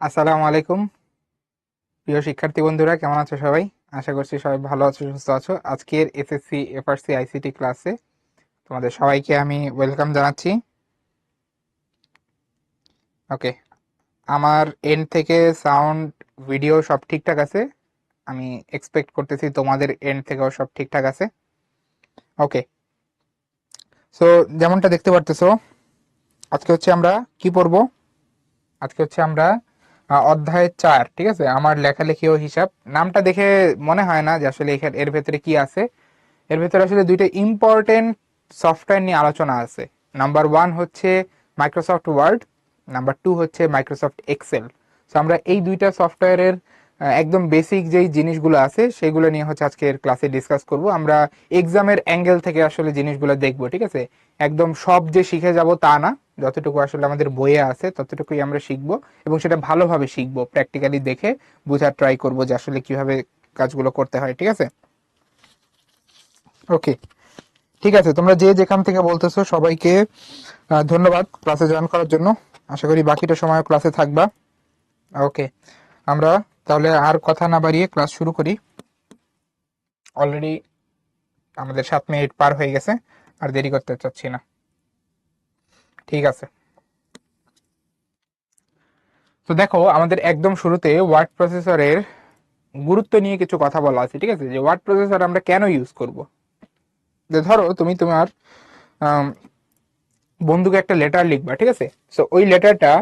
আসসালামু আলাইকুম প্রিয় শিক্ষার্থী বন্ধুরা, কেমন আছো সবাই? আশা করছি সবাই ভালো আছো, সুস্থ আছো। আজকের এসএসসি এফআরসি আইসিটি ক্লাসে তোমাদের সবাইকে আমি ওয়েলকাম জানাচ্ছি। ওকে, আমার এন্ড থেকে সাউন্ড, ভিডিও সব ঠিকঠাক আছে। আমি এক্সপেক্ট করতেছি তোমাদের এন্ড থেকেও সব ঠিকঠাক আছে। ওকে, সো যেমনটা দেখতে পারতেছো, আজকে হচ্ছে আমরা কি পড়বো? আজকে হচ্ছে আমরা অধ্যায় 4, ঠিক আছে। আমার লেখালেখি ও হিসাব নামটা দেখে মনে হয় না যে আসলে এর ভেতরে কি আছে। এর ভেতরে আসলে দুইটা ইম্পর্টেন্ট সফটওয়্যার নিয়ে আলোচনা আছে। নাম্বার 1 হচ্ছে মাইক্রোসফট ওয়ার্ড, নাম্বার 2 হচ্ছে মাইক্রোসফট এক্সেল। সো আমরা এই দুইটা সফটওয়্যারের একদম বেসিক যেই জিনিসগুলো আছে সেগুলো নিয়ে হচ্ছে আজকের ক্লাসে ডিসকাস করব। আমরা এক্সামের অ্যাঙ্গেল থেকে আসলে জিনিসগুলো দেখব, ঠিক আছে। একদম সব যে শিখে যাব তা না, যতটুকু আসলে আমাদের বইয়ে আছে ততটুকুই আমরা শিখবো, এবং সেটা ভালোভাবে শিখবো, প্র্যাকটিক্যালি দেখে বোঝার ট্রাই করব যে আসলে কিভাবে কাজগুলো করতে হয়, ঠিক আছে। ওকে, ঠিক আছে। তোমরা যে যেখান থেকে বলতেছো সবাইকে ধন্যবাদ ক্লাসে জয়েন করার জন্য। আশা করি বাকিটা সময় ক্লাসে থাকবা। ওকে, আমরা তাহলে আর কথা না বাড়িয়ে ক্লাস শুরু করি। অলরেডি আমাদের 7 মিনিট পার হয়ে গেছে, আর দেরি করতে চাচ্ছি না। ঠিক আছে, তো দেখো আমাদের একদম শুরুতে ওয়ার্ড প্রসেসরের গুরুত্ব নিয়ে কিছু কথা বলা আছে, ঠিক আছে। যে ওয়ার্ড প্রসেসর আমরা কেন ইউজ করব। যে ধরো তুমি তোমার আম, বন্ধুকে একটা লেটার লিখবা, ঠিক আছে। সো ওই লেটারটা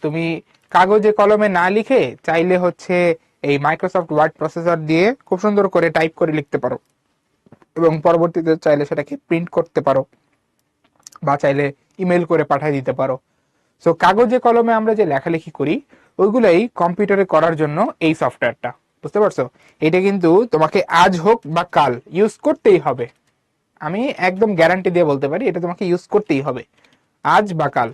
তুমি কাগজে কলমে না লিখে চাইলে হচ্ছে এই মাইক্রোসফট ওয়ার্ড প্রসেসর দিয়ে খুব সুন্দর করে টাইপ করে লিখতে পারো, এবং পরবর্তীতে চাইলে সেটাকে প্রিন্ট করতে পারো, বা চাইলে ইমেল করে পাঠিয়ে দিতে পারো। সো কাগজে কলমে আমরা যে লেখালেখি করি ওইগুলাই কম্পিউটারে করার জন্য এই সফটওয়্যারটা, বুঝতে পারছো। এটা কিন্তু তোমাকে আজ হোক বা কাল ইউজ করতেই হবে। আমি একদম গ্যারান্টি দিয়ে বলতে পারি এটা তোমাকে ইউজ করতেই হবে, আজ বা কাল।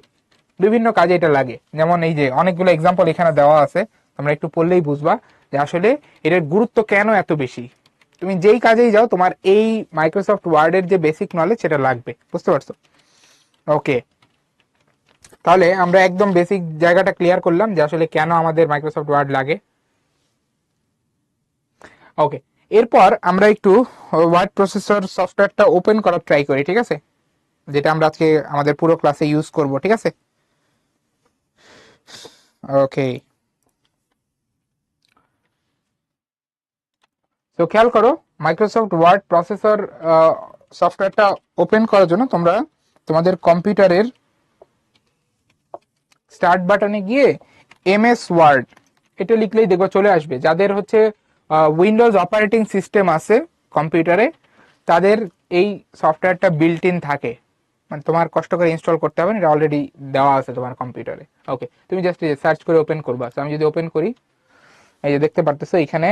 বিভিন্ন কাজে এটা লাগে। যেমন এই যে অনেকগুলো এক্সাম্পল এখানে দেওয়া আছে, তোমরা একটু পড়লেই বুঝবা যে আসলে এটার গুরুত্ব কেন এত বেশি। তুমি যেই কাজেই যাও তোমার এই মাইক্রোসফট ওয়ার্ডের যে বেসিক নলেজ সেটা লাগবে, বুঝতে পারছো। ওকে, তাহলে আমরা একদম বেসিক জায়গাটা ক্লিয়ার করলাম যে আসলে কেন আমাদের মাইক্রোসফট ওয়ার্ড লাগে। ওকে, এরপর আমরা একটু ওয়ার্ড প্রসেসর সফটওয়্যারটা ওপেন করার ট্রাই করি, ঠিক আছে, যেটা আমরা আজকে আমাদের পুরো ক্লাসে ইউজ করব, ঠিক আছে। ওকে, তো খেয়াল করো, মাইক্রোসফট ওয়ার্ড প্রসেসর সফটওয়্যারটা ওপেন করার জন্য তোমরা তোমাদের কম্পিউটারের স্টার্ট বাটনে গিয়ে এমএস ওয়ার্ড এটা লিখলেই দেখো চলে আসবে। যাদের হচ্ছে উইন্ডোজ অপারেটিং সিস্টেম আছে কম্পিউটারে, তাদের এই সফটওয়্যারটা বিল্ট ইন থাকে, মানে তোমার কষ্ট করে ইনস্টল করতে হবে না, এটা অলরেডি দেওয়া আছে তোমার কম্পিউটারে। ওকে, তুমি জাস্ট সার্চ করে ওপেন করবা। আমি যদি ওপেন করি, এই যে দেখতে পারতেছো এখানে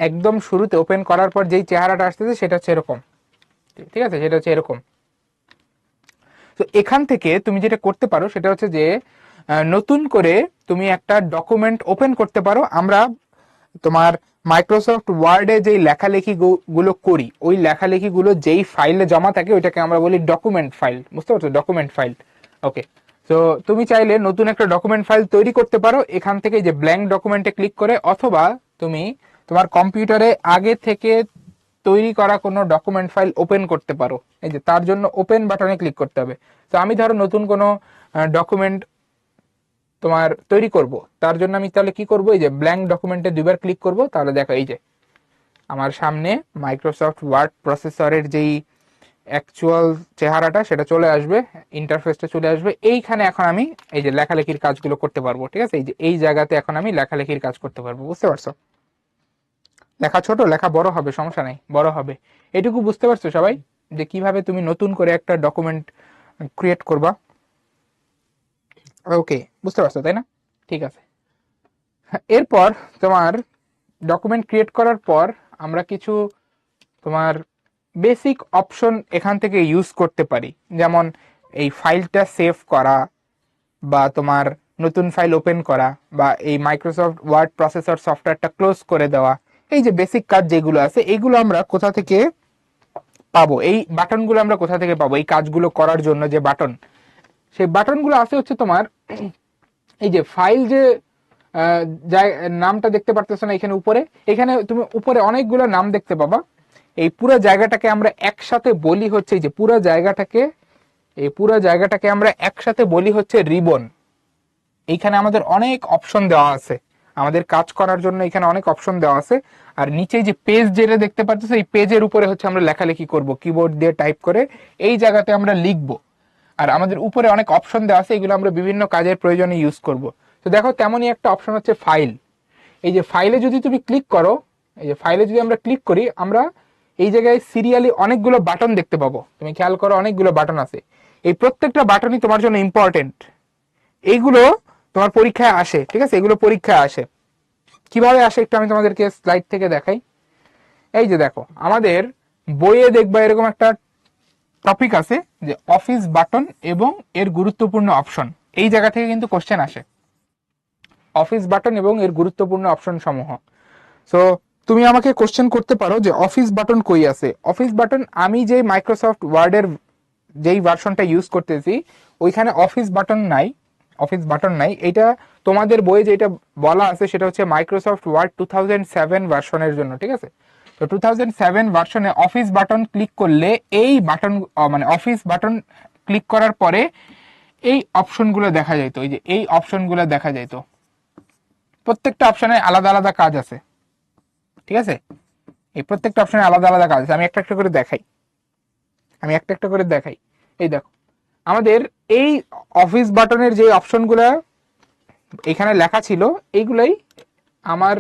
একদম শুরুতে ওপেন করার পর যেই চেহারাটা আসতেছে সেটা হচ্ছে এরকম, ঠিক আছে, সেটা হচ্ছে এরকম। তো এখান থেকে তুমি যেটা করতে পারো সেটা হচ্ছে যে নতুন করে তুমি একটা ডকুমেন্ট ওপেন করতে পারো। আমরা তোমার মাইক্রোসফট ওয়ার্ডে যেই লেখালেখি গুলো করি ওই লেখালেখি গুলো যেই ফাইলে জমা থাকে ওইটাকে আমরা বলি ডকুমেন্ট ফাইল, বুঝতে পারছো, ডকুমেন্ট ফাইল। ওকে, তো তুমি চাইলে নতুন একটা ডকুমেন্ট ফাইল তৈরি করতে পারো এখান থেকে, যে ব্ল্যাঙ্ক ডকুমেন্টে ক্লিক করে, অথবা তুমি তোমার কম্পিউটারে আগে থেকে তৈরি করা কোনো ডকুমেন্ট ফাইল ওপেন করতে পারো। এই যে তার জন্য ওপেন বাটনে ক্লিক করতে হবে। তো আমি ধরো নতুন কোনো ডকুমেন্ট তোমার তৈরি করব, তার জন্য আমি তাহলে কি করব, এই যে ব্ল্যাঙ্ক ডকুমেন্টে দুইবার ক্লিক করব, তাহলে দেখো এই যে আমার সামনে মাইক্রোসফট ওয়ার্ড প্রসেসরের যেই অ্যাকচুয়াল চেহারাটা সেটা চলে আসবে, ইন্টারফেসটা চলে আসবে। এইখানে এখন আমি এই যে লেখালেখির কাজগুলো করতে পারবো, ঠিক আছে। এই যে এই জায়গাতে এখন আমি লেখালেখির কাজ করতে পারবো, বুঝতে পারছো। লেখা ছোট লেখা বড় হবে, সমস্যা নাই, বড় হবে। এটুকু বুঝতে পারছো সবাই, যে কিভাবে তুমি নতুন করে একটা ডকুমেন্ট ক্রিয়েট করবা। ওকে, বুঝতে পারছো তাই না? ঠিক আছে, এরপর তোমার ডকুমেন্ট ক্রিয়েট করার পর আমরা কিছু তোমার বেসিক অপশন এখান থেকে ইউজ করতে পারি। যেমন এই ফাইলটা সেভ করা, বা তোমার নতুন ফাইল ওপেন করা, বা এই মাইক্রোসফট ওয়ার্ড প্রসেসর সফটওয়্যারটা ক্লোজ করে দেওয়া। এই যে বেসিক কাজ যেগুলো আছে এইগুলো আমরা কোথা থেকে পাবো, এই বাটনগুলো আমরা কোথা থেকে পাবো, এই কাজগুলো করার জন্য যে বাটন, সেই বাটনগুলো আছে হচ্ছে তোমার এই যে ফাইল যে নামটা দেখতে পারতেছো না এখানে উপরে, এখানে তুমি উপরে অনেকগুলো নাম দেখতে পাবা। এই পুরো জায়গাটাকে আমরা একসাথে বলি হচ্ছে, এই যে পুরো জায়গাটাকে আমরা একসাথে বলি হচ্ছে রিবন। এইখানে আমাদের অনেক অপশন দেওয়া আছে, আমাদের কাজ করার জন্য এখানে অনেক অপশন দেওয়া আছে। আর নিচে যে পেজ যেটা দেখতে পাচ্ছ, এই পেজের উপরে হচ্ছে আমরা লেখালেখি করব, কিবোর্ড দিয়ে টাইপ করে এই জায়গাতে আমরা লিখবো। আর আমাদের উপরে অনেক অপশন দেওয়া আছে, এগুলো আমরা বিভিন্ন কাজের প্রয়োজনে ইউজ করব। তো দেখো তেমনই একটা অপশন হচ্ছে ফাইল। এই যে ফাইলে যদি তুমি ক্লিক করো, এই যে ফাইলে যদি আমরা ক্লিক করি, আমরা এই জায়গায় সিরিয়ালি অনেকগুলো বাটন দেখতে পাবো। তুমি খেয়াল করো অনেকগুলো বাটন আছে, এই প্রত্যেকটা বাটনই তোমার জন্য ইম্পর্টেন্ট। এইগুলো তোমার পরীক্ষায় আসে, ঠিক আছে, এগুলো পরীক্ষায় আসে। কিভাবে আসে একটু আমি তোমাদেরকে স্লাইড থেকে দেখাই। এই যে দেখো আমাদের বইয়ে দেখবা এরকম একটা টপিক আছে যে অফিস বাটন এবং এর গুরুত্বপূর্ণ অপশন। এই জায়গা থেকে কিন্তু কোশ্চেন আসে, অফিস বাটন এবং এর গুরুত্বপূর্ণ অপশন সমূহ। সো তুমি আমাকে কোশ্চেন করতে পারো যে অফিস বাটন কই আছে। অফিস বাটন আমি যে মাইক্রোসফট ওয়ার্ডের যেই ভার্সনটা ইউজ করতেছি ওইখানে অফিস বাটন নাই, অফিস বাটন নাই। এটা তোমাদের বইয়ে যেটা বলা আছে সেটা হচ্ছে মাইক্রোসফট ওয়ার্ড 2007 ভার্সনের জন্য, ঠিক আছে। তো 2007 ভার্সনে অফিস বাটন ক্লিক করলে এই বাটন মানে অফিস বাটন ক্লিক করার পরে এই অপশনগুলো দেখা যাইতো, এই যে এই অপশনগুলো দেখা যাইতো। প্রত্যেকটা অপশনে আলাদা আলাদা কাজ আছে, ঠিক আছে, এই প্রত্যেকটা অপশনে আলাদা আলাদা কাজ আছে। আমি একটা একটা করে দেখাই। এই দেখো আমাদের এই অফিস বাটনের যে অপশনগুলো এখানে লেখা ছিল এইগুলাই আমার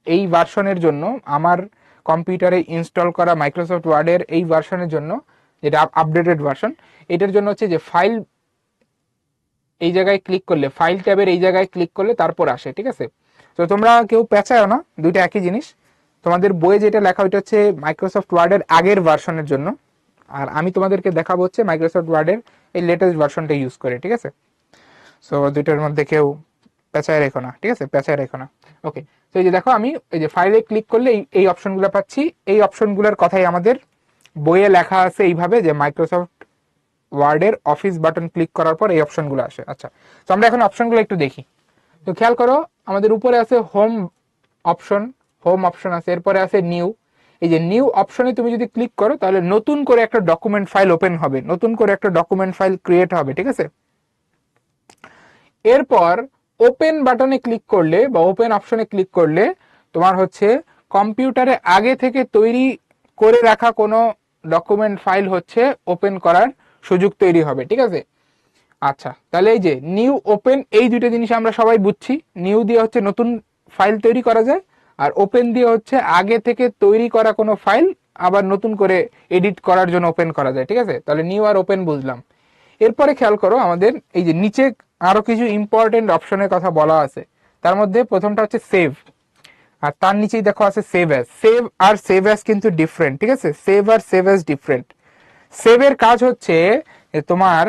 এই ভার্সনের জন্য, আমার কম্পিউটারে ইনস্টল করা মাইক্রোসফট ওয়ার্ডের এই ভার্সনের জন্য, যেটা আপডেটেড ভার্সন, এটার জন্য হচ্ছে যে ফাইল এই জায়গায় ক্লিক করলে, ফাইল ট্যাবের এই জায়গায় ক্লিক করলে তারপর আসে, ঠিক আছে। তো তোমরা কেউ পেঁচাও না, দুইটা একই জিনিস। তোমাদের বইয়ে যেটা লেখা ওইটা হচ্ছে মাইক্রোসফট ওয়ার্ডের আগের ভার্সনের জন্য, আর আমি তোমাদেরকে দেখাবো হচ্ছে মাইক্রোসফট ওয়ার্ডের এই লেটেস্ট ভার্সনটা ইউজ করে, ঠিক আছে। সো দুইটার মধ্যে কেউ পেঁচায় রেখো না, ঠিক আছে, পেঁচায় রেখো না। ওকে, তো এই যে দেখো আমি এই যে ফাইলে ক্লিক করলে এই অপশনগুলো পাচ্ছি। এই অপশনগুলোর কথাই আমাদের বইয়ে লেখা আছে এইভাবে যে মাইক্রোসফট ওয়ার্ডের অফিস বাটন ক্লিক করার পর এই অপশনগুলো আসে। আচ্ছা, তো আমরা এখন অপশনগুলো একটু দেখি। তো খেয়াল করো আমাদের উপরে আছে হোম অপশন আছে, এরপরে আছে নিউ। এই যে নিউ অপশনে তুমি যদি ক্লিক করো তাহলে নতুন করে একটা ডকুমেন্ট ফাইল ওপেন হবে, নতুন করে একটা ডকুমেন্ট ফাইল ক্রিয়েট হবে, ঠিক আছে। এরপর ওপেন বাটনে ক্লিক করলে বা ওপেন অপশনে ক্লিক করলে তোমার হচ্ছে কম্পিউটারে আগে থেকে তৈরি করে রাখা কোনো ডকুমেন্ট ফাইল হচ্ছে ওপেন করার সুযোগ তৈরি হবে, ঠিক আছে। আচ্ছা, তাহলে এই যে নিউ ওপেন এই দুইটা জিনিস আমরা সবাই বুঝছি। নিউ দিয়ে হচ্ছে নতুন ফাইল তৈরি করা যায়, আর ওপেন দিয়ে হচ্ছে আগে থেকে তৈরি করা কোনো ফাইল আবার নতুন করে এডিট করার জন্য ওপেন করা যায়, ঠিক আছে। তাহলে নিউ আর ওপেন বুঝলাম। এরপরে খেয়াল করো আমাদের এই যে নিচে আরো কিছু ইম্পর্টেন্ট অপশনের কথা বলা আছে। তার মধ্যে প্রথমটা হচ্ছে সেভ, আর তার নিচেই দেখো আছে সেভ অ্যাজ। সেভ আর সেভ অ্যাজ কিন্তু ডিফারেন্ট, ঠিক আছে, সেভ আর সেভ অ্যাজ ডিফারেন্ট। সেভের কাজ হচ্ছে তোমার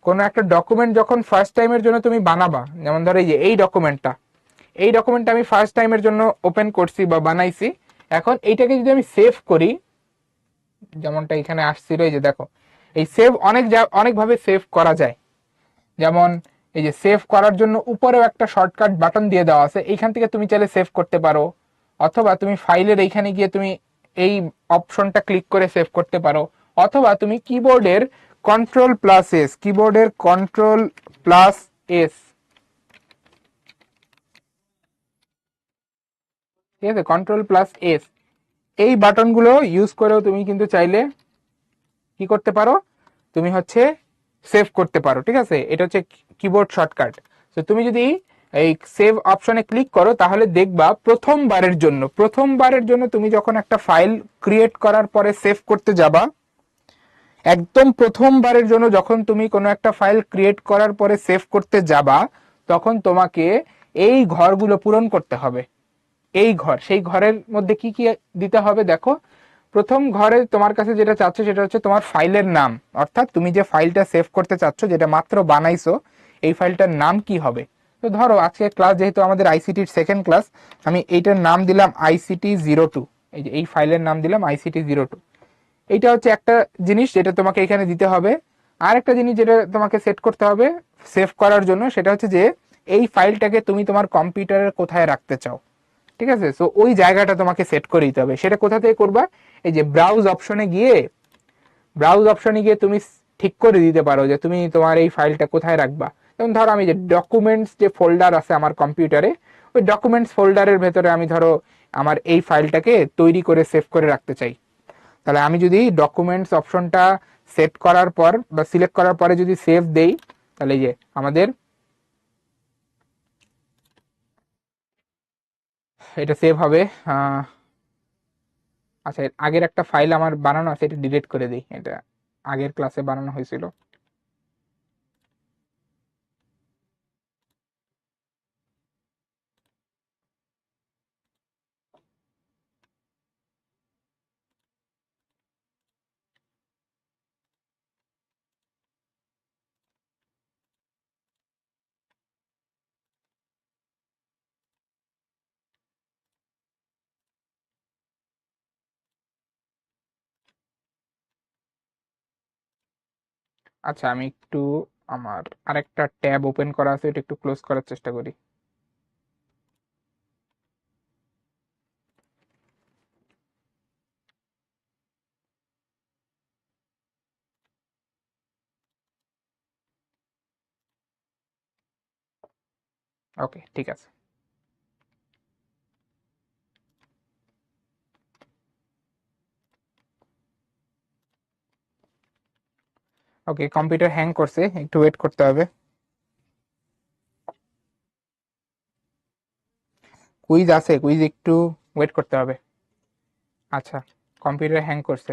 কোন একটা ডকুমেন্ট যখন ফার্স্ট টাইমের জন্য তুমি বানাবা, যেমন ধরো এই যে এই ডকুমেন্টটা আমি ফার্স্ট টাইমের জন্য ওপেন করছি বা বানাইছি, এখন এইটাকে যদি আমি সেভ করি, যেমনটা এখানে আসছিল, এই যে দেখো এই সেভ অনেকভাবে সেভ করা যায়। যেমন এই যে সেভ করার জন্য উপরেও একটা শর্টকাট বাটন দিয়ে দেওয়া আছে, এইখান থেকে তুমি চাইলে সেভ করতে পারো, অথবা তুমি ফাইলের এইখানে গিয়ে তুমি এই অপশনটা ক্লিক করে সেভ করতে পারো, অথবা তুমি কিবোর্ডের কন্ট্রোল+S, কিবোর্ডের কন্ট্রোল+S, ঠিক আছে, কন্ট্রোল+S এই বাটনগুলো ইউজ করেও তুমি কিন্তু চাইলে কি করতে পারো, তুমি হচ্ছে সেভ করতে পারো, ঠিক আছে। এটা হচ্ছে কিবোর্ড শর্টকাট। তো তুমি যদি এই সেভ অপশনে ক্লিক করো তাহলে দেখবা প্রথমবারের জন্য তুমি যখন একটা ফাইল ক্রিয়েট করার পরে সেভ করতে যাবা, একদম প্রথমবারের জন্য যখন তুমি কোনো একটা ফাইল ক্রিয়েট করার পরে সেভ করতে যাবা, তখন তোমাকে এই ঘরগুলো পূরণ করতে হবে। সেই ঘরের মধ্যে কি কি দিতে হবে দেখো। প্রথম ঘরে তোমার কাছে যেটা চাচ্ছ সেটা হচ্ছে তোমার ফাইলের নাম, অর্থাৎ তুমি যে ফাইলটা সেভ করতে চাচ্ছ, যেটা মাত্র বানাইছো, এই ফাইলটার নাম কি হবে। তো ধরো আজকে ক্লাস যেহেতু আমাদের আইসিটির সেকেন্ড ক্লাস, আমি এইটার নাম দিলাম ICT02। এই যে এই ফাইলের নাম দিলাম ICT02। এইটা হচ্ছে একটা জিনিস যেটা তোমাকে এখানে দিতে হবে। আর একটা জিনিস যেটা তোমাকে সেট করতে হবে সেভ করার জন্য, সেটা হচ্ছে যে এই ফাইলটাকে তুমি তোমার কম্পিউটারের কোথায় রাখতে চাও, ঠিক আছে। সো ওই জায়গাটা তোমাকে সেট করে দিতে হবে। সেটা কোথা থেকে করবা, এই যে ব্রাউজ অপশনে গিয়ে তুমি ঠিক করে দিতে পারো যে তুমি তোমার এই ফাইলটা কোথায় রাখবা। যেমন ধরো আমি যে ডকুমেন্টস যে ফোল্ডার আছে আমার কম্পিউটারে, ওই ডকুমেন্টস ফোল্ডারের ভেতরে আমি ধরো আমার এই ফাইলটাকে তৈরি করে সেভ করে রাখতে চাই, তাহলে আমি যদি ডকুমেন্টস অপশনটা সেট করার পর বা সিলেক্ট করার পরে যদি সেভ দেই, তাহলে এই যে আমাদের এটা সেভ হবে। আচ্ছা, এর আগের একটা ফাইল আমার বানানো আছে, এটা ডিলিট করে দিই, এটা আগের ক্লাসে বানানো হয়েছিল। আচ্ছা, আমি একটু আমার আরেকটা ট্যাব ওপেন করা আছে, এটা একটু ক্লোজ করার চেষ্টা করি। ওকে, ঠিক আছে। ওকে, কম্পিউটার হ্যাং করছে, একটু ওয়েট করতে হবে। কুইজ আছে, কুইজ একটু ওয়েট করতে হবে। আচ্ছা, কম্পিউটার হ্যাং করছে।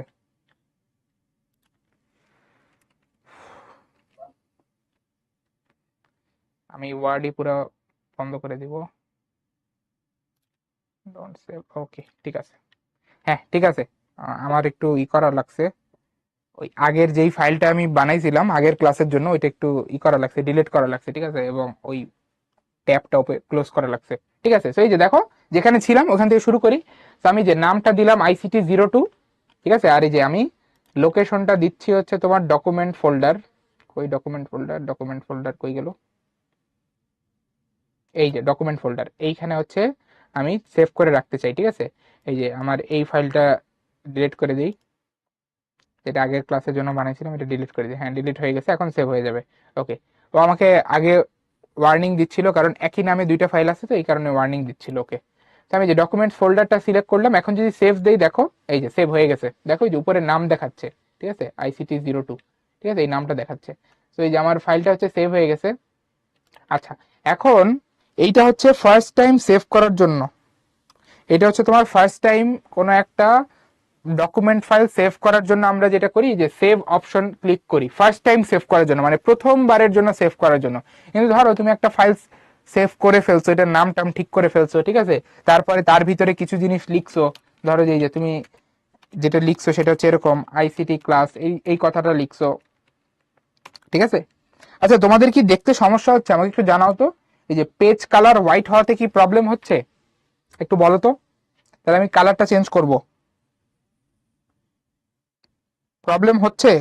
আমি ওয়ার্ডই পুরো বন্ধ করে দিব। ডোন্ট সেভ, ওকে, ঠিক আছে। হ্যাঁ, ঠিক আছে। আমার একটু করা লাগছে, ওই আগের যেই ফাইলটা আমি বানাইছিলাম আগের ক্লাসের জন্য, ওইটা একটু করা লাগছে, ডিলিট করা লাগছে, ঠিক আছে, এবং ওই ট্যাবটা ক্লোজ করা লাগছে, ঠিক আছে। তো এই যে দেখো, যেখানে ছিলাম ওখান থেকে শুরু করি। তো আমি যে নামটা দিলাম ICT02, ঠিক আছে। আর এই যে আমি লোকেশনটা দিচ্ছি হচ্ছে তোমার ডকুমেন্ট ফোল্ডার। কই ডকুমেন্ট ফোল্ডার কই গেল, এই যে ডকুমেন্ট ফোল্ডার, এইখানে হচ্ছে আমি সেভ করে রাখতে চাই, ঠিক আছে। এই যে আমার এই ফাইলটা ডিলিট করে দিই, যেটা আগের ক্লাসের জন্য বানাইছিলাম, এটা ডিলিট করে দিই। হ্যাঁ, ডিলিট হয়ে গেছে, এখন সেভ হয়ে যাবে। ওকে, তো আমাকে আগে ওয়ার্নিং দিচ্ছিল, কারণ একই নামে দুইটা ফাইল আছে, তো এই কারণে ওয়ার্নিং দিচ্ছিল। ওকে, তো আমি যে ডকুমেন্টস ফোল্ডারটা সিলেক্ট করলাম, এখন যদি সেভ দেই, দেখো এই যে সেভ হয়ে গেছে, দেখো এই যে উপরে নাম দেখাচ্ছে, ঠিক আছে, ICT02, ঠিক আছে, এই নামটা দেখাচ্ছে। তো এই যে আমার ফাইলটা হচ্ছে সেভ হয়ে গেছে। আচ্ছা, এখন এইটা হচ্ছে ফার্স্ট টাইম সেভ করার জন্য, এটা হচ্ছে তোমার ফার্স্ট টাইম কোনো একটা ডকুমেন্ট ফাইল সেভ করার জন্য আমরা যেটা করি যে সেভ অপশন ক্লিক করি ফার্স্ট টাইম সেভ করার জন্য, মানে প্রথমবারের জন্য সেভ করার জন্য। কিন্তু ধরো তুমি একটা ফাইল সেভ করে ফেলছো, এটার নাম টাম ঠিক করে ফেলছো, ঠিক আছে, তারপরে তার ভিতরে কিছু জিনিস লিখছো, ধরো যে তুমি যেটা লিখছো সেটা হচ্ছে এরকম ICT ক্লাস, এই এই কথাটা লিখছো, ঠিক আছে। আচ্ছা, তোমাদের কি দেখতে সমস্যা হচ্ছে আমাকে একটু জানাও তো, এই যে পেজ কালার হোয়াইট হওয়াতে কি প্রবলেম হচ্ছে, একটু বলো তো, তাহলে আমি কালারটা চেঞ্জ করব। প্রবলেম হচ্ছে?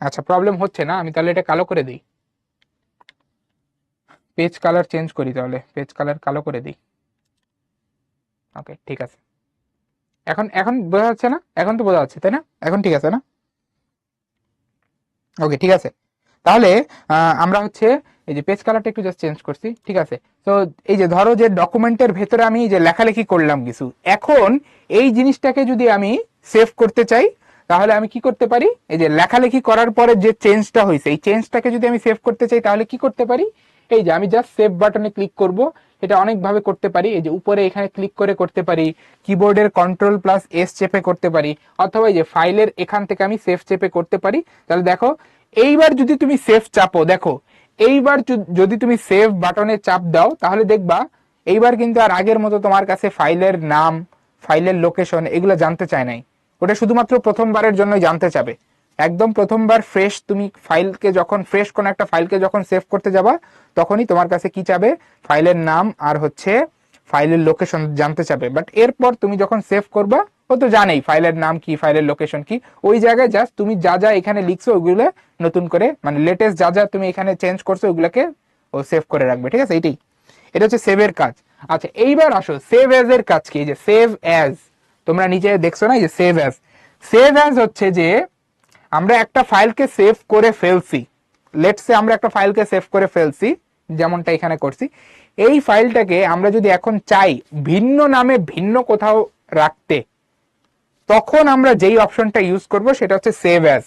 আচ্ছা, প্রবলেম হচ্ছে না, আমি তাহলে এটা কালো করে দিই, পেজ কালার চেঞ্জ করি, তাহলে পেজ কালার কালো করে দিই। ওকে, ঠিক আছে। এখন এখন বোঝা যাচ্ছে না? এখন তো বোঝা যাচ্ছে, তাই না? এখন ঠিক আছে না? ওকে, ঠিক আছে। তাহলে আমরা হচ্ছে এই যে পেজ কালারটা একটু জাস্ট চেঞ্জ করছি, ঠিক আছে। তো এই যে ধরো যে ডকুমেন্টের ভেতরে আমি যে লেখালেখি করলাম কিছু, এখন এই জিনিসটাকে যদি আমি সেভ করতে চাই, তাহলে আমি কি করতে পারি, এই যে লেখালেখি করার পরে যে চেঞ্জটা হয়েছে, এই চেঞ্জটাকে যদি আমি সেভ করতে চাই, তাহলে কি করতে পারি, এই যে আমি জাস্ট সেভ বাটনে ক্লিক করব। এটা অনেকভাবে করতে পারি, এই যে উপরে এখানে ক্লিক করে করতে পারি, কিবোর্ডের Ctrl+S চেপে করতে পারি, অথবা এই যে ফাইলের এখান থেকে আমি সেভ চেপে করতে পারি। তাহলে দেখো, এইবার যদি তুমি সেভ চাপো, দেখো এইবার যদি তুমি সেভ বাটনে চাপ দাও, তাহলে দেখবা এইবার কিন্তু আর আগের মতো তোমার কাছে ফাইলের নাম, ফাইলের লোকেশন এগুলো জানতে চায় নাই, ওটা শুধুমাত্র প্রথমবারের জন্যই জানতে চাবে। একদম প্রথমবার ফ্রেশ তুমি ফাইলকে যখন ফ্রেশ কোন একটা ফাইলকে যখন সেভ করতে যাবা, তখনই তোমার কাছে কি চাবে, ফাইলের নাম আর হচ্ছে ফাইলের লোকেশন জানতে চাবে। বাট এরপর তুমি যখন সেভ করবা, ও তো জানেই ফাইলের নাম কি, ফাইলের লোকেশন কি। ওই জায়গায় জাস্ট তুমি যা যা এখানে লিখছো ওগুলো নতুন করে, মানে লেটেস্ট যা যা তুমি এখানে চেঞ্জ করছো ওগুলোকে ও সেভ করে রাখবে, ঠিক আছে। এইটাই, এটা হচ্ছে সেভের কাজ। আচ্ছা এইবার আসো সেভ অ্যাজ এর কাজ কি। যে সেভ অ্যাজ তোমরা নিচে দেখছো না, যে সেভ অ্যাজ, সেভ অ্যাজ হচ্ছে যে আমরা একটা ফাইলকে সেভ করে ফেলছি। লেটস সে আমরা একটা ফাইলকে সেভ করে ফেলছি, যেমনটা এখানে করছি। এই ফাইলটাকে আমরা যদি এখন চাই ভিন্ন নামে ভিন্ন কোথাও রাখতে, তখন আমরা যেই অপশনটা ইউজ করব সেটা হচ্ছে সেভ অ্যাজ।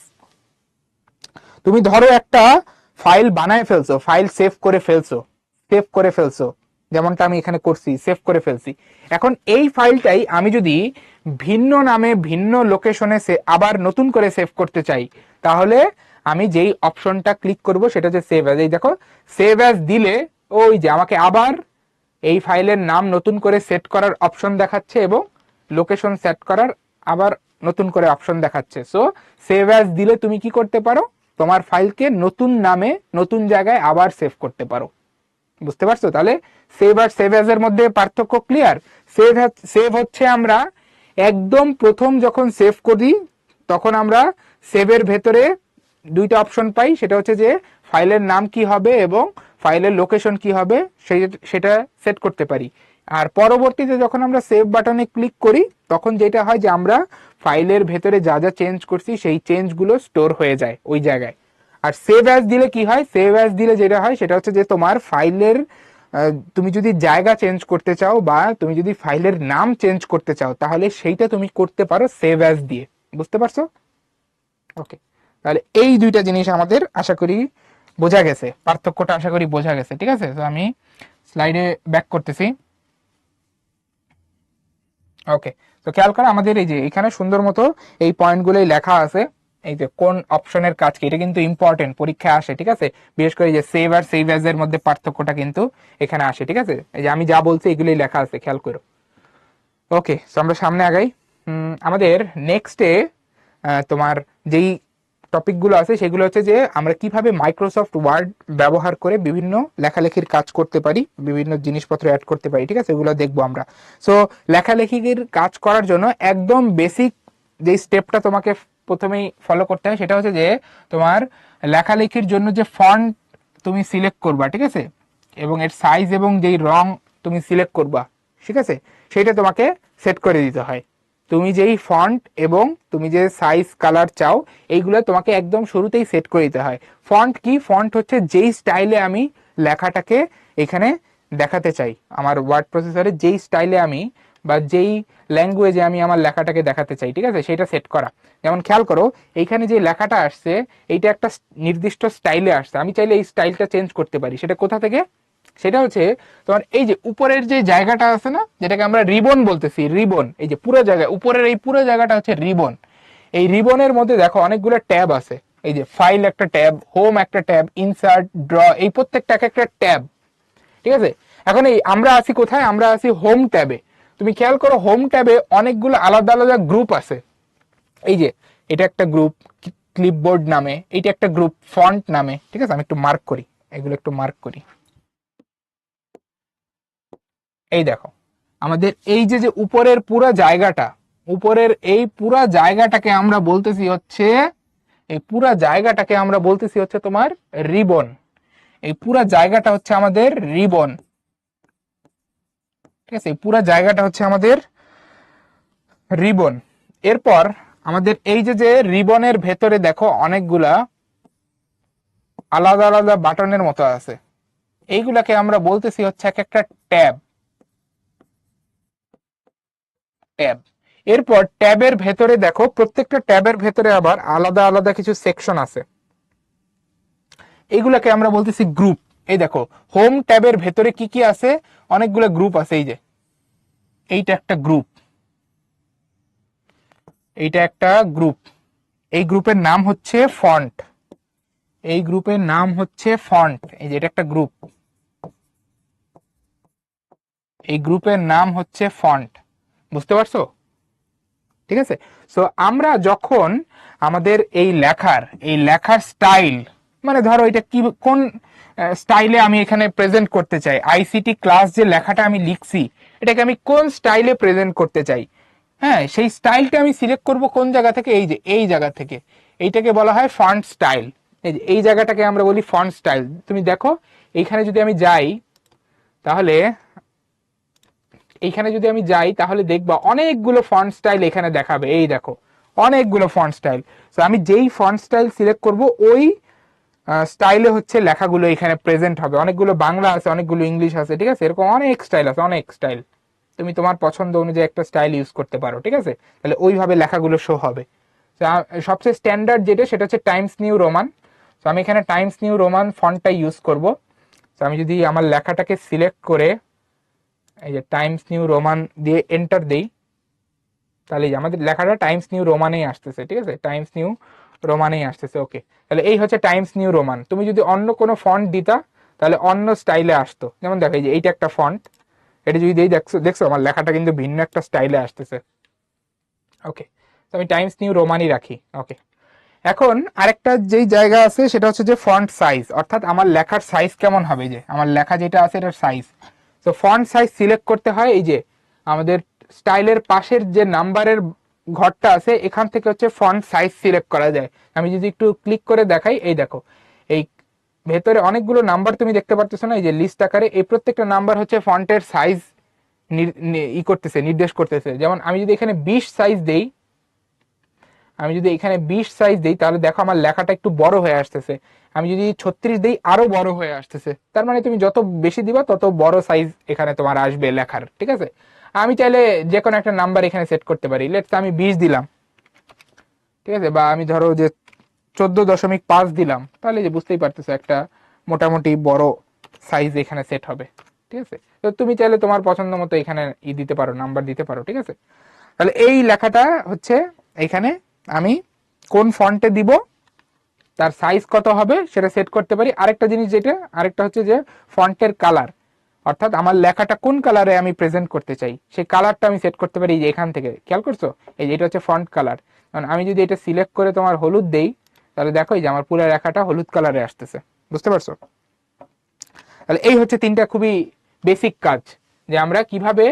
তুমি ধরো একটা ফাইল বানায় ফেলছো, ফাইল সেভ করে ফেলছো, যেমনটা আমি এখানে করছি, সেভ করে ফেলছি। এখন এই ফাইলটাই আমি যদি ভিন্ন নামে ভিন্ন লোকেশনে আবার নতুন করে সেভ করতে চাই, তাহলে আমি যেই অপশনটা ক্লিক করব সেটা হচ্ছে সেভ অ্যাজ। এই দেখো সেভ অ্যাজ দিলে ওই যে আমাকে আবার এই ফাইলের নাম নতুন করে সেট করার অপশন দেখাচ্ছে এবং লোকেশন সেট করার আবার নতুন করে অপশন দেখাচ্ছে। সো সেভ অ্যাজ দিলে তুমি কি করতে পারো, তোমার ফাইলকে নতুন নামে নতুন জায়গায় আবার সেভ করতে পারো। বুঝতে পারছো? তাহলে সেভ আর সেভ অ্যাজ এর মধ্যে পার্থক্য ক্লিয়ার। সেভ হচ্ছে আমরা একদম প্রথম যখন সেভ করি তখন আমরা সেভের ভেতরে দুইটা অপশন পাই, সেটা হচ্ছে যে ফাইলের নাম কি হবে এবং ফাইলের লোকেশন কি হবে সেটা সেট করতে পারি। আর পরবর্তীতে যখন আমরা সেভ বাটনে ক্লিক করি তখন যেটা হয় যে আমরা ফাইলের ভেতরে যা যা চেঞ্জ করছি সেই চেঞ্জগুলো স্টোর হয়ে যায় ওই জায়গায়। আর সেভ অ্যাজ দিলে কি হয়, সেভ অ্যাজ দিলে যেটা হয় সেটা হচ্ছে যে তোমার ফাইলের তুমি যদি জায়গা চেঞ্জ করতে চাও বা তুমি যদি ফাইলের নাম চেঞ্জ করতে চাও তাহলে সেইটা তুমি করতে পারো সেভ অ্যাজ দিয়ে। বুঝতে পারছো? ওকে, তাহলে এই দুইটা জিনিস আমাদের আশা করি বোঝা গেছে, পার্থক্যটা আশা করি বোঝা গেছে, ঠিক আছে। তো আমি স্লাইডে ব্যাক করতেছি। ওকে, তো খেয়াল করো আমাদের এই যে এখানে সুন্দর মতো এই পয়েন্টগুলোই লেখা আছে, এই যে কোন অপশনের কাজ কি, এটা কিন্তু ইম্পর্টেন্ট, পরীক্ষায় আসে, ঠিক আছে। বিশেষ করে যে সেভ আর সেভ অ্যাজ এর মধ্যে পার্থক্যটা কিন্তু এখানে আসে, ঠিক আছে। এই যে আমি যা বলছি এগুলোই লেখা আছে, খেয়াল করো। ওকে, তো আমরা সামনে আগাই। আমাদের নেক্সটে তোমার যেই টপিকগুলো আছে সেগুলো হচ্ছে যে আমরা কিভাবে মাইক্রোসফট ওয়ার্ড ব্যবহার করে বিভিন্ন লেখালেখির কাজ করতে পারি, বিভিন্ন জিনিসপত্র অ্যাড করতে পারি, ঠিক আছে। এগুলো দেখবো আমরা। সো লেখালেখির কাজ করার জন্য একদম বেসিক যে স্টেপটা তোমাকে প্রথমেই ফলো করতে হয় সেটা হচ্ছে যে তোমার লেখালেখির জন্য যে ফন্ট তুমি সিলেক্ট করবা, ঠিক আছে, এবং এর সাইজ এবং যেই রং তুমি সিলেক্ট করবা, ঠিক আছে, সেটা তোমাকে সেট করে দিতে হয়। তুমি যেই ফন্ট এবং তুমি যে সাইজ কালার চাও এইগুলো তোমাকে একদম শুরুতেই সেট করে দিতে হয়। ফন্ট কি, ফন্ট হচ্ছে যেই স্টাইলে আমি লেখাটাকে এখানে দেখাতে চাই, আমার ওয়ার্ড প্রসেসরে যেই স্টাইলে আমি বা যেই ল্যাঙ্গুয়েজে আমি আমার লেখাটাকে দেখাতে চাই, ঠিক আছে, সেটা সেট করা। যেমন খেয়াল করো এইখানে যে লেখাটা আসছে এইটা একটা নির্দিষ্ট স্টাইলে আসছে, আমি চাইলে এই স্টাইলটা চেঞ্জ করতে পারি। সেটা কোথা থেকে, সেটা হচ্ছে তোমার এই যে উপরের যে জায়গাটা আছে না, যেটাকে আমরা রিবন বলতেছি, রিবন, এই যে পুরো জায়গা উপরের এই পুরো জায়গাটা হচ্ছে রিবন। এই রিবনের মধ্যে দেখো অনেকগুলো ট্যাব আছে, এই যে ফাইল একটা ট্যাব, হোম একটা ট্যাব, ইনসার্ট, ড্র, এই প্রত্যেকটা এক একটা ট্যাব, ঠিক আছে। এখন এই আমরা আছি কোথায়, আমরা আছি হোম ট্যাবে। তুমি খেয়াল করো হোম ট্যাবে অনেকগুলো আলাদা আলাদা গ্রুপ আছে। এই যে এটা একটা গ্রুপ ক্লিপবোর্ড নামে, এইটা একটা গ্রুপ ফন্ট নামে, ঠিক আছে। আমি একটু মার্ক করি, এগুলো একটু মার্ক করি। এই দেখো আমাদের এই যে যে উপরের পুরো জায়গাটা, উপরের এই পুরো জায়গাটাকে আমরা বলতেছি হচ্ছে, এই পুরো জায়গাটাকে আমরা বলতেছি হচ্ছে তোমার রিবন। এই পুরো জায়গাটা হচ্ছে আমাদের রিবন, ঠিক আছে। এই পুরো জায়গাটা হচ্ছে আমাদের রিবন। এরপর আমাদের এই যে যে রিবনের ভেতরে দেখো অনেকগুলা আলাদা আলাদা বাটনের মতো আছে, এইগুলাকে আমরা বলতেছি হচ্ছে এক একটা ট্যাব, ট্যাব। এরপর ট্যাবের ভেতরে দেখো প্রত্যেকটা ট্যাবের ভেতরে আবার আলাদা আলাদা কিছু সেকশন আছে, এইগুলাকে আমরা বলতেছি গ্রুপ। এই দেখো হোম ট্যাবের ভেতরে কি কি আছে, অনেকগুলো গ্রুপ আছে। এই যে এইটা একটা গ্রুপ, এইটা একটা গ্রুপ, এই গ্রুপের নাম হচ্ছে ফন্ট, এই গ্রুপের নাম হচ্ছে ফন্ট। এই যে এটা একটা গ্রুপ, এই গ্রুপের নাম হচ্ছে ফন্ট। বুঝতে পারছো? ঠিক আছে। সো আমরা যখন আমাদের এই লেখার স্টাইল, মানে ধরো এটা কি কোন স্টাইলে আমি এখানে প্রেজেন্ট করতে চাই, আইসিটি ক্লাস যে লেখাটা আমি লিখছি এটাকে আমি কোন স্টাইলে প্রেজেন্ট করতে চাই, হ্যাঁ, সেই স্টাইলটা আমি সিলেক্ট করব কোন জায়গা থেকে, এই যে এই জায়গা থেকে। এইটাকে বলা হয় ফন্ট স্টাইল। এই যে এই জায়গাটাকে আমরা বলি ফন্ট স্টাইল। তুমি দেখো এইখানে যদি আমি যাই তাহলে দেখবা অনেকগুলো ফন্ট স্টাইল এখানে দেখাবে। এই দেখো অনেকগুলো ফন্ট স্টাইল। তো আমি যেই ফন্ট স্টাইল সিলেক্ট করব ওই স্টাইলে হচ্ছে লেখাগুলো এখানে প্রেজেন্ট হবে। অনেকগুলো বাংলা আছে, অনেকগুলো ইংলিশ আছে, ঠিক আছে, এরকম অনেক স্টাইল আছে, অনেক স্টাইল। তুমি তোমার পছন্দ অনুযায়ী একটা স্টাইল ইউজ করতে পারো, ঠিক আছে। তাহলে ওইভাবে লেখাগুলো শো হবে। সবচেয়ে স্ট্যান্ডার্ড যেটা সেটা হচ্ছে টাইমস নিউ রোমান। তো আমি এখানে টাইমস নিউ রোমান ফন্টটা ইউজ করব। তো আমি যদি আমার লেখাটাকে সিলেক্ট করে এই যে টাইমস নিউ রোমান দিয়ে এন্টার দেই, তাহলে আমাদের লেখাটা টাইমস নিউ রোমানেই আসতেছে, ঠিক আছে, টাইমস নিউ রোমানেই আসতেছে। ওকে, তাহলে এই হচ্ছে টাইমস নিউ রোমান। তুমি যদি অন্য কোনো ফন্ট দিতা তাহলে অন্য স্টাইলে আসতো। যেমন দেখো এই যে এইটা একটা ফন্ট, এটা যদি দেখছো দেখছো আমার লেখাটা কিন্তু ভিন্ন একটা স্টাইলে আসতেছে। ওকে, তো আমি টাইমস নিউ রোমানই রাখি। ওকে, এখন আরেকটা যেই জায়গা আছে সেটা হচ্ছে যে ফন্ট সাইজ, অর্থাৎ আমার লেখার সাইজ কেমন হবে, যে আমার লেখা যেটা আছে এটার সাইজ। তো ফন্ট সাইজ সিলেক্ট করতে হয় এই যে আমাদের স্টাইলের পাশের যে নাম্বারের ঘরটা আছে এখান থেকে হচ্ছে ফন্ট সাইজ সিলেক্ট করা যায়। আমি যদি একটু ক্লিক করে দেখাই, এই দেখো এই ভেতরে অনেকগুলো নাম্বার তুমি দেখতে পারতেছো না, এই যে লিস্ট আকারে, এই প্রত্যেকটা নাম্বার হচ্ছে ফন্টের সাইজ নির্দেশ করতেছে। যেমন আমি যদি এখানে 20 সাইজ দেই, তাহলে দেখো আমার লেখাটা একটু বড় হয়ে আসতেছে। আমি যদি 36 দিই আরো বড় হয়ে আসতেছে। তার মানে তুমি যত বেশি দিবা তত বড় সাইজ এখানে তোমার আসবে লেখার, ঠিক আছে। আমি চাইলে যে কোনো একটা নাম্বার এখানে সেট করতে পারি। লেটস আমি 20 দিলাম, ঠিক আছে, বা আমি ধরো যে 14.5 দিলাম, তাহলে যে বুঝতেই পারতেছো একটা মোটামুটি বড় সাইজ এখানে সেট হবে, ঠিক আছে। তো তুমি চাইলে তোমার পছন্দ মতো এখানে দিতে পারো, নাম্বার দিতে পারো, ঠিক আছে। তাহলে এই লেখাটা হচ্ছে এখানে আমি কোন ফন্টে দিব, তার সাইজ কত হবে সেটা সেট করতে পারি। আরেকটা জিনিস আরেকটা হচ্ছে যে ফন্টের কালার, অর্থাৎ আমার লেখাটা কোন কালারে আমি প্রেজেন্ট করতে চাই সেই কালারটা আমি সেট করতে পারি। যে এখান থেকে খেয়াল করছো, এই যে এটা হচ্ছে ফন্ট কালার। কারণ আমি যদি এটা সিলেক্ট করে তোমার হলুদ দেই তাহলে দেখো যে আমার পুরো লেখাটা হলুদ কালারে আসতেছে, বুঝতে পারছো। তাহলে এই হচ্ছে তিনটা খুবই বেসিক কাজ, যে আমরা কিভাবে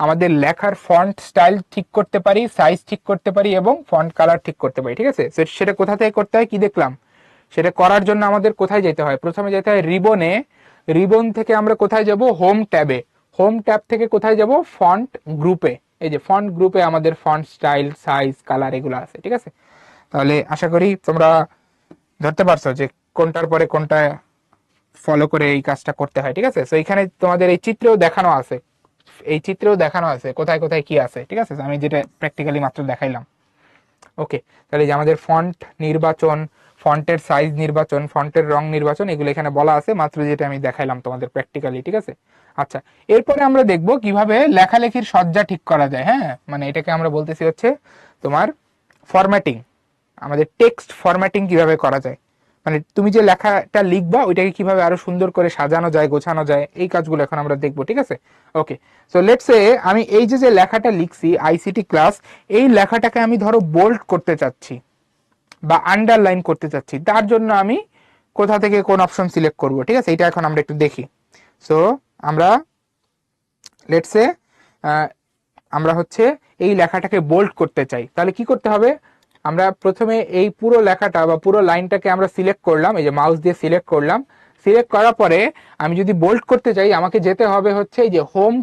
আমাদের লেখার ফন্ট স্টাইল ঠিক করতে পারি, সাইজ ঠিক করতে পারি এবং ফন্ট কালার ঠিক করতে পারি, ঠিক আছে। সেটা কোথা থেকে করতে হয় কি দেখলাম। সেটা করার জন্য আমাদের কোথায় যেতে হয়, প্রথমে যেতে হয় রিবনে। রিবন থেকে আমরা কোথায় যাব, হোম ট্যাবে। হোম ট্যাব থেকে কোথায় যাব, ফন্ট গ্রুপে। এই যে ফন্ট গ্রুপে আমাদের ফন্ট স্টাইল, সাইজ, কালার এগুলো আছে, ঠিক আছে। তাহলে আশা করি তোমরা ধরতে পারছো যে কোনটার পরে কোনটা ফলো করে এই কাজটা করতে হয়, ঠিক আছে। তো এখানে তোমাদের এই চিত্রেও দেখানো আছে, কোথায় কোথায় কি আছে, ঠিক আছে। আমি যেটা প্র্যাকটিক্যালি মাত্র দেখাইলাম। ওকে, তাহলে যে আমাদের ফন্ট নির্বাচন, ফন্টের সাইজ নির্বাচন, ফন্টের রং নির্বাচন, এগুলো এখানে বলা আছে মাত্র, যেটা আমি দেখাইলাম তোমাদের প্র্যাকটিক্যালি, ঠিক আছে। আচ্ছা, এরপরে আমরা দেখব কিভাবে লেখালেখির সজ্জা ঠিক করা যায়। হ্যাঁ, মানে এটাকে আমরা বলতেছি হচ্ছে তোমার ফরম্যাটিং। আমাদের টেক্সট ফরম্যাটিং কিভাবে করা যায়, মানে তুমি যে লেখাটা লিখবা ওইটাকে কিভাবে আরো সুন্দর করে সাজানো যায়, গোছানো যায়, এই কাজগুলো এখন আমরা দেখবো, ঠিক আছে। ওকে, সো লেটস সে আমি এই যে লেখাটা লিখছি আইসিটি ক্লাস, এই লেখাটাকে আমি ধরো বোল্ড করতে চাচ্ছি বা আন্ডারলাইন করতে চাচ্ছি। তার জন্য আমি কোথা থেকে কোন অপশন সিলেক্ট করব, ঠিক আছে, এটা এখন আমরা একটু দেখি। সো আমরা লেটস সে আমরা হচ্ছে এই লেখাটাকে বোল্ড করতে চাই, তাহলে কি করতে হবে, আমরা প্রথমে এই পুরো লেখাটা বা পুরো লাইনটাকে আমরা সিলেক্ট করলাম, এই যে মাউস দিয়ে সিলেক্ট করলাম। সিলেক্ট করার পরে আমি যদি বোল্ড করতে চাই আমাকে যেতে হবে হচ্ছে এই যে হোম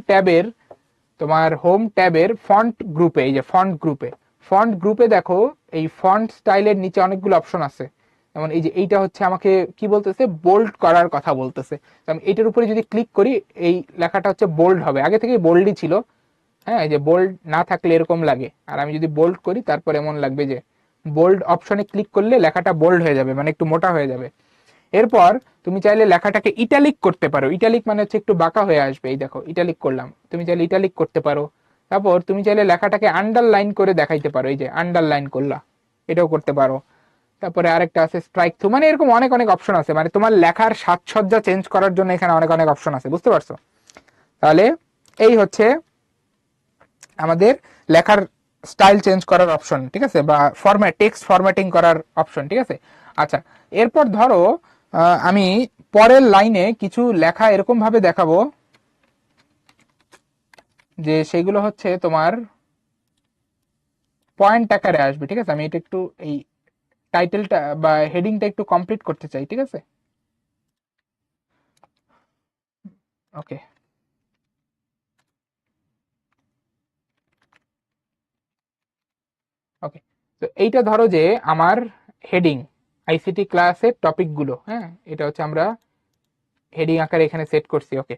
ট্যাবের ফন্ট গ্রুপে। এই যে ফন্ট গ্রুপে দেখো এই ফন্ট স্টাইলের নিচে অনেকগুলো অপশন আছে। যেমন এই যে এইটা হচ্ছে আমাকে কি বলতেছে, বোল্ড করার কথা বলতেছে। আমি এইটার উপরে যদি ক্লিক করি এই লেখাটা হচ্ছে বোল্ড হবে, আগে থেকেই বোল্ডই ছিল। হ্যাঁ, এই যে বোল্ড না থাকলে এরকম লাগে, আর আমি যদি বোল্ড করি তারপর এমন লাগবে যে বোল্ড অপশনে ক্লিক করলে লেখাটা বোল্ড হয়ে যাবে, মানে একটু মোটা হয়ে যাবে। এরপর তুমি চাইলে লেখাটাকে ইটালিক করতে পারো। ইটালিক মানে হচ্ছে একটু বাঁকা হয়ে আসবে, এই দেখো ইটালিক করলাম, তুমি চাইলে ইটালিক করতে পারো। তারপর তুমি চাইলে লেখাটাকে আন্ডারলাইন করে দেখাইতে পারো, এই যে আন্ডারলাইন করলা, এটাও করতে পারো। তারপরে আরেকটা আছে স্ট্রাইক থ্রু, মানে এরকম অনেক অনেক অপশন আছে, মানে তোমার লেখার সাজসজ্জা চেঞ্জ করার জন্য এখানে অনেক অনেক অপশন আছে, বুঝতে পারছো। তাহলে এই হচ্ছে আমাদের লেখার স্টাইল চেঞ্জ করার অপশন, ঠিক আছে, বা টেক্সট ফরম্যাটিং করার অপশন, ঠিক আছে। আচ্ছা, এরপর ধরো আমি পরের লাইনে কিছু লেখা এরকম ভাবে দেখাবো যে সেগুলো হচ্ছে তোমার পয়েন্ট আকারে আসবে, ঠিক আছে। আমি এটা একটু এই টাইটেলটা বা হেডিংটা একটু কমপ্লিট করতে চাই, ঠিক আছে। ওকে, ওকে। তো এইটা ধরো যে আমার হেডিং আইসিটি ক্লাসের টপিকগুলো, হ্যাঁ, এটা হচ্ছে আমরা হেডিং আকারে এখানে সেট করছি। ওকে,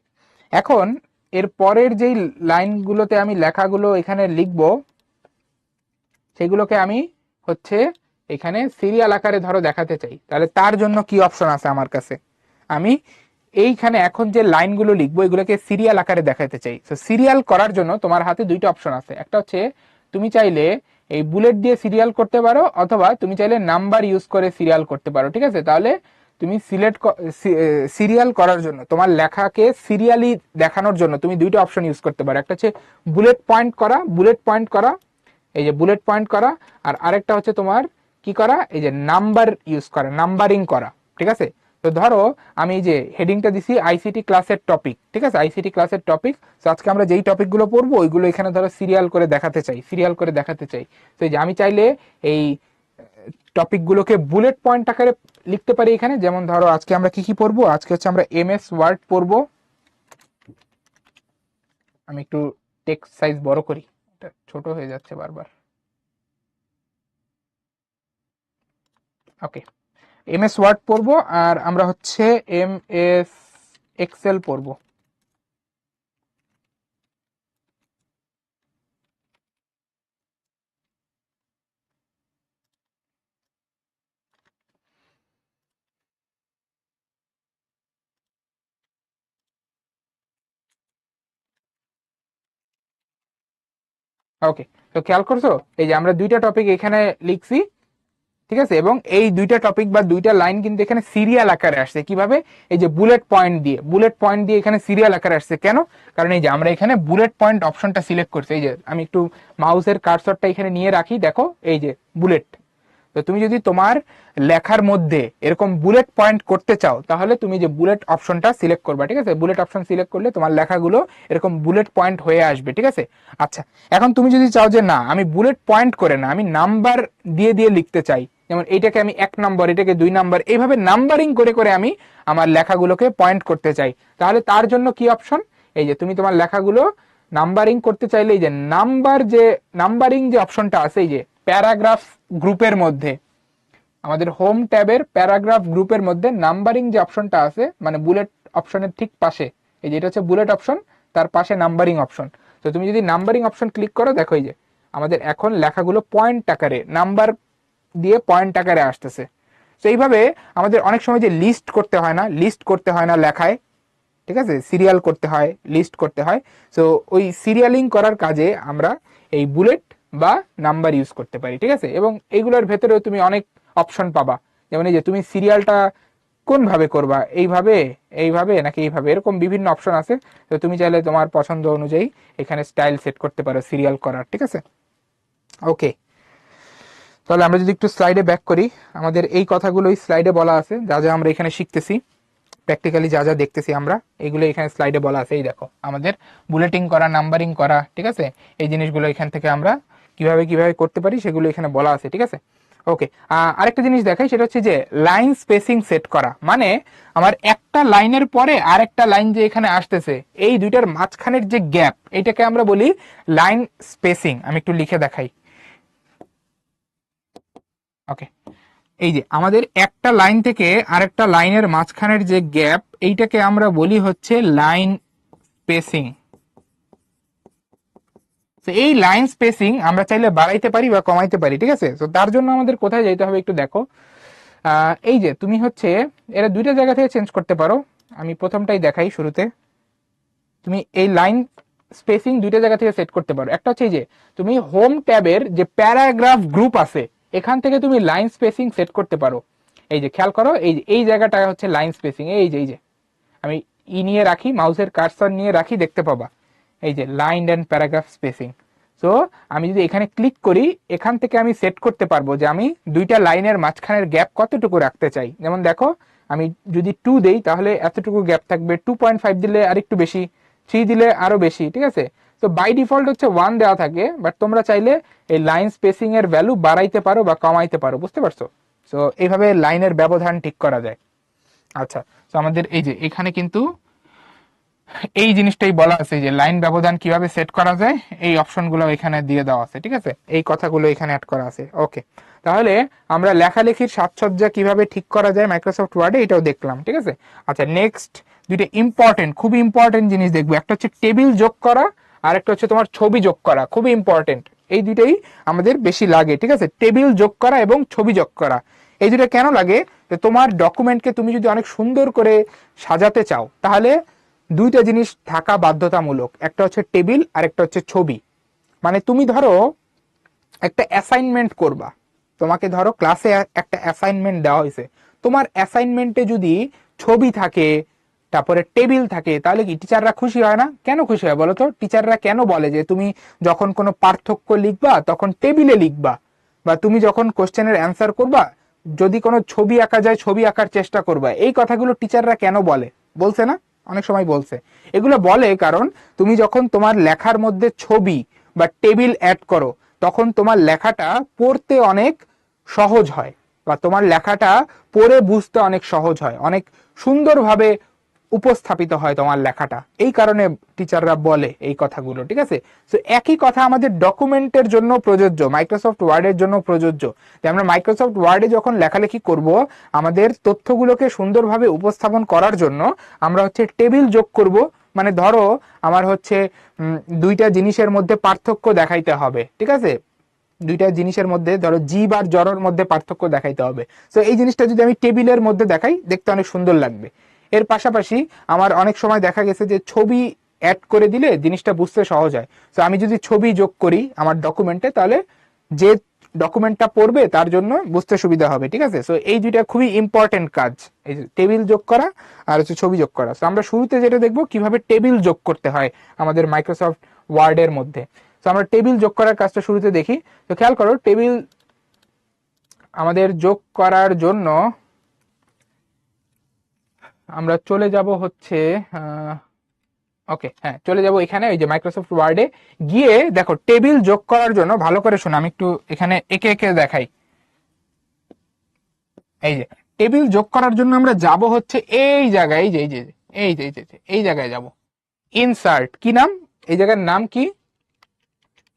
এখন এর পরের যেই লাইনগুলোতে আমি লেখাগুলো এখানে লিখবো সেগুলোকে আমি হচ্ছে এখানে সিরিয়াল আকারে ধরো দেখাতে চাই, তাহলে তার জন্য কি অপশন আছে আমার কাছে? আমি এইখানে এখন যে লাইনগুলো লিখবো এগুলোকে সিরিয়াল আকারে দেখাতে চাই। তো সিরিয়াল করার জন্য তোমার হাতে দুইটা অপশন আছে। একটা হচ্ছে তুমি চাইলে এই বুলেট দিয়ে সিরিয়াল করতে পারো, অথবা তুমি চাইলে নাম্বার ইউজ করে সিরিয়াল করতে পারো, ঠিক আছে। তাহলে তুমি সিরিয়াল করার জন্য তোমার লেখাকে সিরিয়ালি দেখানোর জন্য তুমি দুইটা অপশন ইউজ করতে পারো। একটা হচ্ছে বুলেট পয়েন্ট করা, এই যে বুলেট পয়েন্ট করা, আর আরেকটা হচ্ছে তোমার কি করা, এই যে নাম্বার ইউজ করা, নাম্বারিং করা, ঠিক আছে। তো ধরো আমি এই যে হেডিংটা দিছি আইসিটি ক্লাসের টপিক, ঠিক আছে, আইসিটি ক্লাসের টপিক। তো আজকে আমরা যেই টপিকগুলো পড়বো ওইগুলো এখানে ধরো সিরিয়াল করে দেখাতে চাই। তো এই যে আমি চাইলে এই টপিকগুলোকে বুলেট পয়েন্ট আকারে লিখতে পারি এখানে। যেমন ধরো আজকে আমরা কি কি পড়বো, আজকে হচ্ছে আমরা এমএস ওয়ার্ড পড়বো। আমি একটু টেক্সট সাইজ বড় করি, এটা ছোট হয়ে যাচ্ছে বারবার। ওকে, এমএস ওয়ার্ড পড়বো, আর আমরা হচ্ছে এমএস এক্সেল পড়বো। ওকে, তো খেয়াল করছো এই যে আমরা দুইটা টপিক এখানে লিখছি, ঠিক আছে, এবং এই দুইটা টপিক বা দুইটা লাইন কিন্তু এখানে সিরিয়াল আকারে আসছে। কিভাবে? এই যে বুলেট পয়েন্ট দিয়ে এখানে সিরিয়াল আকারে আসছে। কেন? কারণ এই যে আমরা এখানে বুলেট পয়েন্ট অপশনটা সিলেক্ট করছি। এই যে আমি একটু মাউসের কার্সরটা এখানে নিয়ে রাখি, দেখো এই যে বুলেট। তো তুমি যদি তোমার লেখার মধ্যে এরকম বুলেট পয়েন্ট করতে চাও তাহলে তুমি যে বুলেট অপশনটা সিলেক্ট করবা, ঠিক আছে। বুলেট অপশন সিলেক্ট করলে তোমার লেখাগুলো এরকম বুলেট পয়েন্ট হয়ে আসবে, ঠিক আছে। আচ্ছা, এখন তুমি যদি চাও যে না আমি বুলেট পয়েন্ট করে না, আমি নাম্বার দিয়ে দিয়ে লিখতে চাই, যেমন এইটাকে আমি 1 নম্বর, এটাকে 2 নম্বর, এইভাবে নাম্বারিং করে করে আমি আমার লেখাগুলোকে পয়েন্ট করতে চাই, তাহলে তার জন্য কি অপশন? এই যে তুমি তোমার লেখাগুলো নাম্বারিং করতে চাইলে এই যে নাম্বারিং যে অপশনটা আছে, এই যে প্যারাগ্রাফ গ্রুপের মধ্যে, আমাদের হোম ট্যাবের প্যারাগ্রাফ গ্রুপের মধ্যে নাম্বারিং যে অপশনটা আছে, মানে বুলেট অপশনের ঠিক পাশে, এই যে এটা হচ্ছে বুলেট অপশন, তার পাশে নাম্বারিং অপশন। তো তুমি যদি নাম্বারিং অপশন ক্লিক করো, দেখো এই যে আমাদের এখন লেখাগুলো পয়েন্ট আকারে, নাম্বার দিয়ে পয়েন্ট আকারে আসতেছে। তো এইভাবে আমাদের অনেক সময় যে লিস্ট করতে হয় না লেখায়, ঠিক আছে, সিরিয়াল করতে হয়, লিস্ট করতে হয়। সো ওই সিরিয়ালিং করার কাজে আমরা এই বুলেট বা নাম্বার ইউজ করতে পারি, ঠিক আছে। এবং এইগুলোর ভেতরেও তুমি অনেক অপশন পাবা, যেমন এই যে তুমি সিরিয়ালটা কোন ভাবে করবা, এইভাবে, এইভাবে নাকি এইভাবে, এরকম বিভিন্ন অপশন আছে। তো তুমি চাইলে তোমার পছন্দ অনুযায়ী এখানে স্টাইল সেট করতে পারো সিরিয়াল করার, ঠিক আছে। ওকে, তাহলে আমরা যদি একটু স্লাইডে ব্যাক করি, আমাদের এই কথাগুলোই স্লাইডে বলা আছে, যা যা আমরা এখানে শিখতেছি, প্র্যাকটিক্যালি যা যা দেখতেছি আমরা, এইগুলো এখানে স্লাইডে বলা আছে। এই দেখো আমাদের বুলেটিং করা, নাম্বারিং করা, ঠিক আছে, এই জিনিসগুলো এখান থেকে আমরা কিভাবে কিভাবে করতে পারি সেগুলো এখানে বলা আছে, ঠিক আছে। ওকে, আরেকটা জিনিস দেখাই, সেটা হচ্ছে যে লাইন স্পেসিং সেট করা, মানে আমার একটা লাইনের পরে আরেকটা লাইন যে এখানে আসতেছে, এই দুইটার মাঝখানের যে গ্যাপ, এইটাকে আমরা বলি লাইন স্পেসিং। আমি একটু লিখে দেখাই। ওকে, এই যে আমাদের একটা লাইন থেকে আরেকটা লাইনের মাঝখানের যে গ্যাপ, এইটাকে আমরা বলি হচ্ছে লাইন স্পেসিং। এই লাইন স্পেসিং আমরা চাইলে বাড়াইতে পারি বা কমাইতে পারি, ঠিক আছে। তো তার জন্য আমাদের কোথায় যেতে হবে একটু দেখো। এই যে তুমি হচ্ছে এরা দুইটা জায়গা থেকে চেঞ্জ করতে পারো। আমি প্রথমটাই দেখাই শুরুতে। তুমি এই লাইন স্পেসিং দুইটা জায়গা থেকে সেট করতে পারো। একটা হচ্ছে এই যে তুমি হোম ট্যাবের যে প্যারাগ্রাফ গ্রুপ আছে এখান থেকে তুমি লাইন স্পেসিং সেট করতে পারো। এই যে খেয়াল করো, এই যে এই জায়গাটা হচ্ছে লাইন স্পেসিং। এই যে আমি নিয়ে রাখি, মাউসের কার্সর নিয়ে রাখি, দেখতে পাবা এই যে line and paragraph spacing. So আমি যদি এখানে ক্লিক করি, এখান থেকে আমি সেট করতে পারবো যে আমি দুইটা লাইনের মাঝখানের গ্যাপ কতটুকু রাখতে চাই। যেমন দেখো, আমি যদি 2 দেই তাহলে এতটুকু গ্যাপ থাকবে, 2.5 দিলে আরেকটু বেশি, 3 দিলে আরো বেশি, ঠিক আছে। তো বাই ডিফল্ট হচ্ছে 1 দেওয়া থাকে, বাট তোমরা চাইলে এই লাইন স্পেসিং এর ভ্যালু বাড়াইতে পারো বা কমাইতে পারো, বুঝতে পারছো? তো এইভাবে লাইনের ব্যবধান ঠিক করা যায়। আচ্ছা, তো আমাদের এই যে এখানে কিন্তু এই জিনিসটাই বলা আছে যে লাইন ব্যবধান কিভাবে সেট করা যায়, এই অপশনগুলো এখানে দিয়ে দেওয়া আছে, ঠিক আছে? এই কথাগুলো এখানে অ্যাড করা আছে। ওকে, তাহলে আমরা লেখালেখির সাজসজ্জা কিভাবে ঠিক করা যায় মাইক্রোসফট ওয়ার্ডে এটাও দেখলাম, ঠিক আছে? আচ্ছা, নেক্সট দুইটা ইম্পর্টেন্ট, খুবই ইম্পর্টেন্ট জিনিস দেখবো। একটা হচ্ছে টেবিল যোগ করা, আর একটা হচ্ছে তোমার ছবি যোগ করা, খুবই ইম্পর্টেন্ট। এই দুইটাই আমাদের বেশি লাগে, ঠিক আছে? টেবিল যোগ করা এবং ছবি যোগ করা, এই দুটো কেন লাগে? যে তোমার ডকুমেন্টকে তুমি যদি অনেক সুন্দর করে সাজাতে চাও, তাহলে দুইটা জিনিস থাকা বাধ্যতামূলক, একটা হচ্ছে টেবিল আর একটা হচ্ছে ছবি। মানে তুমি ধরো একটা অ্যাসাইনমেন্ট করবা, তোমাকে ধরো ক্লাসে একটা অ্যাসাইনমেন্ট দেওয়া হয়েছে, তোমার অ্যাসাইনমেন্টে যদি ছবি থাকে, তারপরে টেবিল থাকে, তাহলে কি টিচাররা খুশি হয় না? কেন খুশি হয় বলো তো? টিচাররা কেন বলে যে তুমি যখন কোনো পার্থক্য লিখবা তখন টেবিলে লিখবা, বা তুমি যখন কোশ্চেনের অ্যান্সার করবা যদি কোনো ছবি আঁকা যায় ছবি আঁকার চেষ্টা করবা? এই কথাগুলো টিচাররা কেন বলে? বলছে না? অনেক সময় বলছে। এগুলো বলে কারণ তুমি যখন তোমার লেখার মধ্যে ছবি বা টেবিল অ্যাড করো, তখন তোমার লেখাটা পড়তে অনেক সহজ হয়, বা তোমার লেখাটা পড়ে বুঝতে অনেক সহজ হয়, অনেক সুন্দরভাবে উপস্থাপিত হয় তোমার লেখাটা। এই কারণে টিচাররা বলে এই কথাগুলো, ঠিক আছে? তো একই কথা আমাদের ডকুমেন্টের জন্য প্রযোজ্য, মাইক্রোসফট ওয়ার্ডের জন্য প্রযোজ্য। যে আমরা মাইক্রোসফট ওয়ার্ডে যখন লেখালেখি করব, আমাদের তথ্যগুলোকে সুন্দরভাবে উপস্থাপন করার জন্য আমরা হচ্ছে টেবিল যোগ করব। মানে ধরো আমার হচ্ছে দুইটা জিনিসের মধ্যে পার্থক্য দেখাইতে হবে, ঠিক আছে? দুইটা জিনিসের মধ্যে ধরো জীব আর জড়র মধ্যে পার্থক্য দেখাইতে হবে। তো এই জিনিসটা যদি আমি টেবিলের মধ্যে দেখাই, দেখতে অনেক সুন্দর লাগবে। এর পাশাপাশি আমার অনেক সময় দেখা গেছে যে ছবি অ্যাড করে দিলে জিনিসটা বুঝতে সহজ হয়। তো আমি যদি ছবি যোগ করি আমার ডকুমেন্টে, তাহলে যে ডকুমেন্টটা পড়বে তার জন্য বুঝতে সুবিধা হবে, ঠিক আছে? সো এই দুইটা খুবই ইম্পর্টেন্ট কাজ, এই টেবিল যোগ করা আর হচ্ছে ছবি যোগ করা। তো আমরা শুরুতে যেটা দেখবো কিভাবে টেবিল যোগ করতে হয় আমাদের মাইক্রোসফট ওয়ার্ডের মধ্যে। তো আমরা টেবিল যোগ করার কাজটা শুরুতে দেখি। তো খেয়াল করো, টেবিল আমাদের যোগ করার জন্য আমরা চলে যাব হচ্ছে ওকে, হ্যাঁ, চলে যাব এখানে ওই যে মাইক্রোসফট ওয়ার্ডে গিয়ে দেখো টেবিল যোগ করার জন্য ভালো করে শোনো, আমি একটু এখানে একে একে দেখাই। এই যে টেবিল যোগ করার জন্য আমরা যাব হচ্ছে এই জায়গায়, এই যে এই যে এই যে এই যে এই জায়গায় যাব, ইনসার্ট। কি নাম এই জায়গার নাম? কি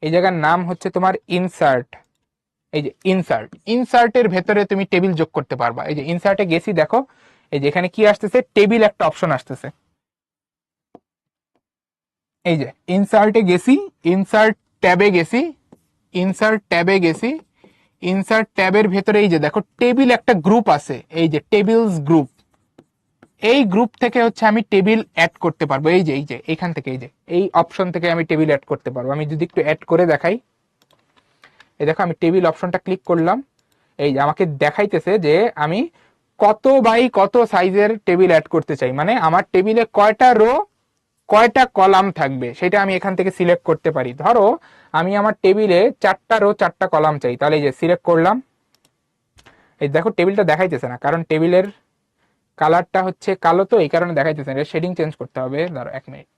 এই জায়গার নাম হচ্ছে তোমার ইনসার্ট। এই যে ইনসার্ট, ইনসার্টের ভেতরে তুমি টেবিল যোগ করতে পারবা। এই যে ইনসার্টে গেছি, দেখো এই যে এখানে কি আসতেছে, টেবিল একটা অপশন আসতেছে। এই যে ইনসার্টে গেছি, ইনসার্ট ট্যাবে গেছি, ইনসার্ট ট্যাবে গেছি, ইনসার্ট ট্যাবের ভেতরে এই যে দেখো টেবিল একটা গ্রুপ আছে, এই যে টেবিলস গ্রুপ। এই গ্রুপ থেকে হচ্ছে আমি টেবিল অ্যাড করতে পারবো। এই যে এখান থেকে এই যে এই অপশন থেকে আমি টেবিল অ্যাড করতে পারবো। আমি যদি একটু অ্যাড করে দেখাই, এই দেখো আমি টেবিল অপশনটা ক্লিক করলাম, এই যে আমাকে দেখাইতেছে যে আমি কত বাই কত সাইজের টেবিল অ্যাড করতে চাই, মানে আমার টেবিলে কয়টা রো কয়টা কলাম থাকবে সেটা আমি এখান থেকে সিলেক্ট করতে পারি। ধরো আমি আমার টেবিলে 4টা রো 4টা কলাম চাই, তাহলে এই যে সিলেক্ট করলাম। এই দেখো টেবিলটা দেখাইতেছে না, কারণ টেবিলের কালারটা হচ্ছে কালো, তো এই কারণে দেখাইতেছে না। শেডিং চেঞ্জ করতে হবে, ধরো 1 মিনিট।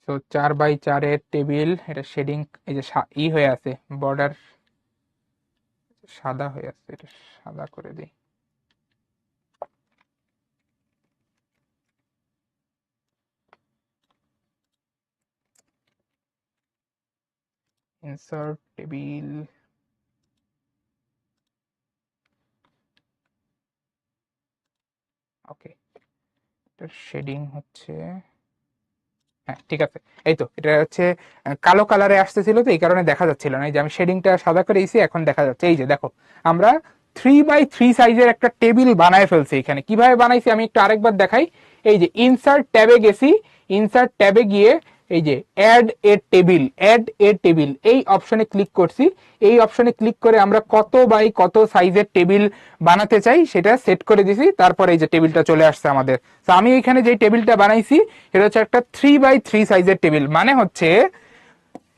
তো 4x4 টেবিল, এটা শেডিং এই যে হয়ে আছে, বর্ডার সাদা হয়ে আছে, এটা সাদা করে দিই। ইনসার্ট টেবিল, ওকে, এটার শেডিং হচ্ছে, হ্যাঁ ঠিক আছে। এই তো এটা হচ্ছে কালো কালারে আসতেছিল, তো এই কারণে দেখা যাচ্ছিল না। এই যে আমি শেডিংটা সাদা করে দিয়েছি, এখন দেখা যাচ্ছে। এই যে দেখো আমরা 3x3 সাইজের একটা টেবিল বানায় ফেলছি। এখানে কিভাবে বানাইছি আমি একটু আরেকবার দেখাই। এই যে ইনসার্ট ট্যাবে গেছি, ইনসার্ট ট্যাবে গিয়ে এই যে add a table, add a table এই অপশনে ক্লিক করছি। এই অপশনে ক্লিক করে আমরা কত বাই কত সাইজের টেবিল বানাতে চাই সেটা সেট করে দিছি। তারপরে এই যে টেবিলটা চলে আসছে আমাদের। তো আমি এখানে যে টেবিলটা বানাইছি এটা হচ্ছে একটা 3x3 সাইজের টেবিল। মানে হচ্ছে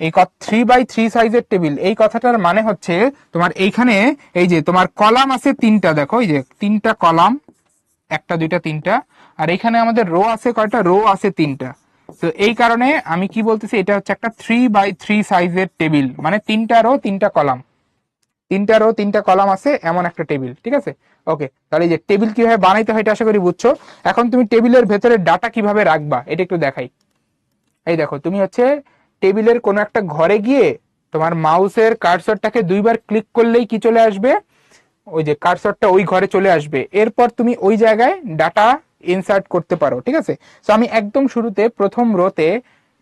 এই 3x3 সাইজের টেবিল, এই কথাটার মানে হচ্ছে তোমার এইখানে এই যে তোমার কলাম আছে 3টা, দেখো এই যে 3টা কলাম, একটা দুইটা তিনটা, আর এখানে আমাদের রো আছে কয়টা, রো আছে তিনটা। তো এই কারণে আমি কি বলতেছি, এটা হচ্ছে একটা 3x3 সাইজের টেবিল, মানে তিনটা রো তিনটা কলাম, তিনটা রো তিনটা কলাম আছে এমন একটা টেবিল, ঠিক আছে। ওকে, তাহলে এই যে টেবিল কিভাবে বানাইতে হয় এটা আশা করি বুঝছো। এখন তুমি টেবিলের ভেতরে ডাটা কিভাবে রাখবা এটা একটু দেখাই। এই দেখো, তুমি হচ্ছে টেবিলের কোনো একটা ঘরে গিয়ে তোমার মাউসের কার্সরটাকে দুইবার ক্লিক করলেই কি চলে আসবে, ওই যে কার্সরটা ওই ঘরে চলে আসবে। এরপর তুমি ওই জায়গায় ডাটা ইনসার্ট করতে পারো, ঠিক আছে। তো আমি একদম শুরুতে প্রথম রোতে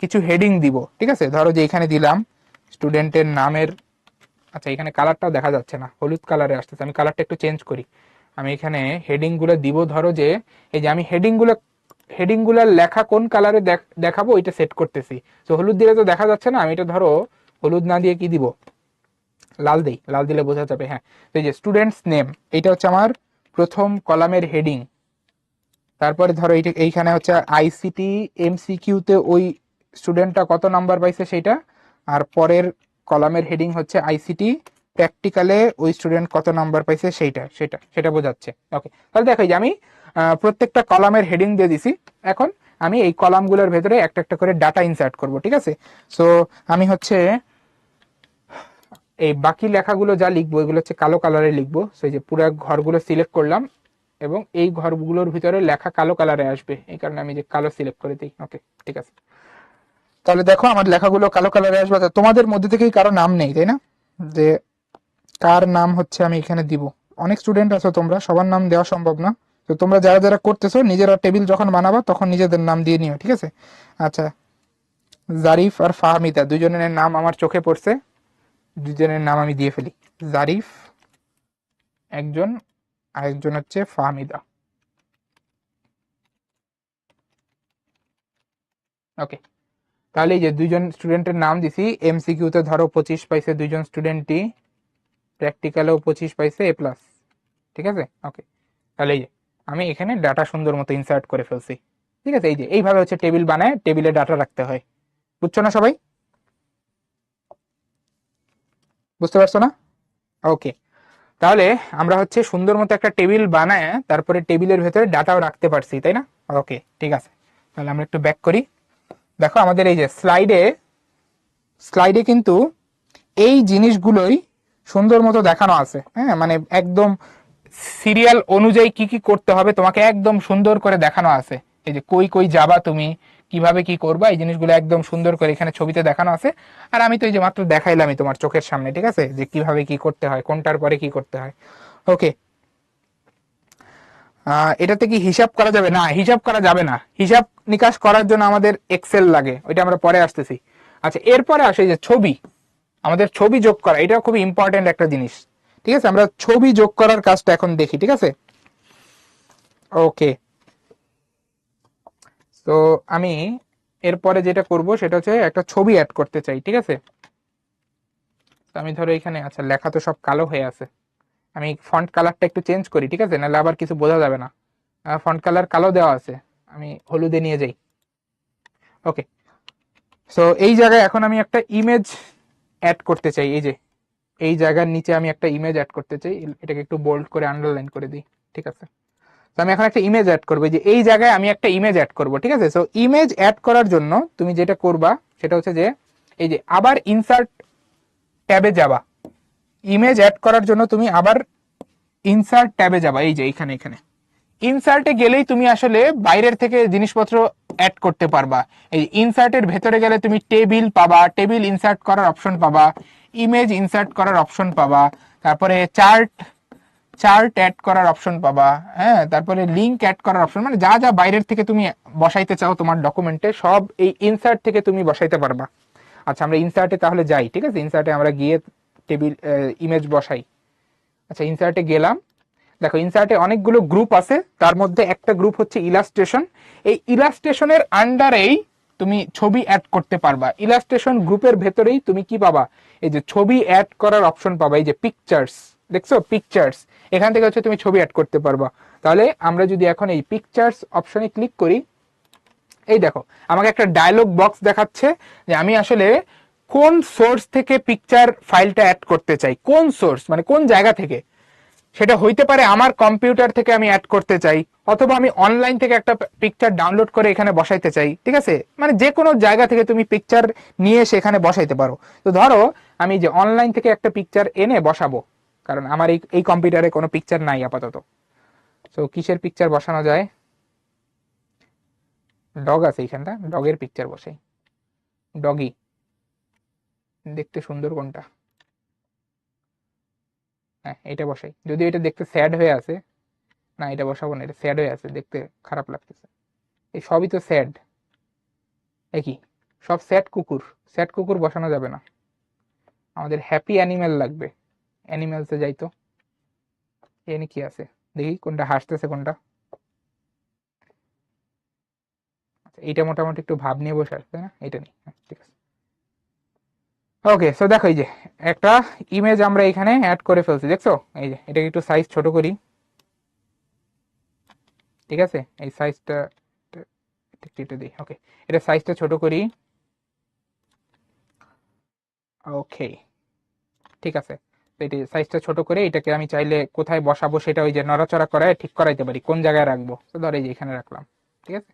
কিছু হেডিং দিব, ঠিক আছে। ধরো যে এখানে দিলাম স্টুডেন্টের নামের, আচ্ছা এখানে কালারটাও দেখা যাচ্ছে না, হলুদ কালারে আসতেছে, আমি কালারটা একটু চেঞ্জ করি। আমি এখানে হেডিং গুলো দিব, ধরো যে এই যে আমি হেডিং গুলার লেখা কোন কালারে দেখাবো ওইটা সেট করতেছি। তো হলুদ দিলে তো দেখা যাচ্ছে না, আমি এটা ধরো হলুদ না দিয়ে কি দিব, লাল দেই, লাল দিলে বোঝা যাবে। হ্যাঁ, তো এই যে স্টুডেন্টস নেম, এটা হচ্ছে আমার প্রথম কলামের হেডিং। তারপরে ধরো এইখানে হচ্ছে আইসিটি এমসিকিউতে ওই স্টুডেন্টটা কত নাম্বার পাইছে সেটা, আর পরের কলামের হেডিং হচ্ছে আইসিটি প্র্যাকটিক্যালে ওই স্টুডেন্ট কত নাম্বার পাইছে সেইটা সেটা সেটা বোঝাচ্ছে। ওকে, তাহলে দেখো যে আমি প্রত্যেকটা কলামের হেডিং দিয়ে দিছি। এখন আমি এই কলামগুলোর ভেতরে একটা একটা করে ডাটা ইনসার্ট করব, ঠিক আছে। সো আমি হচ্ছে এই বাকি লেখাগুলো যা লিখবো এগুলো হচ্ছে কালো কালারে লিখবো। সেই যে পুরো ঘরগুলো সিলেক্ট করলাম এবং এই ঘরগুলোর ভিতরে লেখা কালো কালারে আসবে, এই কারণে আমি যে কালো সিলেক্ট করে দিই। ওকে, ঠিক আছে। তাহলে দেখো আমার লেখাগুলো কালো কালারে আসবে। তোমাদের মধ্যে থেকেই কারো নাম নেই, তাই না, যে কার নাম হচ্ছে আমি এখানে দিব। অনেক স্টুডেন্ট আছো তোমরা, সবার নাম দেওয়া সম্ভব না। তো তোমরা যারা যারা করতেছো নিজেরা টেবিল যখন বানাবা তখন নিজেদের নাম দিয়ে নিও, ঠিক আছে। আচ্ছা, জারিফ আর ফাহমিদা দুজনের নাম আমার চোখে পড়ছে, দুজনের নাম আমি দিয়ে ফেলি। জারিফ একজন, আরেকজন হচ্ছে ফাহমিদা। ওকে, তাহলে এই যে দুইজন স্টুডেন্টের নাম দিছি। এমসিকিউতে ধরো 25 পাইছে দুইজন স্টুডেন্টই, প্র্যাকটিক্যালেও 25 পাইছে এ প্লাস, ঠিক আছে। ওকে, তাহলে এই যে আমি এখানে ডাটা সুন্দর মতো ইনসার্ট করে ফেলছি, ঠিক আছে। এই যে এইভাবে হচ্ছে টেবিল বানায় টেবিলে ডাটা রাখতে হয়, বুঝছো না সবাই, বুঝতে পারছো না? ওকে, তাহলে আমরা হচ্ছে সুন্দর মতো একটা টেবিল বানায় তারপরে টেবিলের ভেতরে ডাটাও রাখতে পারছি, তাই না? ওকে, ঠিক আছে। তাহলে আমরা একটু ব্যাক করি। দেখো আমাদের এই যে স্লাইডে স্লাইডে কিন্তু এই জিনিসগুলোই সুন্দর মতো দেখানো আছে। হ্যাঁ, মানে একদম সিরিয়াল অনুযায়ী কি কি করতে হবে তোমাকে একদম সুন্দর করে দেখানো আছে। এই যে কই কই যাবা তুমি, কিভাবে কি করবা, এই জিনিসগুলো একদম সুন্দর করে এখানে ছবিতে দেখানো আছে। আর আমি তো এই যে মাত্র দেখাইলামই তোমার চোখের সামনে, ঠিক আছে, যে কিভাবে কি করতে হয়, কোনটার পরে কি করতে হয়। ওকে, এটাতে কি হিসাব করা যাবে? না, হিসাব করা যাবে না। হিসাব নিকাশ করার জন্য আমাদের এক্সেল লাগে, ওইটা আমরা পরে আসতেছি। আচ্ছা, এরপরে আসে যে ছবি, আমাদের ছবি যোগ করা, এটা খুবই ইম্পর্টেন্ট একটা জিনিস, ঠিক আছে। আমরা ছবি যোগ করার কাজটা এখন দেখি, ঠিক আছে। ওকে, তো আমি এরপরে যেটা করব সেটা হচ্ছে একটা ছবি অ্যাড করতে চাই, ঠিক আছে। তো আমি ধরো এখানে, আচ্ছা লেখা তো সব কালো হয়ে আছে, আমি ফন্ট কালারটা একটু চেঞ্জ করি, ঠিক আছে, নাহলে আবার কিছু বোঝা যাবে না। ফন্ট কালার কালো দেওয়া আছে, আমি হলুদে নিয়ে যাই। ওকে, সো এই জায়গায় এখন আমি একটা ইমেজ অ্যাড করতে চাই। এই যে এই জায়গার নিচে আমি একটা ইমেজ অ্যাড করতে চাই, এটাকে একটু বোল্ড করে আন্ডারলাইন করে দিই, ঠিক আছে। তো আমি এখন একটা ইমেজ অ্যাড করবো, যে এই জায়গায় আমি একটা ইমেজ অ্যাড করব, ঠিক আছে। সো ইমেজ অ্যাড করার জন্য তুমি যেটা করবা সেটা হচ্ছে যে এই যে আবার ইনসার্ট ট্যাবে যাবা। ইমেজ অ্যাড করার জন্য তুমি আবার ইনসার্ট ট্যাবে যাবা, এই যে এখানে এখানে ইনসার্টে গেলেই তুমি আসলে বাইরের থেকে জিনিসপত্র অ্যাড করতে পারবা। এই ইনসার্টের ভেতরে গেলে তুমি টেবিল পাবা, টেবিল ইনসার্ট করার অপশন পাবা, ইমেজ ইনসার্ট করার অপশন পাবা, তারপরে চার্ট চার্ট অ্যাড করার অপশন পাবা, হ্যাঁ, তারপরে লিঙ্ক অ্যাড করার অপশন, মানে যা যা বাইরের থেকে তুমি বসাইতে চাও তোমার ডকুমেন্টে সব এই ইনসার্ট থেকে তুমি বসাইতে পারবা। আচ্ছা, আমরা ইনসার্টে তাহলে যাই, ঠিক আছে। ইনসার্টে আমরা গিয়ে টেবিল ইমেজ বসাই। আচ্ছা, ইনসার্টে গেলাম। দেখো ইনসার্টে অনেকগুলো গ্রুপ আছে, তার মধ্যে একটা গ্রুপ হচ্ছে ইলাস্ট্রেশন। এই ইলাস্ট্রেশনের আন্ডারেই তুমি ছবি অ্যাড করতে পারবা। ইলাস্ট্রেশন গ্রুপের ভেতরেই তুমি কি পাবা, এই যে ছবি অ্যাড করার অপশন পাবা, এই যে পিকচার্স, দেখছো পিকচার্স, এখান থেকে হচ্ছে তুমি ছবি অ্যাড করতে পারবা। তাহলে আমরা যদি এখন এই পিকচার্স অপশনে ক্লিক করি, এই দেখো আমাকে একটা ডায়লগ বক্স দেখাচ্ছে যে আমি আসলে কোন সোর্স থেকে পিকচার ফাইলটা অ্যাড করতে চাই। কোন সোর্স মানে কোন জায়গা থেকে, সেটা হইতে পারে আমার কম্পিউটার থেকে আমি অ্যাড করতে চাই, অথবা আমি অনলাইন থেকে একটা পিকচার ডাউনলোড করে এখানে বসাইতে চাই, ঠিক আছে? মানে যে কোনো জায়গা থেকে তুমি পিকচার নিয়ে সেখানে বসাইতে পারো। তো ধরো আমি যে অনলাইন থেকে একটা পিকচার এনে বসাবো, কারণ আমার এই কম্পিউটারে কোনো পিকচার নাই আপাতত। তো কিসের পিকচার বসানো যায়? ডগ আছে এইখানটা, ডগের পিকচার বসাই। ডগি দেখতে সুন্দর কোনটা? হ্যাঁ এটা বসাই, যদিও এটা দেখতে স্যাড হয়ে আছে। না এটা বসাবো না, এটা স্যাড হয়ে আছে, দেখতে খারাপ লাগতেছে। এই সবই তো স্যাড, একই সব স্যাড কুকুর। স্যাড কুকুর বসানো যাবে না, আমাদের হ্যাপি অ্যানিমেল লাগবে। অ্যানিমেলসে যাই তো, এখানে কি আছে দেখি, কোনটা হাসতেছে কোনটা। আচ্ছা এইটা মোটামুটি একটু ভাব নিয়ে বসে আসছে না, এটা নেই, ঠিক আছে। ওকে, সো দেখো এই যে একটা ইমেজ আমরা এখানে অ্যাড করে ফেলছি, দেখছো? এই যে এটাকে একটু সাইজ ছোট করি, ঠিক আছে? এই সাইজটা একটু দিই, ওকে। এটা সাইজটা ছোট করি, ওকে ঠিক আছে। তো এটা সাইজটা ছোট করে এটাকে আমি চাইলে কোথায় বসাবো সেটা ওই যে নড়াচড়া করায় ঠিক করাইতে পারি, কোন জায়গায় রাখবো। তো ধর এই যে এখানে রাখলাম, ঠিক আছে,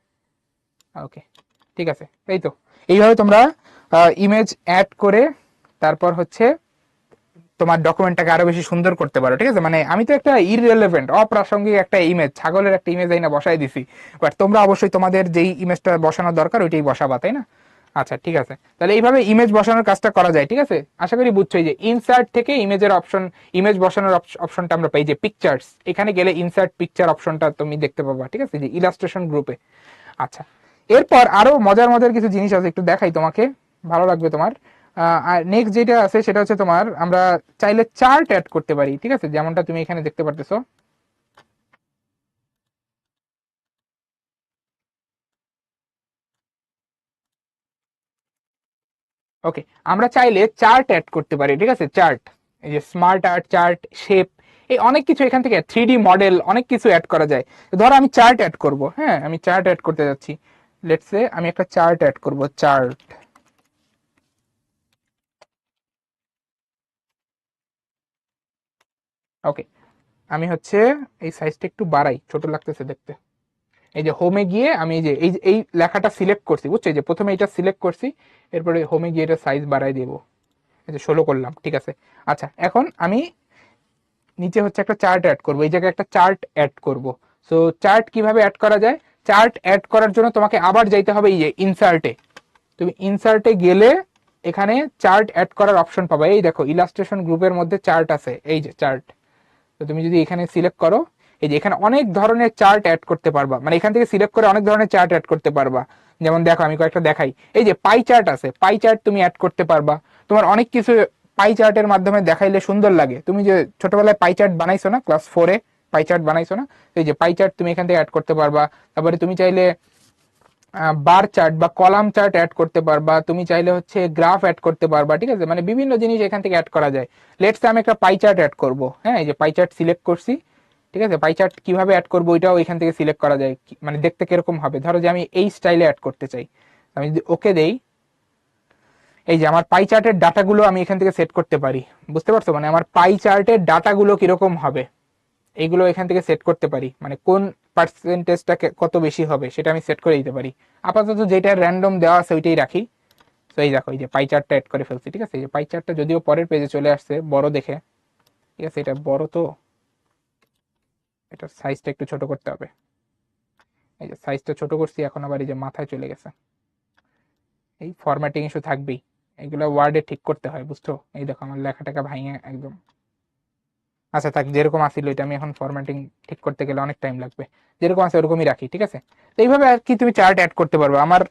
ওকে ঠিক আছে। এই তো এইভাবে তোমরা ইমেজ অ্যাড করে তারপর হচ্ছে তোমার ডকুমেন্টটাকে আরো বেশি সুন্দর করতে পারো, ঠিক আছে? মানে আমি তো একটা ইররিলেভেন্ট অপ্রাসঙ্গিক একটা ইমেজ, ছাগলের একটা ইমেজ আইনা বসাই দিছি, বাট তোমরা অবশ্যই তোমাদের যেই ইমেজটা বসানোর দরকার ওইটাই বসাবা, তাই না? আচ্ছা ঠিক আছে, তাহলে এইভাবে ইমেজ বসানোর কাজটা করা যায়, ঠিক আছে? আশা করি বুঝছো। যে ইনসার্ট থেকে ইমেজের অপশন, ইমেজ বসানোর অপশনটা আমরা পাই যে পিকচার্স, এখানে গেলে ইনসার্ট পিকচার অপশনটা তুমি দেখতে পাবা, ঠিক আছে, যে ইলাস্ট্রেশন গ্রুপে। আচ্ছা, এরপর আরো মজার মজার কিছু জিনিস আছে, একটু দেখাই তোমাকে, ভালো লাগবে তোমার। আর নেক্সট যেটা আছে সেটা হচ্ছে তোমার, আমরা চাইলে চার্ট অ্যাড করতে পারি, ঠিক আছে, যেমনটা তুমি এখানে দেখতে পারতেছো। ওকে, আমরা চাইলে চার্ট অ্যাড করতে পারি, ঠিক আছে? চার্ট, এই যে স্মার্ট আর্ট চার্ট, শেপ, এই অনেক কিছু এখান থেকে 3D মডেল অনেক কিছু অ্যাড করা যায়। ধরো আমি চার্ট অ্যাড করব, হ্যাঁ আমি চার্ট অ্যাড করতে যাচ্ছি। লেটস সে আমি একটা চার্ট অ্যাড করব, চার্ট, ওকে। আমি হচ্ছে এই সাইজটা একটু বাড়াই, ছোট লাগতেছে দেখতে। এই যে হোমে গিয়ে আমি এই যে এই লেখাটা সিলেক্ট করছি, বুঝছো? যে প্রথমে এটা সিলেক্ট করছি, এরপরে হোমে গিয়ে এটা সাইজ বাড়াই দেবো, এই যে 16 করলাম, ঠিক আছে। আচ্ছা এখন আমি নিচে হচ্ছে একটা চার্ট অ্যাড করব, এই জায়গায় একটা চার্ট অ্যাড করব। সো চার্ট কিভাবে অ্যাড করা যায়? চার্ট অ্যাড করার জন্য তোমাকে আবার যাইতে হবে এই যে ইনসার্টে। তুমি ইনসার্টে গেলে এখানে চার্ট অ্যাড করার অপশন পাবে, এই দেখো ইলাস্ট্রেশন গ্রুপের মধ্যে চার্ট আছে, এই যে চার্ট। তো তুমি যদি এখানে সিলেক্ট করো, এই যে এখানে অনেক ধরনের চার্ট অ্যাড করতে পারবা, মানে এখান থেকে সিলেক্ট করে অনেক ধরনের চার্ট অ্যাড করতে পারবা। যেমন দেখো আমি কয়েকটা দেখাই, এই যে পাই চার্ট আছে, পাই চার্ট তুমি অ্যাড করতে পারবা। তোমার অনেক কিছু পাই চার্টের মাধ্যমে দেখাইলে সুন্দর লাগে। তুমি যে ছোটবেলায় পাই চার্ট বানাইছো না, ক্লাস 4-এ পাই চার্ট বানাইছো না, এই যে পাই চার্ট তুমি এখান থেকে অ্যাড করতে পারবা। তারপরে তুমি চাইলে বার চার্ট বা কলাম চার্ট অ্যাড করতে পারবা, তুমি চাইলে হচ্ছে গ্রাফ অ্যাড করতে পারবা, ঠিক আছে? মানে বিভিন্ন জিনিস এখান থেকে অ্যাড করা যায়। লেটস আমি একটা পাই চার্ট অ্যাড করব, হ্যাঁ এই যে পাই চার্ট সিলেক্ট করছি, ঠিক আছে? পাই চার্ট কিভাবে অ্যাড করবো ওইটাও এখান থেকে সিলেক্ট করা যায়, মানে দেখতে কিরকম হবে। ধরো যে আমি এই স্টাইলে অ্যাড করতে চাই, আমি যদি ওকে দেই, এই যে আমার পাই চার্টের ডাটাগুলো আমি এখান থেকে সেট করতে পারি, বুঝতে পারছো? মানে আমার পাই চার্টের ডাটাগুলো কিরকম হবে এইগুলো এখান থেকে সেট করতে পারি, মানে কোন পার্সেন্টেজটা কত বেশি হবে সেটা আমি সেট করে দিতে পারি। আপাতত যেটা র্যান্ডম দেওয়া আছে ওইটাই রাখি। তো এই দেখো এই যে পাই চার্টটা অ্যাড করে ফেলছি, ঠিক আছে? এই যে পাই চার্টটা যদিও পরের পেজে চলে আসছে বড় দেখে, ঠিক আছে, এটা বড় তো এটার সাইজটা একটু ছোট করতে হবে। এই যে সাইজটা ছোট করছি, এখন আবার এই যে মাথায় চলে গেছে, এই ফরম্যাটিং ইস্যু থাকবেই, এগুলো ওয়ার্ডে ঠিক করতে হয়, বুঝছো? এই দেখো আমার লেখাটাকে ভাঙে একদম। আচ্ছা থাক, যেরকম আসিল এটা আমি এখন ফরম্যাটিং ঠিক করতে গেলে অনেক টাইম লাগবে, যেরকম আছে ওরকমই রাখি, ঠিক আছে? তো এইভাবে আর কি তুমি চার্ট অ্যাড করতে পারবে। আমার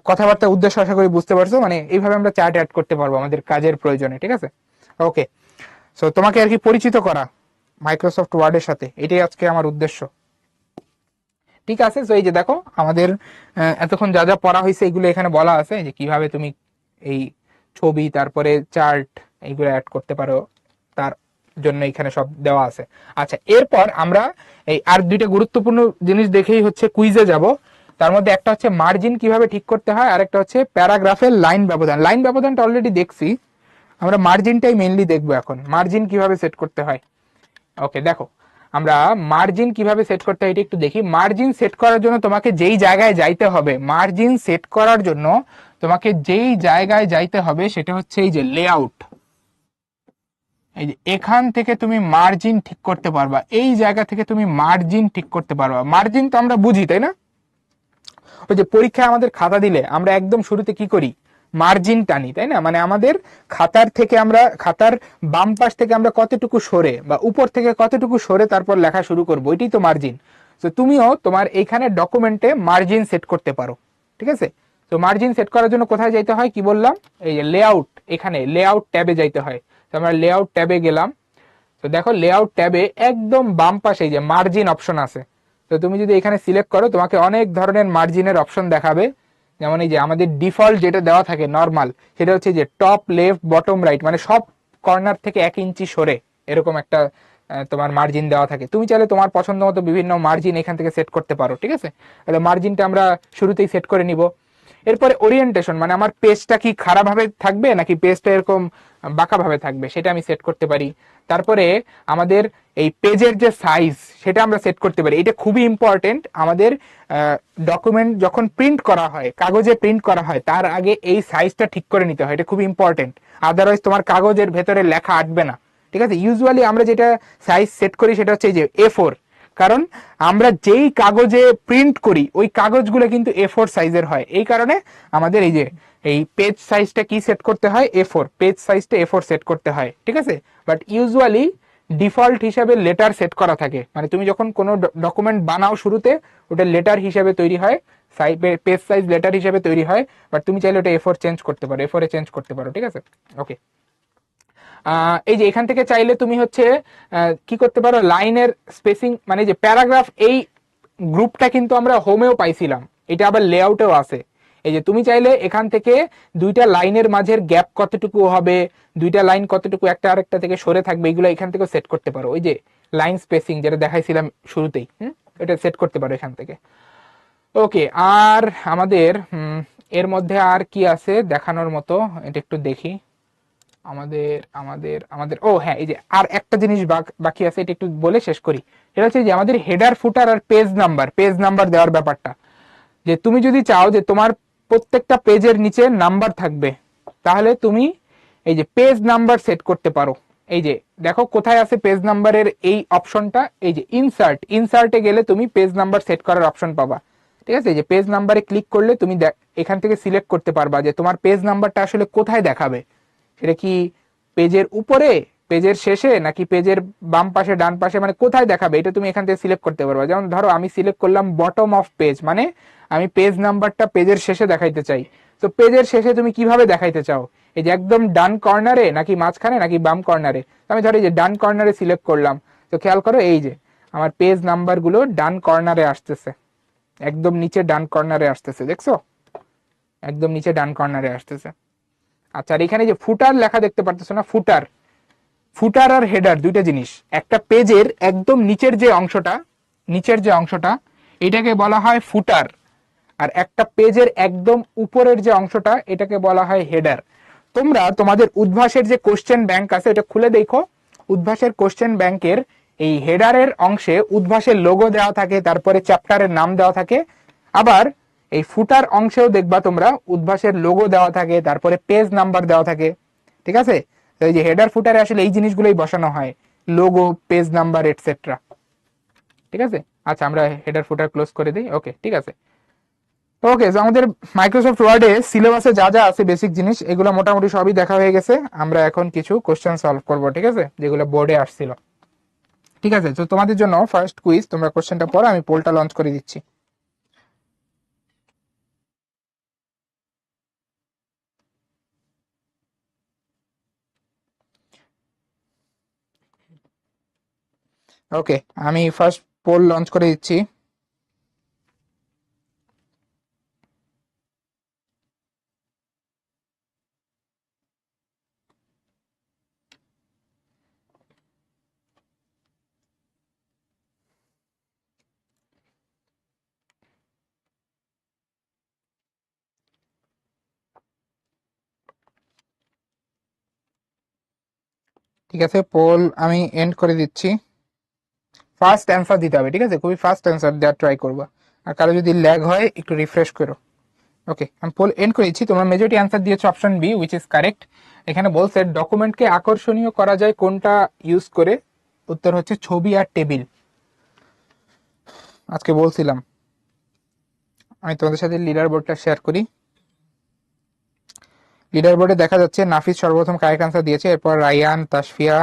কথাবার্তার উদ্দেশ্য আশা করি বুঝতে পারছো, মানে এইভাবে আমরা চার্ট অ্যাড করতে পারবো আমাদের কাজের প্রয়োজনে, ঠিক আছে? ওকে, সো তোমাকে আর কি পরিচিত করা মাইক্রোসফট ওয়ার্ডের সাথে, এটাই আজকে আমার উদ্দেশ্য, ঠিক আছে? সো এই যে দেখো আমাদের এতক্ষণ যা যা পড়া হয়েছে এগুলো এখানে বলা আছে, যে কিভাবে তুমি এই ছবি তারপরে চার্ট এইগুলো অ্যাড করতে পারো, তার জন্য এখানে সব দেওয়া আছে। আচ্ছা এরপর আমরা এই আর দুইটা গুরুত্বপূর্ণ জিনিস দেখেই হচ্ছে কুইজে যাব। তার মধ্যে একটা হচ্ছে মার্জিন কিভাবে ঠিক করতে হয়, আর একটা হচ্ছে প্যারাগ্রাফের লাইন ব্যবধান। লাইন ব্যবধানটা অলরেডি দেখছি, আমরা মার্জিনটাই মেইনলি দেখবো এখন, মার্জিন কিভাবে সেট করতে হয়। ওকে, দেখো আমরা মার্জিন কিভাবে সেট করতে হয় এটা একটু দেখি। মার্জিন সেট করার জন্য তোমাকে যেই জায়গায় যাইতে হবে, মার্জিন সেট করার জন্য তোমাকে যেই জায়গায় যাইতে হবে সেটা হচ্ছে এই যে লেআউট। এই যে এখান থেকে তুমি মার্জিন ঠিক করতে পারবা, এই জায়গা থেকে তুমি মার্জিন ঠিক করতে পারবা। মার্জিন তো আমরা বুঝি তাই না, ওই যে পরীক্ষায় আমাদের খাতা দিলে আমরা একদম শুরুতে কি করি, মার্জিন টানি তাই না, মানে আমাদের খাতার থেকে আমরা খাতার বাম পাশ থেকে আমরা কতটুকু সরে বা উপর থেকে কতটুকু সরে তারপর লেখা শুরু করবো, এটাই তো মার্জিন। তো তুমিও তোমার এইখানে ডকুমেন্টে মার্জিন সেট করতে পারো, ঠিক আছে। তো মার্জিন সেট করার জন্য কোথায় যাইতে হয় কি বললাম, এই যে লেআউট, এখানে লেআউট ট্যাবে যাইতে হয়। তো আমরা লেআউট ট্যাবে গেলাম। তো দেখো লেআউট ট্যাবে একদম বাম পাশে যে মার্জিন অপশন আছে, তো তুমি যদি এখানে সিলেক্ট করো তোমাকে অনেক ধরনের মার্জিনের অপশন দেখাবে। যেমন এই যে আমাদের ডিফল্ট যেটা দেওয়া থাকে নর্মাল, সেটা হচ্ছে যে টপ লেফট বটম রাইট, মানে সব কর্নার থেকে 1 ইঞ্চি সরে এরকম একটা তোমার মার্জিন দেওয়া থাকে। তুমি চাইলে তোমার পছন্দ মতো বিভিন্ন মার্জিন এখান থেকে সেট করতে পারো, ঠিক আছে। তাহলে মার্জিনটা আমরা শুরুতেই সেট করে নিব। এরপরে ওরিয়েন্টেশন, মানে আমার পেজটা কি খারাপ ভাবে থাকবে নাকি পেজটা এরকম বাঁকা ভাবে থাকবে সেটা আমি সেট করতে পারি। তারপরে আমাদের এই পেজের যে সাইজ সেটা আমরা সেট করতে পারি, এটা খুবই ইম্পর্টেন্ট। আমাদের ডকুমেন্ট যখন প্রিন্ট করা হয়, কাগজে প্রিন্ট করা হয়, তার আগে এই সাইজটা ঠিক করে নিতে হয়, এটা খুবই ইম্পর্টেন্ট। আদারওয়াইজ তোমার কাগজের ভেতরে লেখা আটবে না, ঠিক আছে। ইউজুয়ালি আমরা যেটা সাইজ সেট করি সেটা হচ্ছে যে A4, কারণ আমরা যেই কাগজে প্রিন্ট করি ওই কাগজগুলো কিন্তু A4 সাইজের হয়। এই কারণে আমাদের এই যে এই পেজ সাইজটা কি সেট করতে হয়, A4, পেজ সাইজটা A4 সেট করতে হয়, ঠিক আছে। বাট ইউজুয়ালি ডিফল্ট হিসাবে লেটার সেট করা থাকে, মানে তুমি যখন কোনো ডকুমেন্ট বানাও শুরুতে ওটা লেটার হিসাবে তৈরি হয়, পেজ সাইজ লেটার হিসাবে তৈরি হয়। বাট তুমি চাইলে ওটা A4 চেঞ্জ করতে পারো, A4 এ চেঞ্জ করতে পারো, ঠিক আছে। ওকে, এই যে এখান থেকে চাইলে তুমি হচ্ছে কি করতে পারো, লাইনের স্পেসিং, মানে যে প্যারাগ্রাফ, এই গ্রুপটা কিন্তু আমরা হোমেও পাইছিলাম, এটা আবার লেআউটেও আছে। এই যে তুমি চাইলে এখান থেকে দুইটা লাইনের মাঝের গ্যাপ কতটুকু হবে, দুইটা লাইন কতটুকু একটা আরেকটা থেকে সরে থাকবে, এগুলো এখান থেকে সেট করতে পারো। ওই যে লাইন স্পেসিং যেটা দেখাইছিলাম শুরুতেই, এটা সেট করতে পারো এখান থেকে। ওকে, আর আমাদের এর মধ্যে আর কি আছে দেখানোর মতো, এটা একটু দেখি। আমাদের আমাদের আমাদের ও হ্যাঁ, এই যে আর একটা জিনিস বাকি আছে, এটা একটু বলে শেষ করি। এটা হচ্ছে যে আমাদের হেডার ফুটার আর পেজ নাম্বার দেওয়ার ব্যাপারটা। যে তুমি যদি চাও যে তোমার প্রত্যেকটা পেজের নিচে নাম্বার থাকবে, তাহলে তুমি এই যে পেজ নাম্বার সেট করতে পারো। এই যে দেখো কোথায় আছে পেজ নাম্বারের এই অপশনটা, এই যে ইনসার্টে গেলে তুমি পেজ নাম্বার সেট করার অপশন পাবা, ঠিক আছে। এই যে পেজ নাম্বারে ক্লিক করলে তুমি এখান থেকে সিলেক্ট করতে পারবা যে তোমার পেজ নাম্বারটা আসলে কোথায় দেখাবে, সেটা কি পেজের উপরে, পেজের শেষে, নাকি পেজের বাম পাশে ডান পাশে, মানে কোথায় দেখাবে এটা তুমি এখান থেকে সিলেক্ট করতে পারবা। যেমন ধরো আমি সিলেক্ট করলাম বটম অফ পেজ, মানে আমি পেজ নাম্বারটা পেজের শেষে দেখাইতে চাই। তো পেজের শেষে তুমি কিভাবে দেখাইতে চাও, এই যে একদম ডান কর্নারে নাকি মাঝখানে নাকি বাম কর্নারে। আমি ধরো এই যে ডান কর্নারে সিলেক্ট করলাম, তো খেয়াল করো এই যে আমার পেজ নাম্বার গুলো ডান কর্নারে আসতেছে, একদম নিচে ডান কর্নারে আসতেছে, দেখছো, একদম নিচে ডান কর্নারে আসতেছে। আচ্ছা, আর এখানে যে ফুটার লেখা দেখতে পারতেছো না, ফুটার, ফুটার আর হেডার দুইটা জিনিস। একটা পেজের একদম নিচের যে অংশটা এটাকে বলা হয় ফুটার, আর একটা পেজের একদম উপরের যে অংশটা এটাকে বলা হয় হেডার। তোমরা তোমাদের উদ্ভাসের যে কোশ্চেন ব্যাংক আছে এটা খুলে দেখো, উদ্ভাসের কোশ্চেন ব্যাংকের এই হেডারের অংশে উদ্ভাসের লোগো দেওয়া থাকে, তারপরে চ্যাপ্টারের নাম দেওয়া থাকে। আবার এই ফুটার অংশেও দেখবা তোমরা উদ্ভাসের লোগো দেওয়া থাকে, তারপরে পেজ নাম্বার দেওয়া থাকে, ঠিক আছে। তো এই যে হেডার ফুটারে আসলে এই জিনিসগুলোই বসানো হয়, লোগো, পেজ নাম্বার, এটসেট্রা, ঠিক আছে। আচ্ছা, আমরা হেডার ফুটার ক্লোজ করে দিই। ওকে, ঠিক আছে। ওকে, তো আমাদের মাইক্রোসফট ওয়ার্ডে সিলেবাসে যা যা আছে বেসিক জিনিস এগুলো মোটামুটি সবই দেখা হয়ে গেছে। আমরা এখন কিছু কোশ্চেন সলভ করব, ঠিক আছে, যেগুলো বোর্ডে আসছিল। ঠিক আছে, তো তোমাদের জন্য ফার্স্ট কুইজ, তোমরা কোশ্চেনটা পড়ো, আমি পোলটা লঞ্চ করে দিচ্ছি। ওকে, আমি ফার্স্ট পোল লঞ্চ করে দিচ্ছি। ঠিক আছে, পোল আমি এন্ড করে দিচ্ছি। ফার্স্ট অ্যান্সার দিতে হবে, ঠিক আছে? খুবই ফার্স্ট অ্যান্সার দেওয়ার ট্রাই করবা। আর কারো যদি ল্যাগ হয় একটু রিফ্রেশ করো। ওকে, আমি পোল এন্ড করেছি। তোমরা মেজরিটি অ্যান্সার দিয়েছো option B, which is correct. এখানে বলছে ডকুমেন্টকে আকর্ষণীয় করা যায় কোনটা ইউজ করে? উত্তর হচ্ছে ছবি আর টেবিল। আজকে বলছিলাম। আমি তোমাদের সাথে লিডার বোর্ডটা শেয়ার করি। লিডার বোর্ডে দেখা যাচ্ছে নাফিস সর্বপ্রথম কারেক্ট আনসার দিয়েছে, এরপর রায়ান, তাসফিয়া,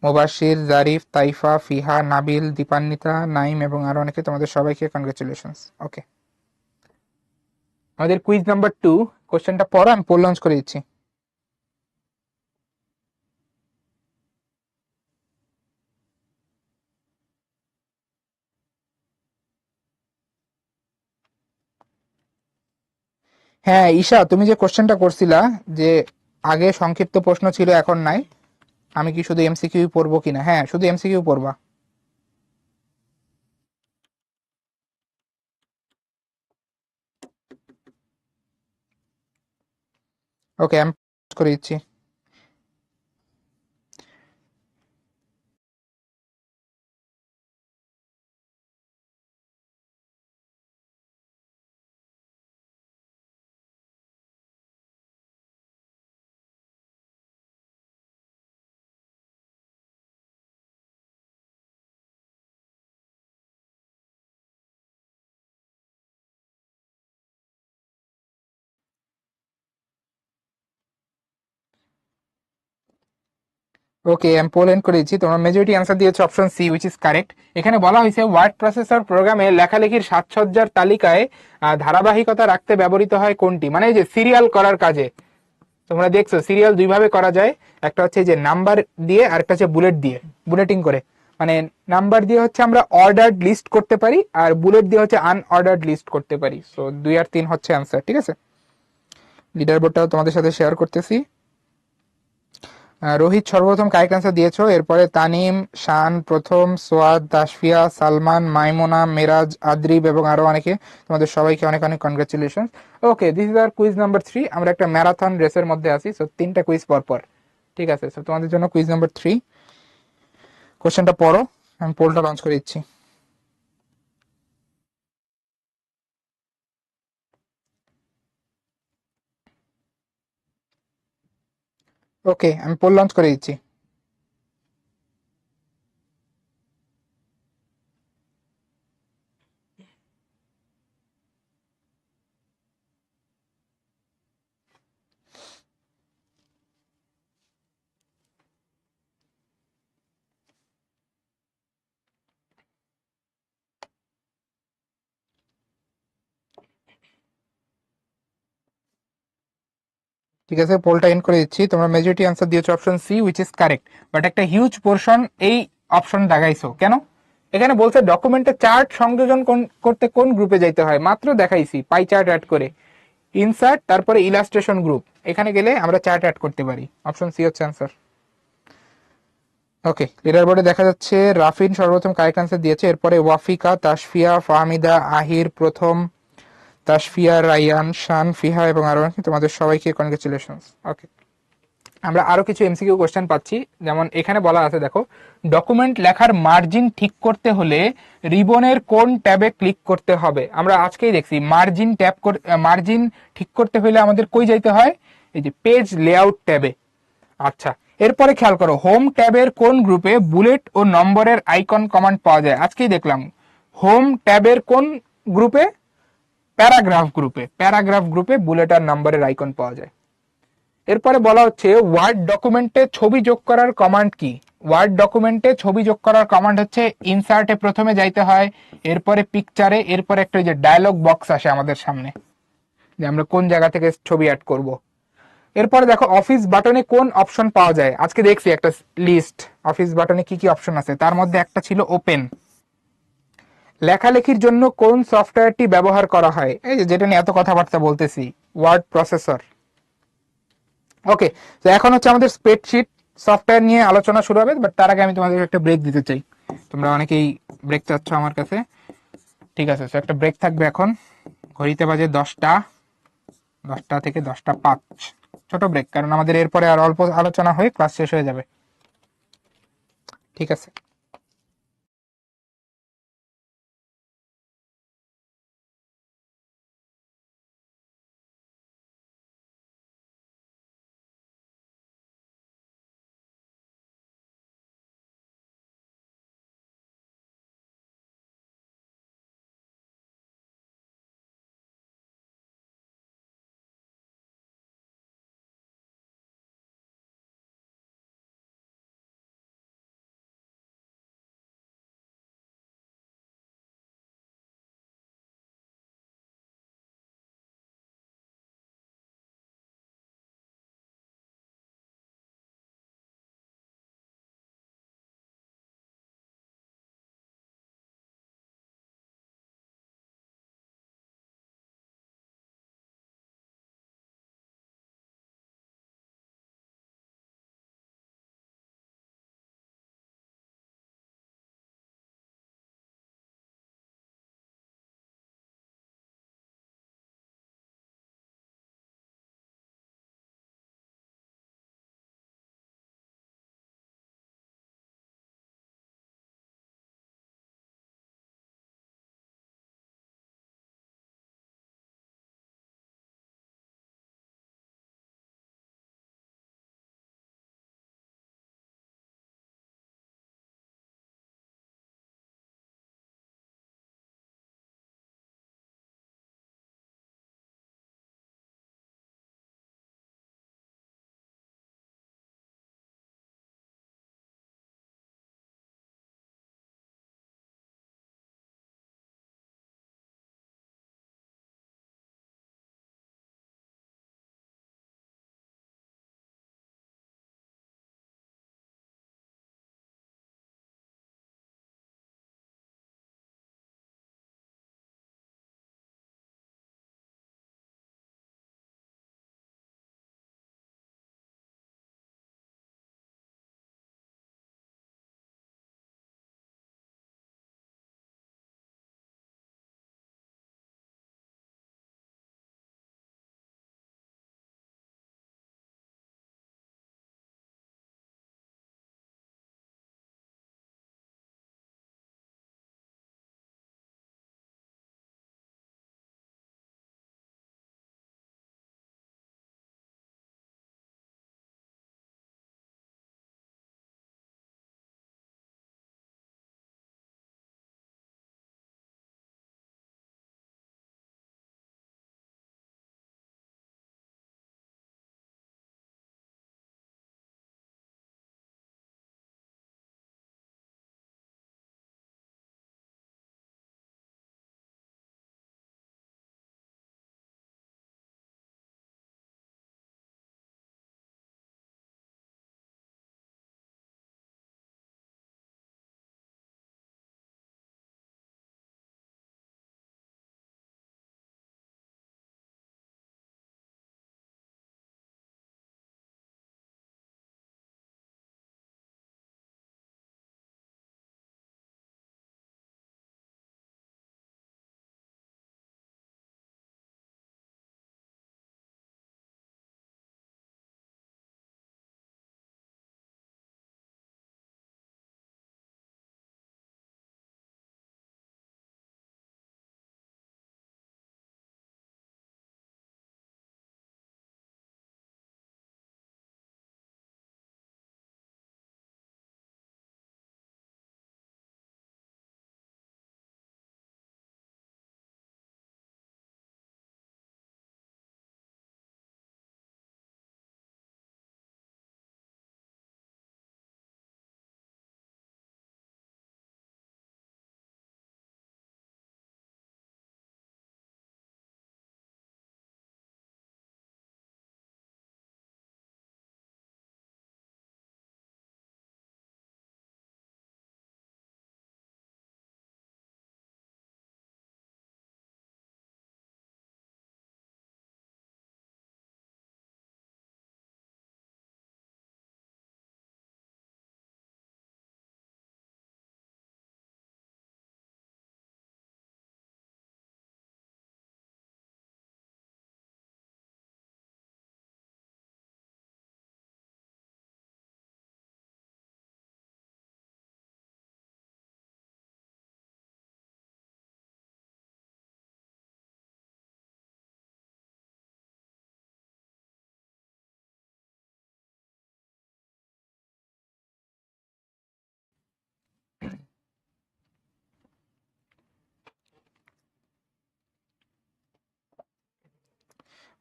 মোবাশির, জারিফ, তাইফা, ফিহা, নাবিল, দীপান্বিতা, নাইম এবং আরো অনেকে। তোমাদের সবাইকে কনগ্রেচুলেশনস। ওকে, আমাদের কুইজ নাম্বার 2 কোশ্চেনটা পড়ো, আমি পোল লঞ্চ করে দিচ্ছি। হ্যাঁ ঈশা, তুমি যে কোশ্চেনটা করছিলা যে আগে সংক্ষিপ্ত প্রশ্ন ছিল এখন নাই, আমি কি শুধু এমসিকিউ পড়বো কিনা? হ্যাঁ, শুধু এমসিকিউ পড়বা। ওকে, আমি করে দিচ্ছি। ওকে, আমি পোল এন্ড করে দিচ্ছি। তোমরা মেজরিটি অ্যান্সার দিয়েছো option C, which is correct. এখানে বলা হয়েছে ওয়ার্ড প্রসেসর প্রোগ্রামে লেখালেখির সাজসজ্জার তালিকায় ধারাবাহিকতা রাখতে ব্যবহৃত হয় কোনটি? মানে এই যে সিরিয়াল করার কাজে তোমরা দেখছো সিরিয়াল দুই ভাবে করা যায়। একটা হচ্ছে যে নাম্বার দিয়ে, আর একটা হচ্ছে বুলেট দিয়ে, বুলেটিং করে। মানে নাম্বার দিয়ে হচ্ছে আমরা অর্ডার্ড লিস্ট করতে পারি, আর বুলেট দিয়ে হচ্ছে আনঅর্ডার্ড লিস্ট করতে পারি। সো 2 আর 3 হচ্ছে অ্যান্সার, ঠিক আছে? লিডার বোর্ডটাও তোমাদের সাথে শেয়ার করতেছি। রোহিত সর্বপ্রথম কারেক্ট অ্যান্সার দিয়েছো, এরপরে তানিম, শান প্রথম, সোয়াদ, তাসফিয়া, সালমান, মাইমুনা, মেরাজ, আদ্রিব এবং আরো অনেকে। তোমাদের সবাইকে অনেক অনেক congratulation. Okay, this is our quiz number 3। আমরা একটা ম্যারাথন রেসের মধ্যে আছি, সো 3টা কুইজ পর পর, ঠিক আছে? সো তোমাদের জন্য কুইজ নাম্বার 3, কোশ্চেনটা পড়ো, আমি পোলটা লঞ্চ করে দিচ্ছি। ওকে, আমি পোল লঞ্চ করে দিচ্ছি। ঠিক আছে, পোলটা এন্ড করে দিচ্ছি। তোমরা মেজরিটি অ্যান্সার দিয়েছো option C, which is correct. But একটা হিউজ পোর্শন এই অপশন দাগাইছো কেন? এখানে বলছে ডকুমেন্টে চার্ট সংযোজন করতে কোন গ্রুপে যাইতে হয়। মাত্র দেখাইছি পাই চার্ট অ্যাড করে, ইনসার্ট, তারপরে ইলাস্ট্রেশন গ্রুপ, এখানে গেলে আমরা চার্ট অ্যাড করতে পারি। অপশন সি হচ্ছে অ্যান্সার। ওকে, লিডার বোর্ডে দেখা যাচ্ছে রাফিন সর্বপ্রথম কারেক্ট অ্যান্সার দিয়েছে, এরপরে ওয়াফিকা, তাসফিয়া, ফাহমিদা, আহির প্রথম, তাসফিয়া, রায়ান, শান, ফিহা এবং আরো অনেকে। তোমাদের সবাইকে কনগ্রেচুলেশন। ওকে, আমরা আরো কিছু এমসিকিউ কোশ্চেন পাচ্ছি। যেমন এখানে বলা আছে, দেখো, ডকুমেন্ট লেখার মার্জিন ঠিক করতে হলে রিবনের কোন ট্যাবে ক্লিক করতে হবে? আমরা আজকেই দেখছি মার্জিন ট্যাব, মার্জিন ঠিক করতে হলে আমাদের কই যাইতে হয়? এই যে পেজ লেআউট ট্যাবে। আচ্ছা, এরপরে খেয়াল করো, হোম ট্যাবের কোন গ্রুপে বুলেট ও নম্বরের আইকন কমান্ড পাওয়া যায়? আজকেই দেখলাম হোম ট্যাবের কোন গ্রুপে? প্যারাগ্রাফ গ্রুপে। প্যারাগ্রাফ গ্রুপে বুলেট আর নম্বরের আইকন পাওয়া যায়। এরপরে বলা হচ্ছে ওয়ার্ড ডকুমেন্টে ছবি যোগ করার কমান্ড কি? ওয়ার্ড ডকুমেন্টে ছবি যোগ করার কমান্ড হচ্ছে ইনসার্টে প্রথমে যাইতে হয়, এরপরে পিকচারে, এরপরে একটা যে ডায়লগ বক্স আসে আমাদের সামনে যে আমরা কোন জায়গা থেকে ছবি অ্যাড করব। এরপরে দেখো অফিস বাটনে কোন অপশন পাওয়া যায়? আজকে দেখছি একটা লিস্ট অফিস বাটনে কি কি অপশন আছে, তার মধ্যে একটা ছিল ওপেন। লেখালেখির জন্য কোন সফটওয়্যারটি ব্যবহার করা হয়? এই যে যেটা নিয়ে এত কথাবার্তা বলতেছি, ওয়ার্ড প্রসেসর। ওকে, তো এখন হচ্ছে আমাদের স্প্রেডশিট সফটওয়্যার নিয়ে আলোচনা শুরু হবে, বাট তার আগে আমি তোমাদের একটা ব্রেক দিতে চাই। তোমরা অনেকেই ব্রেক চাচ্ছ আমার কাছে, ঠিক আছে? তো একটা ব্রেক থাকবে এখন। ঘড়িতে বাজে 10টা, 10টা থেকে 10টা 5, ছোট ব্রেক, কারণ আমাদের এরপরে আর অল্প আলোচনা হয়ে ক্লাস শেষ হয়ে যাবে, ঠিক আছে?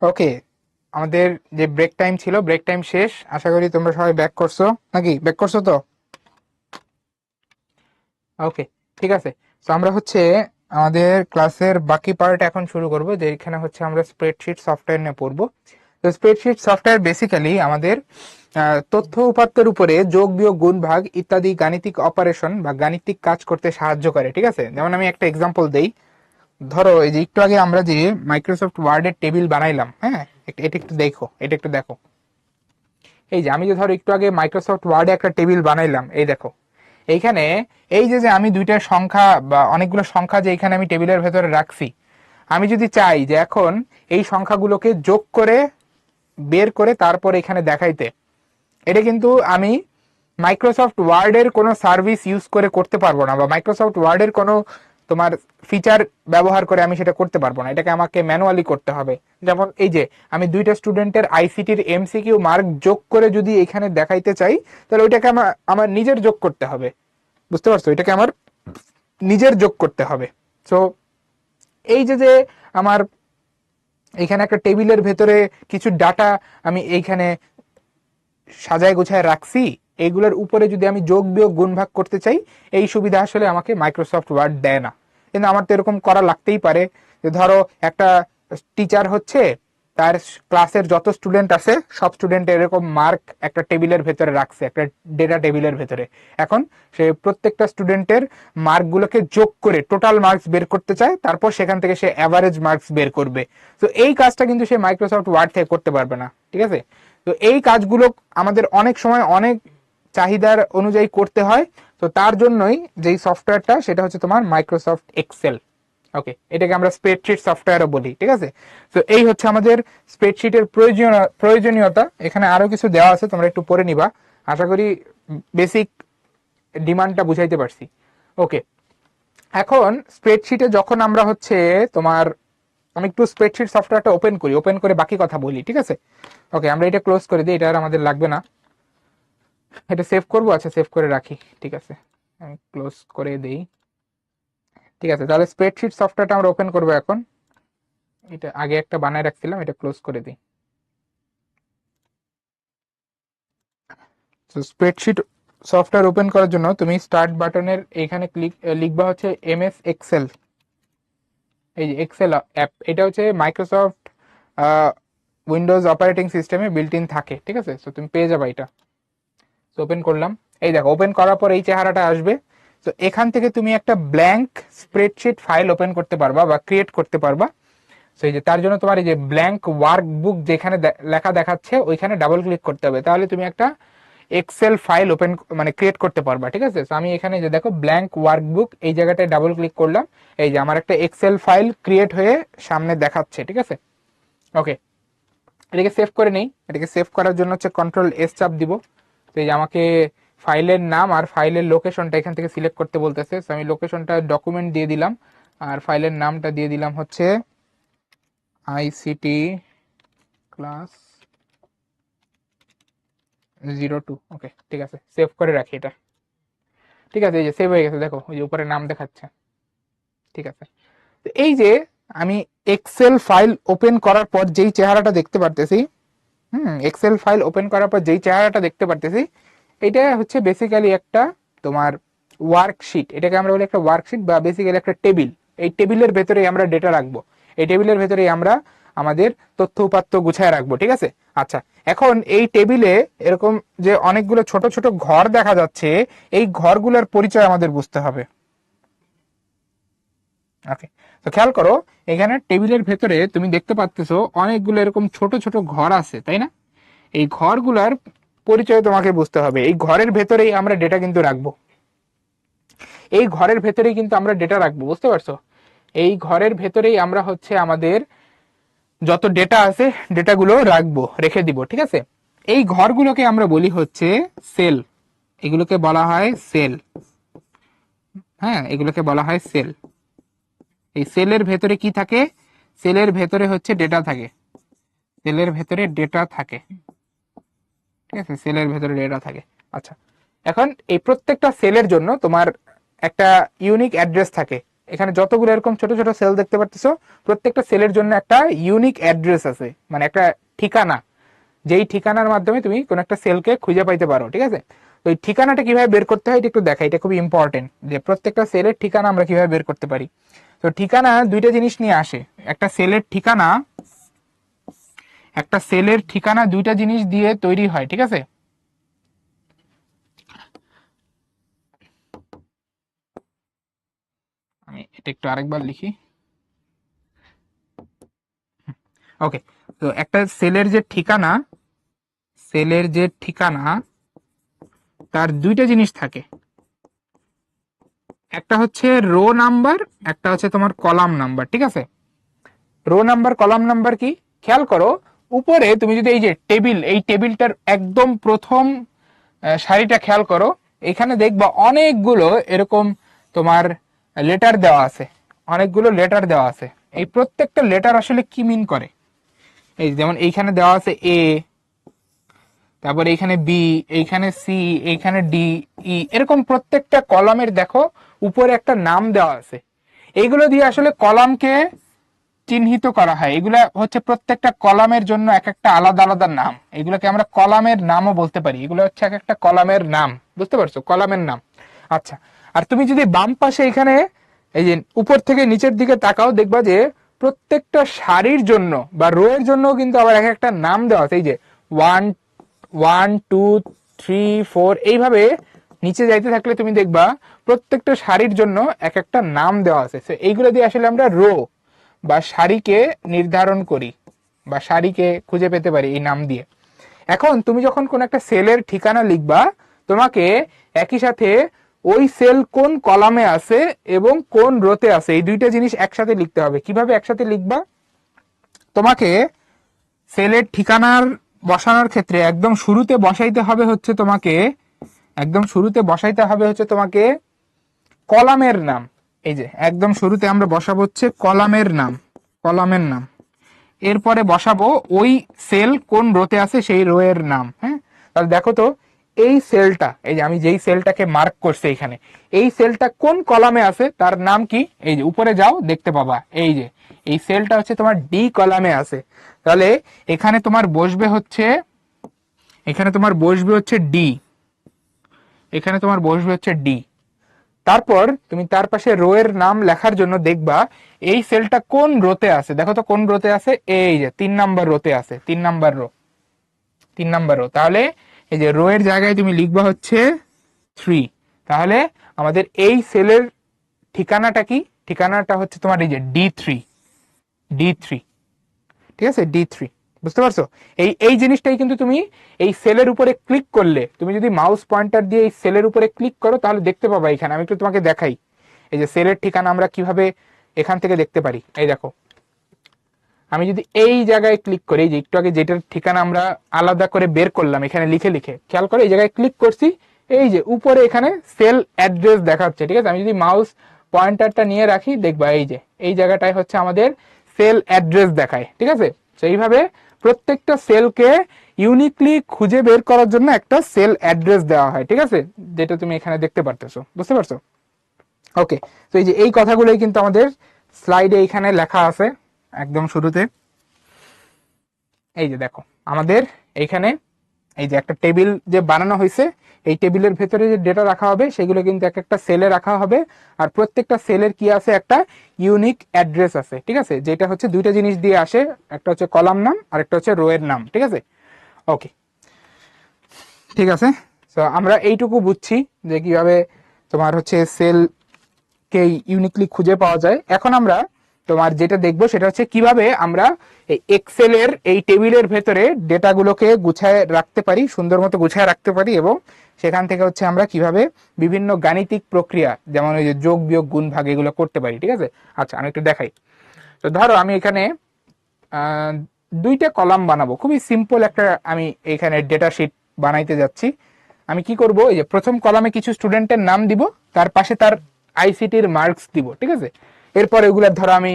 ওকে, আমাদের যে ব্রেক টাইম ছিল, ব্রেক টাইম শেষ। আশা করি তোমরা সবাই ব্যাক করছো, নাকি ব্যাক করছো তো? ওকে, ঠিক আছে। তো আমরা হচ্ছে আমাদের ক্লাসের বাকি পার্ট এখন শুরু করব, যে এখানে হচ্ছে আমরা স্প্রেডশিট সফটওয়্যার নিয়ে পড়বো। তো স্প্রেডশিট সফটওয়্যার বেসিক্যালি আমাদের তথ্য উপাত্তের উপরে যোগ বিয়োগ গুণ ভাগ ইত্যাদি গাণিতিক অপারেশন বা গাণিতিক কাজ করতে সাহায্য করে, ঠিক আছে? যেমন আমি একটা এক্সাম্পল দেই। ধরো এই যে একটু আগে আমরা যে মাইক্রোসফট ওয়ার্ডের টেবিল বানাইলাম, হ্যাঁ, এটা একটু দেখো, এটা একটু দেখো। এই যে আমি যে ধরো একটু আগে মাইক্রোসফট ওয়ার্ডে একটা টেবিল বানাইলাম, এই দেখো এইখানে এই যে যে আমি দুইটা সংখ্যা বা অনেকগুলো সংখ্যা যে এখানে আমি টেবিলের ভেতরে রাখছি, আমি যদি চাই যে এখন এই সংখ্যাগুলোকে যোগ করে বের করে তারপর এখানে দেখাইতে, এটা কিন্তু আমি মাইক্রোসফট ওয়ার্ডের কোনো সার্ভিস ইউজ করে করতে পারবো না, বা মাইক্রোসফট ওয়ার্ডের কোনো তোমার ফিচার ব্যবহার করে আমি সেটা করতে পারবো না। এটাকে আমাকে ম্যানুয়ালি করতে হবে। যেমন এই যে আমি দুইটা স্টুডেন্টের আইসিটির এমসিকিউ মার্ক যোগ করে যদি এখানে দেখাইতে চাই, তাহলে ওইটাকে আমার আমার নিজের যোগ করতে হবে। বুঝতে পারছো? এটাকে আমার নিজের যোগ করতে হবে। সো এই যে যে আমার এখানে একটা টেবিলের ভেতরে কিছু ডাটা আমি এইখানে সাজায় গোছায় রাখছি, এইগুলোর উপরে যদি আমি যোগ বিয়োগ গুণ ভাগ করতে চাই, এই সুবিধা আসলে আমাকে মাইক্রোসফট ওয়ার্ড দেয় না। কিন্তু আমার তো এরকম করা লাগতেই পারে, যে ধরো একটা টিচার হচ্ছে তার ক্লাসের যত স্টুডেন্ট আছে সব স্টুডেন্ট এরকম মার্ক একটা টেবিলের ভেতরে রাখছে, একটা ডেটা টেবিলের ভেতরে। এখন সে প্রত্যেকটা স্টুডেন্টের মার্কগুলোকে যোগ করে টোটাল মার্কস বের করতে চায়, তারপর সেখান থেকে সে অ্যাভারেজ মার্কস বের করবে। তো এই কাজটা কিন্তু সে মাইক্রোসফট ওয়ার্ড থেকে করতে পারবে না, ঠিক আছে? তো এই কাজগুলো আমাদের অনেক সময় অনেক চাহিদার অনুযায়ী করতে হয়। তো তার জন্যই যেই সফটওয়্যারটা, সেটা হচ্ছে তোমার মাইক্রোসফট এক্সেল। ওকে, এটাকে আমরা স্প্রেডশিট সফটওয়্যারও বলি, ঠিক আছে? তো এই হচ্ছে আমাদের স্প্রেডশিটের প্রয়োজনীয়তা। এখানে আরো কিছু দেওয়া আছে, তোমরা একটু পড়ে নিবা। আশা করি বেসিক ডিমান্ডটা বুঝাইতে পারছি। ওকে, এখন স্প্রেডশিটে যখন আমরা হচ্ছে তোমার, আমি একটু স্প্রেডশিট সফটওয়্যারটা ওপেন করি, ওপেন করে বাকি কথা বলি, ঠিক আছে? ওকে, আমরা এটা ক্লোজ করে দিই, এটা আর আমাদের লাগবে না। এটা সেভ করবো, আচ্ছা সেভ করে রাখি, ঠিক আছে, আমি ক্লোজ করে দিই। ঠিক আছে, তাহলে স্প্রেডশিট সফটওয়্যারটা আমরা ওপেন করবো এখন। এটা আগে একটা বানায় রাখছিলাম, এটা ক্লোজ করে দিই। তো স্প্রেডশিট সফটওয়্যার ওপেন করার জন্য তুমি স্টার্ট বাটনের এখানে লিখবা হচ্ছে এমএস এক্সেল। এই যে এক্সেল অ্যাপ, এটা হচ্ছে মাইক্রোসফট উইন্ডোজ অপারেটিং সিস্টেমে বিল্ট ইন থাকে, ঠিক আছে? তো তুমি পেয়ে যাবে এটা। ওপেন করলাম, এই দেখো ওপেন করার পর এই চেহারাটা আসবে। তো এখান থেকে তুমি একটা ব্ল্যাঙ্ক স্প্রেডশিট ফাইল ওপেন করতে পারবা বা ক্রিয়েট করতে পারবা। তো এই যে তার জন্য তোমার এই যে ব্ল্যাঙ্ক ওয়ার্কবুক যেখানে লেখা দেখাচ্ছে ওইখানে ডাবল ক্লিক করতে হবে, তাহলে তুমি একটা এক্সেল ফাইল ওপেন মানে ক্রিয়েট করতে পারবা, ঠিক আছে? তো আমি এখানে যে দেখো ব্ল্যাঙ্ক ওয়ার্কবুক, এই জায়গাটায় ডাবল ক্লিক করলাম, এই যে আমার একটা এক্সেল ফাইল ক্রিয়েট হয়ে সামনে দেখাচ্ছে, ঠিক আছে? ওকে, এটাকে সেভ করে নেই। এটাকে সেভ করার জন্য হচ্ছে কন্ট্রোল এস চাপ দিব। তো এই যে আমাকে ফাইলের নাম আর ফাইলের লোকেশনটা এখান থেকে সিলেক্ট করতে বলতেছে। তো আমি লোকেশনটা ডকুমেন্ট দিয়ে দিলাম, আর ফাইলের নামটা দিয়ে দিলাম হচ্ছে আইসিটি ক্লাস 02। ওকে, ঠিক আছে, সেভ করে রাখি এটা। ঠিক আছে, এই যে সেভ হয়ে গেছে, দেখো ওই যে উপরে নাম দেখাচ্ছে। ঠিক আছে, তো এই যে আমি এক্সেল ফাইল ওপেন করার পর যেই চেহারাটা দেখতে পারতেছি, এক্সেল ফাইল ওপেন করার পর যেই চেহারাটা দেখতে পারতেছি, এটা হচ্ছে বেসিক্যালি একটা তোমার ওয়ার্কশিট। এটাকে আমরা বলি একটা ওয়ার্কশিট বা বেসিক্যালি একটা টেবিল। এই টেবিলের ভেতরে আমরা ডেটা রাখবো, এই টেবিলের ভেতরে আমরা আমাদের তথ্য উপাত্ত গুছায় রাখবো, ঠিক আছে? আচ্ছা, এখন এই টেবিলে এরকম যে অনেকগুলো ছোট ছোট ঘর দেখা যাচ্ছে, এই ঘরগুলোর পরিচয় আমাদের বুঝতে হবে। ওকে, তো খেয়াল করো, এখানে টেবিলের ভেতরে তুমি দেখতে পাচ্তেছো অনেকগুলো এরকম ছোট ছোট ঘর আছে, তাই না? এই ঘরগুলার পরিচয় তোমাকে বুঝতে হবে। এই ঘরের ভেতরেই আমরা ডেটা কিন্তু রাখবো, এই ঘরের ভেতরেই কিন্তু আমরা ডেটা রাখবো, বুঝতে পারছো? এই ঘরের ভেতরেই আমরা হচ্ছে আমাদের যত ডেটা আছে ডেটাগুলো রাখবো, রেখে দিব, ঠিক আছে? এই ঘরগুলোকে আমরা বলি হচ্ছে সেল, এগুলোকে বলা হয় সেল। হ্যাঁ, এগুলোকে বলা হয় সেল। এই সেলের ভেতরে কি থাকে? সেলের ভেতরে হচ্ছে ডেটা থাকে, সেলের ভেতরে ডেটা থাকে, ঠিক আছে? সেলের ভেতরে ডেটা থাকে। আচ্ছা, এখন এই প্রত্যেকটা সেলের জন্য তোমার একটা ইউনিক অ্যাড্রেস থাকে। এখানে যতগুলো এরকম ছোট ছোট সেল দেখতে পাচ্ছো, প্রত্যেকটা সেলের জন্য একটা ইউনিক অ্যাড্রেস আছে, মানে একটা ঠিকানা, যেই ঠিকানার মাধ্যমে তুমি কোন একটা সেলকে খুঁজে পাইতে পারো। ঠিক আছে, তো এই ঠিকানাটা কিভাবে বের করতে হয় এটা একটু দেখাই, এটা খুবই ইম্পর্টেন্ট যে প্রত্যেকটা সেলের ঠিকানা আমরা কিভাবে বের করতে পারি। তো ঠিকানা দুইটা জিনিস নিয়ে আসে, একটা সেলের ঠিকানা দুইটা জিনিস দিয়ে তৈরি হয়। ঠিক আছে, আমি এটা একটু আরেকবার লিখি। ওকে, তো একটা সেলের যে ঠিকানা তার দুইটা জিনিস থাকে, একটা হচ্ছে রো নাম্বার, একটা হচ্ছে তোমার কলাম নাম্বার। ঠিক আছে, রো নাম্বার কলাম নাম্বার কি খেয়াল করো, উপরে তুমি যদি এই যে এই টেবিলটার একদম প্রথম সারিটা খেয়াল করো, এখানে দেখবা অনেকগুলো এরকম তোমার লেটার দেওয়া আছে। এই প্রত্যেকটা লেটার আসলে কি মিন করে, এই যেমন এইখানে দেওয়া আছে এ, তারপর এইখানে বি, এইখানে সি, এইখানে ডি, ই, এরকম প্রত্যেকটা কলামের দেখো উপরে একটা নাম দেওয়া আছে। এইগুলো দিয়ে আসলে কলামকে চিহ্নিত করা হয়। এগুলা হচ্ছে প্রত্যেকটা কলামের জন্য এক একটা আলাদা আলাদা নাম, এগুলোকে আমরা কলামের নামও বলতে পারি। এগুলো হচ্ছে এক একটা কলামের নাম, বুঝতে পারছো, কলামের নাম। আচ্ছা, আর তুমি যদি বাম পাশে এখানে এই যে উপর থেকে নিচের দিকে তাকাও, দেখবা যে প্রত্যেকটা সারির জন্য বা রো এর জন্য কিন্তু আবার এক একটা নাম দেওয়া আছে। এই যে ওয়ান 1 2 3 4 এইভাবে নিচে যাইতে থাকলে তুমি দেখবা প্রত্যেকটা সারির জন্য এক একটা নাম দেওয়া আছে। এইগুলো দিয়ে আসলে আমরা রো বা সারিকে নির্ধারণ করি বা সারিকে খুঁজে পেতে পারি এই নাম দিয়ে। এখন তুমি যখন কোন একটা সেলের ঠিকানা লিখবা, তোমাকে একই সাথে ওই সেল কোন কলামে আছে এবং কোন রোতে আছে এই দুইটা জিনিস একসাথে লিখতে হবে। কিভাবে একসাথে লিখবা, তোমাকে সেলের ঠিকানার বসানোর ক্ষেত্রে একদম শুরুতে বসাইতে হবে হচ্ছে তোমাকে কলামের নাম। এই যে একদম শুরুতে আমরা বসাবো হচ্ছে কলামের নাম, এরপরে বসাবো ওই সেল কোন রোতে আছে সেই রো এর নাম। হ্যাঁ, তাহলে দেখো তো এই সেলটা, এই যে আমি যেই সেলটাকে মার্ক করছি এখানে, এই সেলটা কোন কলামে আছে তার নাম কি, এই যে উপরে যাও দেখতে পাবা এই যে এই সেলটা হচ্ছে তোমার ডি কলামে আছে। তাহলে এখানে তোমার বসবে হচ্ছে ডি, তারপর তুমি তার পাশে রো এর নাম লেখার জন্য দেখবা এই সেলটা কোন রোতে আছে। দেখো তো কোন রোতে আছে, এই যে 3 নাম্বার রোতে আছে, 3 নাম্বার রো। তাহলে এই যে রো এর জায়গায় তুমি লিখবা হচ্ছে 3। তাহলে আমাদের এই সেলের ঠিকানাটা কি, ঠিকানাটা হচ্ছে তোমার এই যে ডি থ্রি। ঠিক আছে, ডি3, বুঝতে পারছো। এই এই জিনিসটাই কিন্তু তুমি এই সেলের উপরে ক্লিক করলে, তুমি যদি মাউস পয়েন্টার দিয়ে এই সেলের উপরে ক্লিক করো তাহলে দেখতে পাবা। এখানে আমি একটু তোমাকে দেখাই এই যে সেলের ঠিকানা আমরা কিভাবে এখান থেকে দেখতে পারি। এই দেখো, আমি যদি এই জায়গায় ক্লিক করি, এই যে একটু আগে যেটার ঠিকানা আমরা আলাদা করে বের করলাম এখানে লিখে লিখে, খেয়াল করে এই জায়গায় ক্লিক করছি, এই যে উপরে এখানে সেল অ্যাড্রেস দেখাচ্ছে। ঠিক আছে, আমি যদি মাউস পয়েন্টারটা নিয়ে রাখি দেখবা এই যে এই জায়গাটায় হচ্ছে আমাদের সেল অ্যাড্রেস দেখায়। ঠিক আছে, তো এইভাবে প্রত্যেকটা সেলকে ইউনিকলি খুঁজে বের করার জন্য একটা সেল অ্যাড্রেস দেওয়া হয়। ঠিক আছে, যেটা তুমি এখানে দেখতে পারতেছো, বুঝতে পারছো। ওকে, তো এই যে এই কথাগুলোই কিন্তু আমাদের স্লাইডে এখানে লেখা আছে একদম শুরুতে। এই যে দেখো আমাদের এইখানে এই যে একটা টেবিল যে বানানো হয়েছে, এই টেবিলের ভেতরে যে ডেটা রাখা হবে সেগুলো কিন্তু এক একটা সেলে রাখা হবে। আর প্রত্যেকটা সেলের কি আছে, একটা ইউনিক অ্যাড্রেস আছে। ঠিক আছে, যেটা হচ্ছে দুইটা জিনিস দিয়ে আসে, একটা হচ্ছে কলাম নাম আর একটা হচ্ছে রো এর নাম। ঠিক আছে, ওকে, ঠিক আছে। তো আমরা এইটুকু বুঝছি যে কিভাবে তোমার হচ্ছে সেলকে ইউনিকলি খুঁজে পাওয়া যায়। এখন আমরা তোমার যেটা দেখবো সেটা হচ্ছে কিভাবে আমরা এই এক্সেলের এই টেবিলের ভেতরে ডেটাগুলোকে গুছায় রাখতে পারি, সুন্দর মতো গুছায় রাখতে পারি, এবং সেখান থেকে হচ্ছে আমরা কিভাবে বিভিন্ন গাণিতিক প্রক্রিয়া যেমন ওই যে যোগ বিয়োগ গুণ ভাগ এগুলো করতে পারি। ঠিক আছে, আচ্ছা আমি একটু দেখাই। তো ধরো আমি এখানে দুইটা কলাম বানাবো, খুবই সিম্পল একটা আমি এখানে ডেটা শিট বানাইতে যাচ্ছি। আমি কি করব, এই যে প্রথম কলামে কিছু স্টুডেন্টের নাম দিব, তার পাশে তার আইসিটির মার্কস দিব। ঠিক আছে, এরপর এগুলা ধরো আমি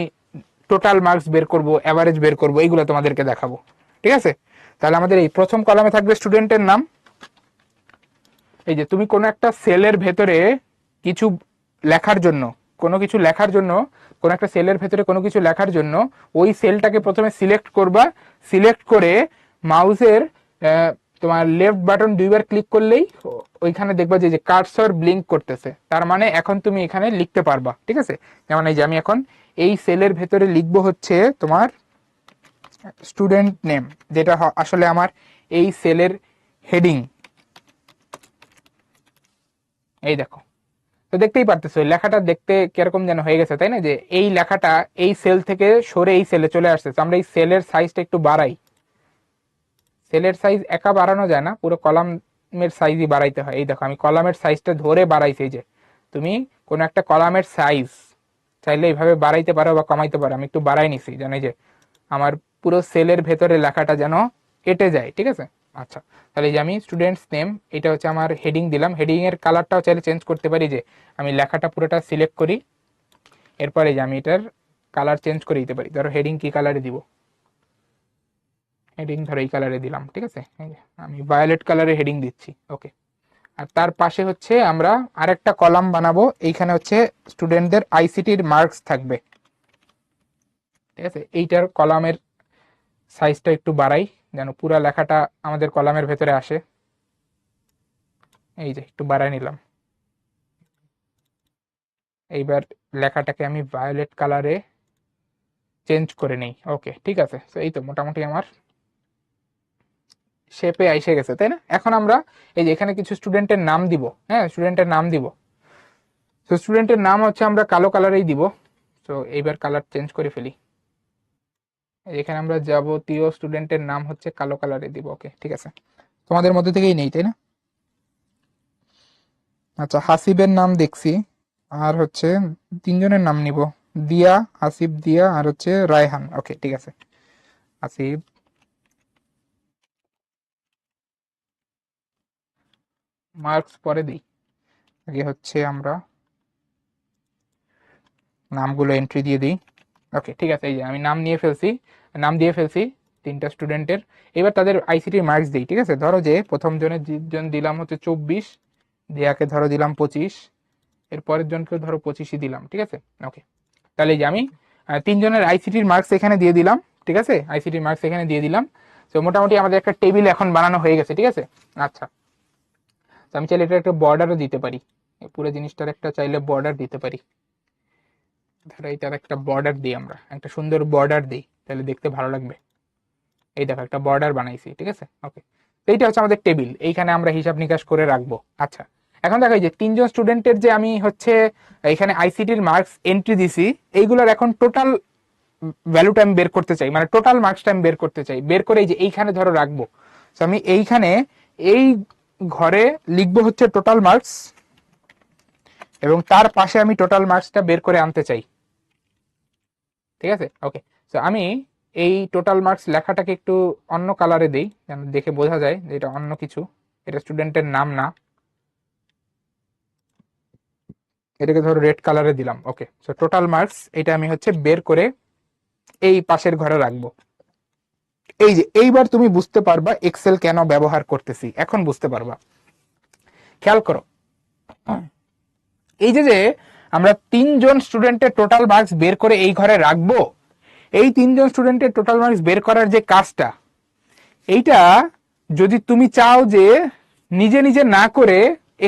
টোটাল মার্কস বের করব, অ্যাভারেজ বের করব, এইগুলো তোমাদেরকে দেখাবো। ঠিক আছে, তাহলে আমাদের এই প্রথম কলামে থাকবে স্টুডেন্টের নাম। এই যে তুমি কোনো একটা সেলের ভেতরে কিছু লেখার জন্য কোনো কিছু লেখার জন্য, কোনো একটা সেলের ভেতরে কোনো কিছু লেখার জন্য ওই সেলটাকে প্রথমে সিলেক্ট করবা, সিলেক্ট করে মাউসের তোমার লেফট বাটন দুইবার ক্লিক করলেই ওইখানে দেখবা যে কার্সর ব্লিঙ্ক করতেছে, তার মানে এখন তুমি এখানে লিখতে পারবা। ঠিক আছে, যেমন এই যে আমি এখন এই সেলের ভেতরে লিখবো হচ্ছে তোমার স্টুডেন্ট নেম, যেটা আসলে আমার এই সেলের হেডিং। এই দেখো, তো দেখতেই পারতেছো লেখাটা দেখতে কিরকম যেন হয়ে গেছে, তাই না? যে এই লেখাটা এই সেল থেকে সরে এই সেলে চলে আসছে। তো আমরা এই সেলের সাইজটা একটু বাড়াই। সেলের সাইজ একা বাড়ানো যায় না, পুরো কলামের সাইজই বাড়াইতে হয়। এই দেখো আমি কলামের সাইজটা ধরে বাড়াইছি। যে তুমি কোন একটা কলামের সাইজ চাইলে এইভাবে বাড়াইতে পারো বা কমাইতে পারো। আমি একটু বাড়াই নিছি, জানি যে আমার পুরো সেলের ভেতরে লেখাটা যেন কেটে যায়। ঠিক আছে, আচ্ছা, তাহলে যে আমি স্টুডেন্টস নেম, এটা হচ্ছে আমার হেডিং দিলাম। হেডিং এর কালারটাও চাইলে চেঞ্জ করতে পারি। যে আমি লেখাটা পুরোটা সিলেক্ট করি, এরপরে যে আমি এটার কালার চেঞ্জ করে দিতে পারি। ধরো হেডিং কি কালারে দিব, হেডিং ধরো এই কালারে দিলাম। ঠিক আছে, আমি ভায়োলেট কালারে হেডিং দিচ্ছি। ওকে, আর তার পাশে হচ্ছে আমরা আরেকটা কলাম বানাবো। এইখানে হচ্ছে স্টুডেন্টদের আইসিটির মার্কস থাকবে। ঠিক আছে, এইটার কলামের সাইজটা একটু বাড়াই যেন পুরা লেখাটা আমাদের কলামের ভেতরে আসে। এই যে একটু বাড়াই নিলাম। এইবার লেখাটাকে আমি ভায়োলেট কালারে চেঞ্জ করে নেই। ওকে, ঠিক আছে, তো এই তো মোটামুটি আমার শেপে এসে গেছে, তাই না? এখন আমরা এই যে এখানে কিছু স্টুডেন্টের নাম দিব। হ্যাঁ, স্টুডেন্টের নাম দিব। তো স্টুডেন্টের নাম হচ্ছে আমরা কালো কালারেই দিব। তো এইবার কালার চেঞ্জ করে ফেলি। এখানে আমরা যাবতীয় স্টুডেন্টের নাম হচ্ছে কালো কালারে দিব। ওকে, ঠিক আছে, তোমাদের মধ্যে থেকেই নেই, তাই না? আচ্ছা, হাসিবের নাম দেখছি, আর হচ্ছে তিনজনের নাম নিব, দিয়া, হাসিব, দিয়া, আর হচ্ছে রায়হান। ওকে, ঠিক আছে, হাসিব, মার্কস পরে দিই। আগে হচ্ছে আমরা নামগুলো এন্ট্রি দিয়ে দিই। ওকে, ঠিক আছে, এই যে আমি নাম নিয়ে ফেলছি, নাম দিয়ে ফেলছি তিনটা স্টুডেন্টের। এবার তাদের আইসিটির মার্কস দিই। ঠিক আছে, ধরো যে প্রথম জনের জন দিলাম হচ্ছে 24, দিয়াকে ধরো দিলাম 25, এর পরের জনকেও ধরো 25ই দিলাম। ঠিক আছে, ওকে, তাহলে এই যে আমি তিনজনের আইসিটির মার্কস এখানে দিয়ে দিলাম। ঠিক আছে, আইসিটির মার্কস এখানে দিয়ে দিলাম। তো মোটামুটি আমাদের একটা টেবিল এখন বানানো হয়ে গেছে। ঠিক আছে, আচ্ছা, তো আমি চাইলে এটা একটা বর্ডারও দিতে পারি। পুরো জিনিসটার একটা চাইলে বর্ডার দিতে পারি। ধরো এটার একটা বর্ডার দিই, আমরা একটা সুন্দর বর্ডার দিই, তাহলে দেখতে ভালো লাগবে। এই দেখো একটা বর্ডার বানাইছি। ঠিক আছে, ওকে, তো এইটা হচ্ছে আমাদের টেবিল, এইখানে আমরা হিসাব নিকাশ করে রাখবো। আচ্ছা, এখন দেখো যে তিনজন স্টুডেন্টের যে আমি হচ্ছে এখানে আইসিটির মার্কস এন্ট্রি দিছি, এইগুলোর এখন টোটাল ভ্যালুটা আমি বের করতে চাই, মানে টোটাল মার্কসটা আমি বের করতে চাই। বের করে এই যে এইখানে ধরো রাখবো। তো আমি এইখানে এই ঘরে লিখবো হচ্ছে টোটাল মার্কস, এবং তার পাশে আমি টোটাল মার্কসটা বের করে আনতে চাই। ঠিক আছে, ওকে, তো আমি এই টোটাল মার্কস লেখাটাকে একটু অন্য কালারে দেই, যেন দেখে বোঝা যায় যে এটা অন্য কিছু, এটা স্টুডেন্টের নাম না। এটাকে ধরো রেড কালারে দিলাম। ওকে, সো টোটাল মার্কস এটা আমি হচ্ছে বের করে এই পাশের ঘরে রাখবো। এই যে এইবার তুমি বুঝতে পারবা এক্সেল কেন ব্যবহার করতেছি, এখন বুঝতে পারবা। খেয়াল করো, এই যে আমরা তিনজন স্টুডেন্টের টোটাল মার্কস বের করে এই ঘরে রাখবো, এই তিনজন স্টুডেন্টের টোটাল মার্কস বের করার যে কাজটা, এইটা যদি তুমি চাও যে নিজে নিজে না করে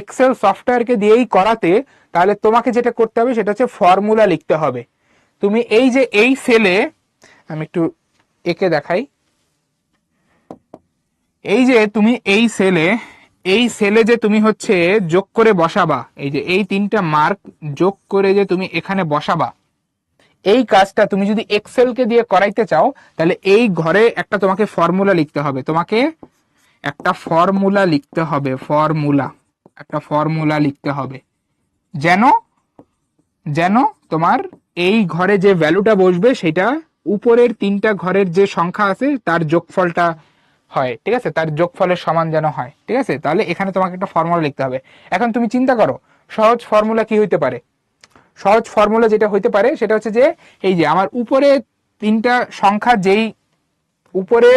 এক্সেল সফটওয়্যারকে দিয়েই করাতে, তাহলে তোমাকে যেটা করতে হবে সেটা হচ্ছে ফর্মুলা লিখতে হবে। তুমি এই যে এই সেলে, আমি একটু একে দেখাই, এই যে তুমি এই সেলে যে তুমি হচ্ছে যোগ করে বসাবা, এই যে এই তিনটা মার্ক যোগ করে যে তুমি এখানে বসাবা, এই কাজটা তুমি যদি এক্সেলকে দিয়ে করাইতে চাও, তাহলে এই ঘরে একটা তোমাকে ফর্মুলা লিখতে হবে। তোমাকে একটা ফর্মুলা লিখতে হবে, একটা ফর্মুলা লিখতে হবে, যেন যেন তোমার এই ঘরে যে ভ্যালুটা বসবে সেটা উপরের তিনটা ঘরের যে সংখ্যা আছে তার যোগফলটা হয়। ঠিক আছে, তার যোগফলের সমান যেন হয়। ঠিক আছে, তাহলে এখানে তোমাকে একটা ফর্মুলা লিখতে হবে। এখন তুমি চিন্তা করো সহজ ফর্মুলা কি হইতে পারে। সহজ ফর্মুলা যেটা হইতে পারে সেটা হচ্ছে যে এই যে আমার উপরে তিনটা সংখ্যা, যেই উপরে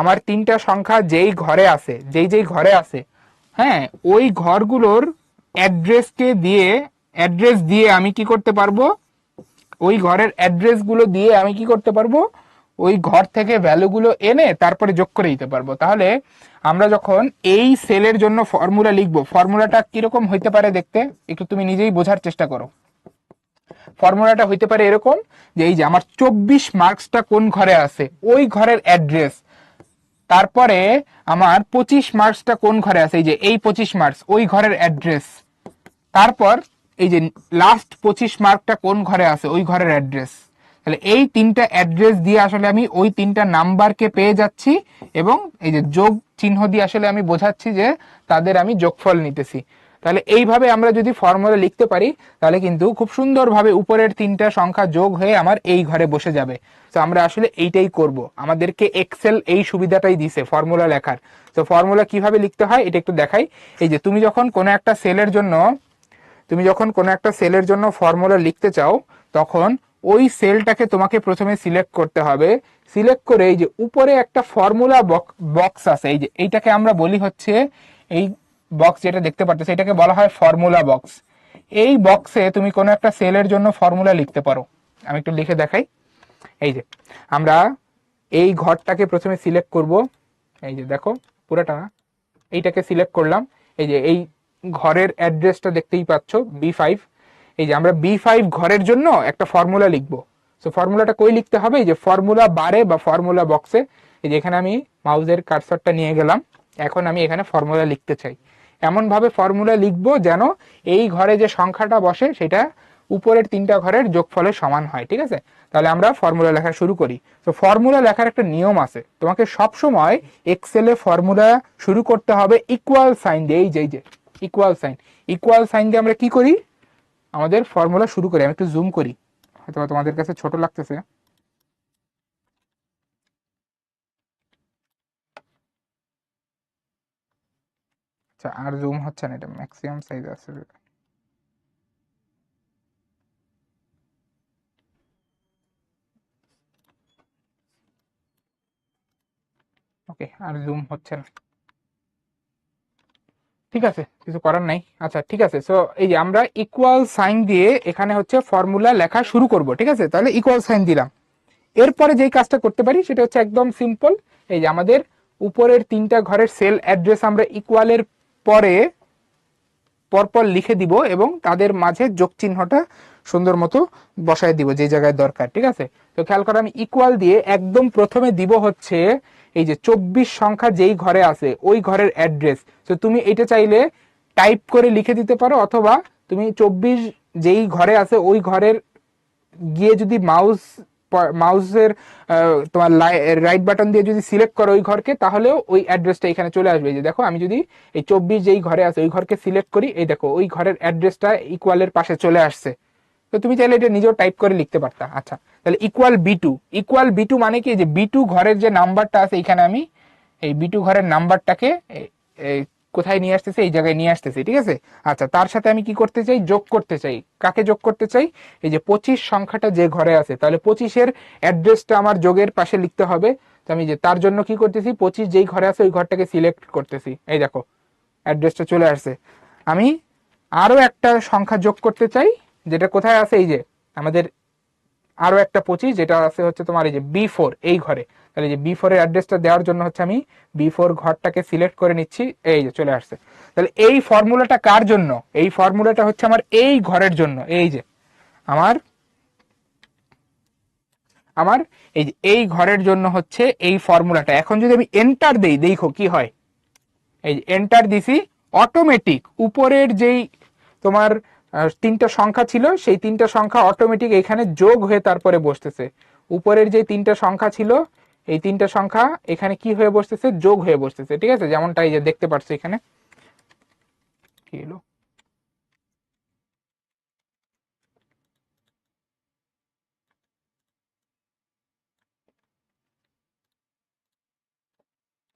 আমার তিনটা সংখ্যা যেই ঘরে আছে, যেই ঘরে আছে, হ্যাঁ, ওই ঘরগুলোর অ্যাড্রেসকে দিয়ে অ্যাড্রেস দিয়ে আমি কি করতে পারবো, ওই ঘরের অ্যাড্রেস গুলো দিয়ে আমি কি করতে পারবো, ওই ঘর থেকে ভ্যালুগুলো এনে তারপরে যোগ করে দিতে পারবো। তাহলে আমরা যখন এই সেলের জন্য ফর্মুলা লিখবো, ফর্মুলাটা কিরকম হইতে পারে দেখতে একটু তুমি নিজেই বোঝার চেষ্টা করো। ফর্মুলাটা হইতে পারে এরকম যে এই যে আমার 24 মার্কসটা কোন ঘরে আছে ওই ঘরের অ্যাড্রেস, তারপরে আমার 25 মার্কসটা কোন ঘরে আছে, এই যে এই 25 মার্কস ওই ঘরের অ্যাড্রেস, তারপর এই যে লাস্ট 25 মার্কটা কোন ঘরে আছে ওই ঘরের অ্যাড্রেস। তাহলে এই তিনটা অ্যাড্রেস দিয়ে আসলে আমি ওই তিনটা নাম্বারকে পেয়ে যাচ্ছি এবং এই যে যোগ চিহ্ন দিয়ে আসলে আমি বোঝাচ্ছি যে তাদের আমি যোগফল নিতেছি। তাহলে এইভাবে আমরা যদি ফর্মুলা লিখতে পারি তাহলে কিন্তু খুব সুন্দরভাবে উপরের তিনটা সংখ্যা যোগ হয়ে আমার এই ঘরে বসে যাবে। তো আমরা আসলে এইটাই করব, আমাদেরকে এক্সেল এই সুবিধাটাই দিছে ফর্মুলা লেখার। তো ফর্মুলা কিভাবে লিখতে হয় এটা একটু দেখাই। এই যে তুমি যখন কোনো একটা সেলের জন্য ফর্মুলা লিখতে চাও তখন ওই সেলটাকে তোমাকে প্রথমে সিলেক্ট করতে হবে। সিলেক্ট করে এই যে উপরে একটা ফর্মুলা বক্স আছে, এই যে এইটাকে আমরা বলি হচ্ছে, এই বক্স যেটা দেখতে পাচ্ছ এটাকে বলা হয় ফর্মুলা বক্স। এই বক্সে তুমি কোনো একটা সেলের জন্য ফর্মুলা লিখতে পারো। আমি একটু লিখে দেখাই। এই যে আমরা এই ঘরটাকে প্রথমে সিলেক্ট করব, এই যে দেখো পুরোটা না, এইটাকে সিলেক্ট করলাম। এই যে এই ঘরের অ্যাড্রেসটা দেখতেই পাচ্ছ B5। এই যে আমরা B5 ঘরের জন্য একটা ফর্মুলা লিখবো। সো ফর্মুলাটা কই লিখতে হবে, এই যে ফর্মুলা বারে বা ফর্মুলা বক্সে। এই যে এখানে আমি মাউসের কার্সরটা নিয়ে গেলাম, এখন আমি এখানে ফর্মুলা লিখতে চাই। এমন ভাবে ফর্মুলা লিখবো যেন এই ঘরে যে সংখ্যাটা বসে সেটা উপরের তিনটা ঘরের যোগফলের সমান হয়। ঠিক আছে, তাহলে আমরা ফর্মুলা লেখা শুরু করি। তো ফর্মুলা লেখার একটা নিয়ম আছে, তোমাকে সব সময় এক্সেলে ফর্মুলা শুরু করতে হবে ইকুয়াল সাইন দিয়ে। এই যে ইকুয়াল সাইন দিয়ে আমরা কি করি, আমাদের ফর্মুলা শুরু করি। আমি একটু জুম করি, হয়তো তোমাদের কাছে ছোট লাগতেছে। আচ্ছা, আর জুম হচ্ছে না, এটা ম্যাক্সিমাম সাইজ আছে। ওকে, আর জুম হচ্ছে না, ঠিক আছে, কিছু করার নাই। আচ্ছা ঠিক আছে, সো এই যে আমরা ইকুয়াল সাইন দিয়ে এখানে হচ্ছে ফর্মুলা লেখা শুরু করব। ঠিক আছে, তাহলে ইকুয়াল সাইন দিলাম। এরপরে যেই কাজটা করতে পারি সেটা হচ্ছে একদম সিম্পল। এই যে আমাদের উপরের তিনটা ঘরের সেল অ্যাড্রেস আমরা ইকুয়ালের পরে পরপর লিখে দিব এবং তাদের মাঝে যোগ চিহ্নটা সুন্দর মতো বসায় দিব যে জায়গায় দরকার। ঠিক আছে, তো খেয়াল করো আমি ইকুয়াল দিয়ে একদম প্রথমে দিব হচ্ছে এই যে 24 সংখ্যা যেই ঘরে আছে ওই ঘরের অ্যাড্রেস। তো তুমি এটা চাইলে টাইপ করে লিখে দিতে পারো, অথবা তুমি 24 যেই ঘরে আছে ওই ঘরের গিয়ে যদি মাউসের তোমার রাইট বাটন দিয়ে যদি সিলেক্ট করো ওই ঘরকে, তাহলেও ওই অ্যাড্রেসটা এখানে চলে আসবে। যে দেখো আমি যদি এই 24 যেই ঘরে আছে ওই ঘরকে সিলেক্ট করি, এই দেখো ওই ঘরের অ্যাড্রেসটা ইকুয়ালের পাশে চলে আসছে। তো তুমি চাইলে এটা নিজেও টাইপ করে লিখতে পারতা। আচ্ছা, তাহলে ইকুয়াল B2 মানে কি, যে B2 ঘরের যে নাম্বারটা আছে এখানে আমি এই B2 ঘরের নাম্বারটাকে কোথায় নিয়ে আসতেছে, এই জায়গায় নিয়ে আসতেছি। ঠিক আছে, আচ্ছা তার সাথে আমি কি করতে চাই, যোগ করতে চাই। কাকে যোগ করতে চাই, এই যে 25 সংখ্যাটা যে ঘরে আছে, তাহলে 25-এর অ্যাড্রেসটা আমার যোগের পাশে লিখতে হবে। তো আমি যে তার জন্য কি করতেছি, 25 যেই ঘরে আছে ওই ঘরটাকে সিলেক্ট করতেছি। এই দেখো অ্যাড্রেসটা চলে আসছে। আমি আরো একটা সংখ্যা যোগ করতে চাই, যেটা কোথায় আছে, এই যে আমাদের আরো একটা 25 যেটা আছে হচ্ছে তোমার এই যে B4 এই ঘরে। তাহলে যে B4 এর অ্যাড্রেসটা দেওয়ার জন্য হচ্ছে আমি B4 ঘরটাকে সিলেক্ট করে নিচ্ছি। এই যে চলে আসছে। তাহলে এই ফর্মুলাটা কার জন্য, এই ফর্মুলাটা হচ্ছে আমার এই ঘরের জন্য। এই যে আমার আমার এই যে এই ঘরের জন্য হচ্ছে এই ফর্মুলাটা। এখন যদি আমি এন্টার দেই, দেখো কি হয়। এই যে এন্টার দিছি, অটোমেটিক উপরের যেই তোমার তিনটা সংখ্যা ছিল সেই তিনটা সংখ্যা অটোমেটিক এখানে যোগ হয়ে তারপরে বসতেছে। উপরের যে তিনটা সংখ্যা ছিল এই তিনটা সংখ্যা এখানে কি হয়ে বসতেছে, যোগ হয়ে বসতেছে। ঠিক আছে, যেমনটা এই যে দেখতে পাচ্ছ এখানে কি হলো।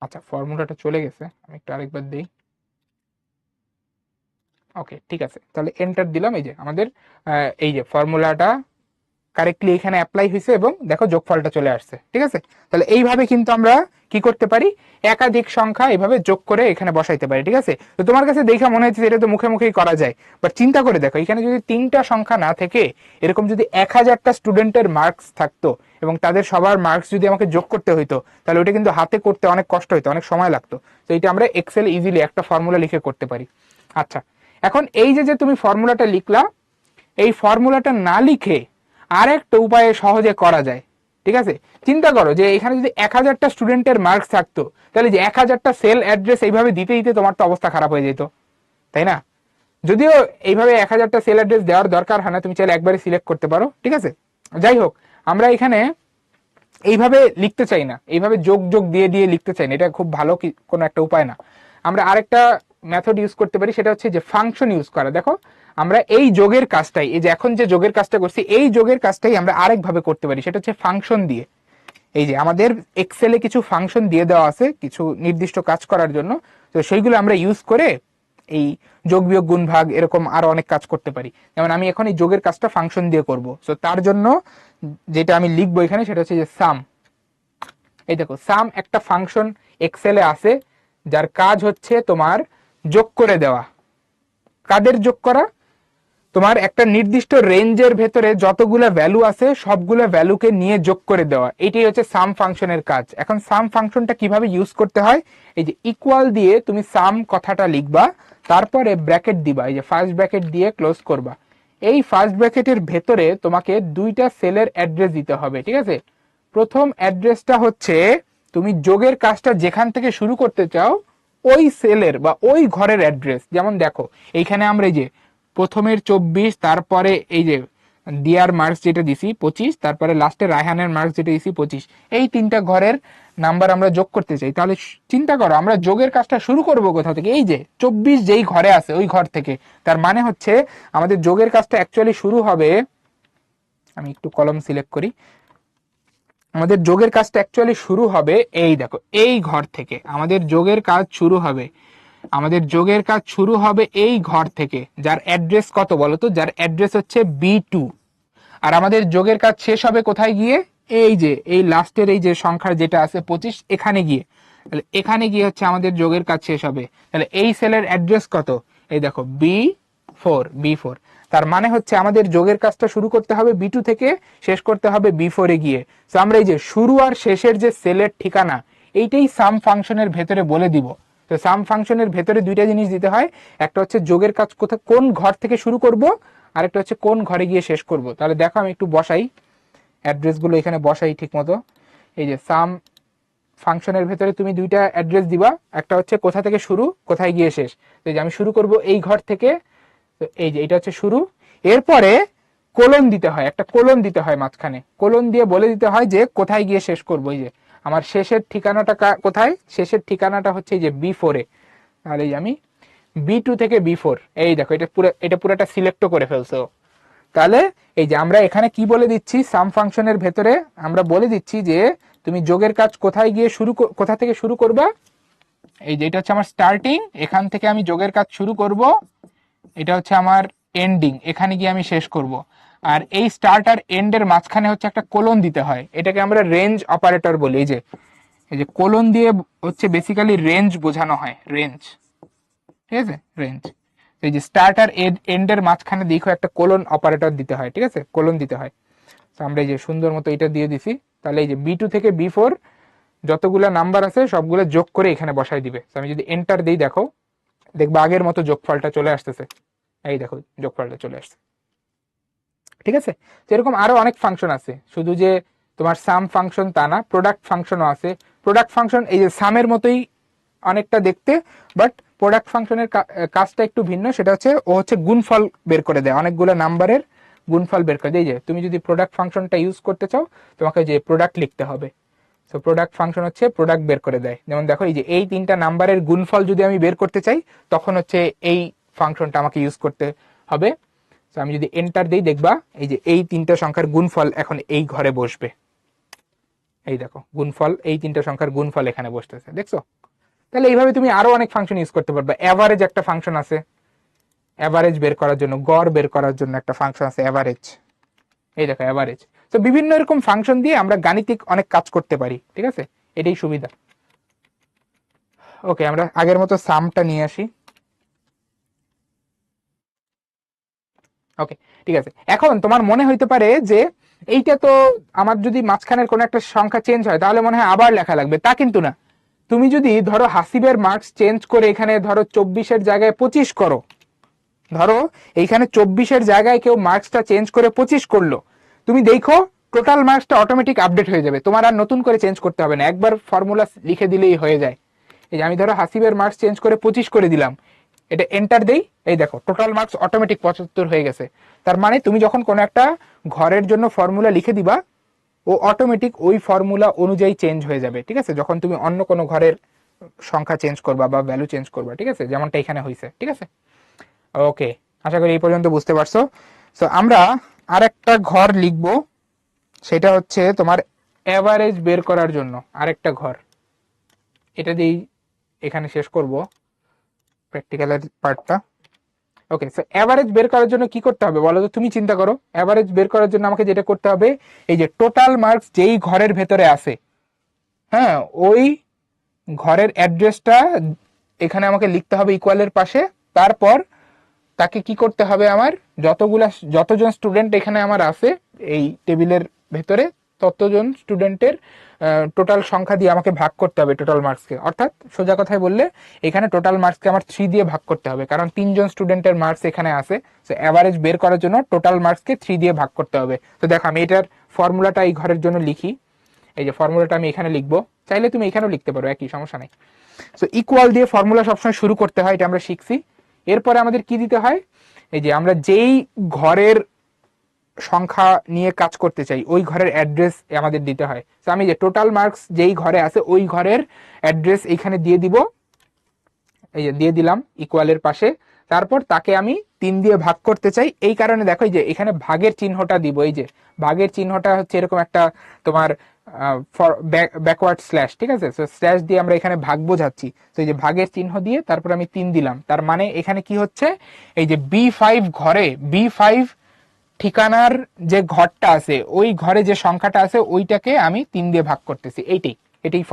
আচ্ছা, ফর্মুলাটা চলে গেছে, আমি একটু আরেকবার দিই। ওকে ঠিক আছে, তাহলে এন্টার দিলাম। এই যে আমাদের এই যে ফর্মুলাটা কারেক্টলি এখানে অ্যাপ্লাই হয়েছে এবং দেখো যোগফলটা চলে আসছে। ঠিক আছে, তাহলে এইভাবে কিন্তু আমরা কি করতে পারি, একাধিক সংখ্যা এইভাবে যোগ করে এখানে বসাইতে পারি। ঠিক আছে, তো তোমার কাছে দেখা মনে হচ্ছে এটা তো মুখে মুখেই করা যায়, বাট চিন্তা করে দেখো এখানে যদি 3টা সংখ্যা না থেকে এরকম যদি 1000টা স্টুডেন্টের মার্কস থাকতো এবং তাদের সবার মার্কস যদি আমাকে যোগ করতে হইতো, তাহলে ওটা কিন্তু হাতে করতে অনেক কষ্ট হইতো, অনেক সময় লাগতো। তো এটা আমরা এক্সেল ইজিলি একটা ফর্মুলা লিখে করতে পারি। আচ্ছা, এখন এই যে তুমি ফর্মুলাটা লিখলা, এই ফর্মুলাটা না লিখে আরেকটা উপায়ে সহজে করা যায়। ঠিক আছে, চিন্তা করো যে এখানে যদি 1000টা স্টুডেন্টের মার্কস থাকতো, তাহলে যে 1000টা সেল অ্যাড্রেস এইভাবে দিতে দিতে তোমার তো অবস্থা খারাপ হয়ে যেত, তাই না? যদিও এইভাবে 1000টা সেল অ্যাড্রেস দেওয়ার দরকার হয় না, তুমি চাইলে একবারে সিলেক্ট করতে পারো। ঠিক আছে, যাই হোক, আমরা এখানে এইভাবে লিখতে চাই না, এইভাবে যোগ যোগ দিয়ে দিয়ে লিখতে চাই না, এটা খুব ভালো কোনো একটা উপায় না। আমরা আরেকটা মেথড ইউজ করতে পারি, সেটা হচ্ছে যে ফাংশন ইউজ করা। দেখো আমরা এই যোগের কাজটাই, এই যে এখন যে যোগের কাজটা করছি, এই যোগের কাজটাই আমরা আরেকভাবে করতে পারি, সেটা হচ্ছে ফাংশন দিয়ে। এই যে আমাদের এক্সেলে কিছু ফাংশন দিয়ে দেওয়া আছে কিছু নির্দিষ্ট কাজ করার জন্য, তো সেইগুলো আমরা ইউজ করে এই যোগ বিয়োগ গুণ ভাগ এরকম আরো অনেক কাজ করতে পারি। যেমন আমি এখন এই যোগের কাজটা ফাংশন দিয়ে করব, তো তার জন্য যেটা আমি লিখবো এখানে সেটা হচ্ছে যে সাম। এই দেখো সাম একটা ফাংশন এক্সেলে আছে, যার কাজ হচ্ছে তোমার যোগ করে দেওয়া। কাদের যোগ করা? তোমার একটা নির্দিষ্ট রেঞ্জের ভেতরে যতগুলো ভ্যালু আছে সবগুলো ভ্যালুকে নিয়ে যোগ করে দেওয়া, এটাই হচ্ছে সাম ফাংশনের কাজ। এখন সাম ফাংশনটা কিভাবে ইউজ করতে হয়, এই যে ইকুয়াল দিয়ে তুমি সাম কথাটা লিখবা, তারপরে ব্র্যাকেট দিবা, এই যে ফার্স্ট ব্র্যাকেট দিয়ে ক্লোজ করবা। এই ফার্স্ট ব্র্যাকেটের ভেতরে তোমাকে 2টা সেলের অ্যাড্রেস দিতে হবে। ঠিক আছে, প্রথম অ্যাড্রেসটা হচ্ছে তুমি যোগের কাজটা যেখান থেকে শুরু করতে চাও ওই সেলের বা ওই ঘরের অ্যাড্রেস। যেমন দেখো এইখানে আমরা এই যে প্রথমের 24, তারপরে এই যে দিয়ার মার্কস যেটা দিছি 25, তারপরে লাস্টে রায়হানের মার্কস যেটা দিছি 25, এই 3টা ঘরের নাম্বার আমরা যোগ করতে চাই। তাহলে চিন্তা করো আমরা যোগের কাজটা শুরু করব কোথা থেকে, এই যে 24 যেই ঘরে আছে ওই ঘর থেকে। তার মানে হচ্ছে আমাদের যোগের কাজটা অ্যাকচুয়ালি শুরু হবে, আমি একটু কলম সিলেক্ট করি, আমাদের যোগের কাজটা অ্যাকচুয়ালি শুরু হবে এই দেখো এই ঘর থেকে। আমাদের যোগের কাজ শুরু হবে, আমাদের যোগের কাজ শুরু হবে এই ঘর থেকে, যার অ্যাড্রেস কত বলো তো, যার অ্যাড্রেস হচ্ছে B2। আর আমাদের যোগের কাজ শেষ হবে কোথায় গিয়ে, এই যে এই লাস্টের এই যে সংখ্যা যেটা আছে 25, এখানে গিয়ে। তাহলে এখানে গিয়ে হচ্ছে আমাদের যোগের কাজ শেষ হবে। তাহলে এই সেলের অ্যাড্রেস কত, এই দেখো B4। তার মানে হচ্ছে আমাদের যোগের কাজটা শুরু করতে হবে B2 থেকে, শেষ করতে হবে B4 এ গিয়ে। তো আমরা এই যে শুরু আর শেষের যে সেলের ঠিকানা, এইটাই সাম ফাংশনের ভেতরে বলে দিব। তো সাম ফাংশনের ভেতরে 2টা জিনিস দিতে হয়, একটা হচ্ছে যোগের কাজ কোথায় কোন ঘর থেকে শুরু করব, আর একটা হচ্ছে কোন ঘরে গিয়ে শেষ করব। তাহলে দেখো আমি একটু বসাই অ্যাড্রেসগুলো এখানে বসাই ঠিক মতো। এই যে সাম ফাংশনের ভেতরে তুমি 2টা অ্যাড্রেস দিবা, একটা হচ্ছে কোথা থেকে শুরু কোথায় গিয়ে শেষ। তো এই যে আমি শুরু করব এই ঘর থেকে, তো এই যে এটা হচ্ছে শুরু, এরপরে কোলন দিতে হয়, একটা কোলন দিতে হয় মাঝখানে, কোলন দিয়ে বলে দিতে হয় যে কোথায় গিয়ে শেষ করবো। এই যে আমার শেষের ঠিকানাটা কোথায়, শেষের ঠিকানাটা হচ্ছে এই যে B4 এ। তাহলে এই যে আমি B2 থেকে B4, এই দেখো এটা পুরোটা সিলেক্ট করে ফেলছো। তাহলে এই যে আমরা এখানে কি বলে দিচ্ছি, সাম ফাংশনের ভেতরে আমরা বলে দিচ্ছি যে তুমি যোগের কাজ কোথায় গিয়ে কোথা থেকে শুরু করবা, এই যে এটা হচ্ছে আমার স্টার্টিং, এখান থেকে আমি যোগের কাজ শুরু করব, এটা হচ্ছে আমার এন্ডিং, এখানে গিয়ে আমি শেষ করব। আর এই স্টার্ট আর এন্ড এর মাঝখানে হচ্ছে একটা কোলন দিতে হয়, এটাকে আমরা রেঞ্জ অপারেটর বলি। এই যে কোলন দিয়ে হচ্ছে বেসিক্যালি রেঞ্জ বোঝানো হয়, রেঞ্জ। ঠিক আছে, রেঞ্জ। এই যে স্টার্ট আর এন্ড এর মাঝখানে দেখো একটা কোলন অপারেটর দিতে হয়। ঠিক আছে, কোলন দিতে হয়। তো আমরা এই যে সুন্দর মতো এটা দিয়ে দিছি। তাহলে এই যে B2 থেকে B4 যতগুলো নাম্বার আছে সবগুলো যোগ করে এখানে বসাই দিবে। তো আমি যদি এন্টার দিই, দেখো দেখবা আগের মতো যোগফলটা চলে আসতেছে, এই দেখো যোগফলটা চলে আসছে। ঠিক আছে, তো এরকম আরো অনেক ফাংশন আছে, শুধু যে তোমার সাম ফাংশন তা না, প্রোডাক্ট ফাংশনও আছে। প্রোডাক্ট ফাংশন এই যে সামের মতোই অনেকটা দেখতে, বাট প্রোডাক্ট ফাংশনের কাজটা একটু ভিন্ন, সেটা হচ্ছে ও হচ্ছে গুণফল বের করে দেয়, অনেকগুলো নাম্বারের গুণফল বের করে দেয়। যে তুমি যদি প্রোডাক্ট ফাংশনটা ইউজ করতে চাও তোমাকে যে প্রোডাক্ট লিখতে হবে, তো প্রোডাক্ট ফাংশন হচ্ছে প্রোডাক্ট বের করে দেয়। যেমন দেখো এই যে এই 3টা নাম্বারের গুণফল যদি আমি বের করতে চাই, তখন হচ্ছে এই ফাংশনটা আমাকে ইউজ করতে হবে। তো আমি যদি এন্টার দিই, দেখবা এই যে এই 3টা সংখ্যার গুণফল এখন এই ঘরে বসবে। এই দেখো গুণফল, এই 3টা সংখ্যার গুণফল এখানে বসতেছে, দেখছো? তাহলে এইভাবে তুমি আরো অনেক ফাংশন ইউজ করতে পারবে। এভারেজ একটা ফাংশন আছে, এভারেজ বের করার জন্য, গড় বের করার জন্য একটা ফাংশন আছে এভারেজ। এই দেখো অ্যাভারেজ। তো বিভিন্ন এরকম ফাংশন দিয়ে আমরা গাণিতিক অনেক কাজ করতে পারি, ঠিক আছে, এটাই সুবিধা। ওকে, আমরা আগের মতো সামটা নিয়ে আসি। ওকে, ঠিক আছে। এখন তোমার মনে হইতে পারে যে এইটা তো আমার যদি মাঝখানের কোনো একটা সংখ্যা চেঞ্জ হয় তাহলে মনে হয় আবার লেখা লাগবে, তা কিন্তু না। তুমি যদি ধরো হাসিবের মার্কস চেঞ্জ করে এখানে ধরো 24-এর জায়গায় 25 করো, ধরো এইখানে 24-এর জায়গায় কেউ মার্কসটা চেঞ্জ করে 25 করলো, তুমি দেখো টোটাল মার্কসটা অটোমেটিক আপডেট হয়ে যাবে, তোমার আর নতুন করে চেঞ্জ করতে হবে না, একবার ফর্মুলা লিখে দিলেই হয়ে যায়। এই যে আমি ধরো হাসিবের মার্কস চেঞ্জ করে 25 করে দিলাম, এটা এন্টার দেই, এই দেখো টোটাল মার্কস অটোমেটিক 75 হয়ে গেছে। তার মানে তুমি যখন কোনো একটা ঘরের জন্য ফর্মুলা লিখে দিবা, ও অটোমেটিক ওই ফর্মুলা অনুযায়ী চেঞ্জ হয়ে যাবে, ঠিক আছে, যখন তুমি অন্য কোনো ঘরের সংখ্যা চেঞ্জ করবা বা ভ্যালু চেঞ্জ করবা, ঠিক আছে, যেমনটা এখানে হয়েছে, ঠিক আছে। ওকে, আশা করি এই পর্যন্ত বুঝতে পারছো। তো আমরা আরেকটা ঘর লিখব, সেটা হচ্ছে তোমার অ্যাভারেজ বের করার জন্য আরেকটা ঘর, এটা দিয়েই এখানে শেষ করব প্র্যাকটিক্যালের পার্টটা। ওকে, সো অ্যাভারেজ বের করার জন্য কি করতে হবে বলো তো, তুমি চিন্তা করো। অ্যাভারেজ বের করার জন্য আমাকে যেটা করতে হবে, এই যে টোটাল মার্কস যেই ঘরের ভেতরে আছে, হ্যাঁ, ওই ঘরের অ্যাড্রেসটা এখানে আমাকে লিখতে হবে ইকুয়ালের পাশে। তারপর তাকে কি করতে হবে, আমার যতজন স্টুডেন্ট এখানে আমার আছে এই টেবিলের ভেতরে, ততজন স্টুডেন্টের টোটাল সংখ্যা দিয়ে আমাকে ভাগ করতে হবে টোটাল মার্কসকে। অর্থাৎ সোজা কথায় বললে এখানে টোটাল মার্কসকে আমার 3 দিয়ে ভাগ করতে হবে, কারণ 3জন স্টুডেন্টের মার্কস এখানে আছে। সো অ্যাভারেজ বের করার জন্য টোটাল মার্কসকে 3 দিয়ে ভাগ করতে হবে। তো দেখো আমি এটার ফর্মুলাটা এই ঘরের জন্য লিখি, এই যে ফর্মুলাটা আমি এখানে লিখবো, চাইলে তুমি এখানেও লিখতে পারো, একই সমস্যা নেই। সো ইকুয়াল দিয়ে ফর্মুলা সবসময় শুরু করতে হয়, এটা আমরা শিখছি। এরপরে আমাদের কি দিতে হয়, এই যে আমরা যেই ঘরের সংখ্যা নিয়ে কাজ করতে চাই ওই ঘরের অ্যাড্রেস আমাদের দিতে হয়। তো আমি যে টোটাল মার্কস যেই ঘরে আছে ওই ঘরের অ্যাড্রেস এইখানে দিয়ে দিব, এই যে দিয়ে দিলাম ইকুয়ালের পাশে। তারপর তাকে আমি 3 দিয়ে ভাগ করতে চাই, এই কারণে দেখো যে এখানে ভাগের চিহ্নটা দিব, এই যে ভাগের চিহ্নটা হচ্ছে এরকম একটা তোমার ব্যাকওয়ার্ড স্ল্যাশ, ঠিক আছে, তো স্ল্যাশ দিয়ে আমরা এখানে ভাগ বোঝাচ্ছি। তো এই যে ভাগের চিহ্ন দিয়ে তারপর আমি 3 দিলাম, তার মানে এখানে কি হচ্ছে, এই যে B5 ঘরে B5 ঠিকানার যে ঘরটা আছে ওই ঘরে যে সংখ্যাটা আছে ওইটাকে আমি 3 দিয়ে ভাগ করতেছি, এটাই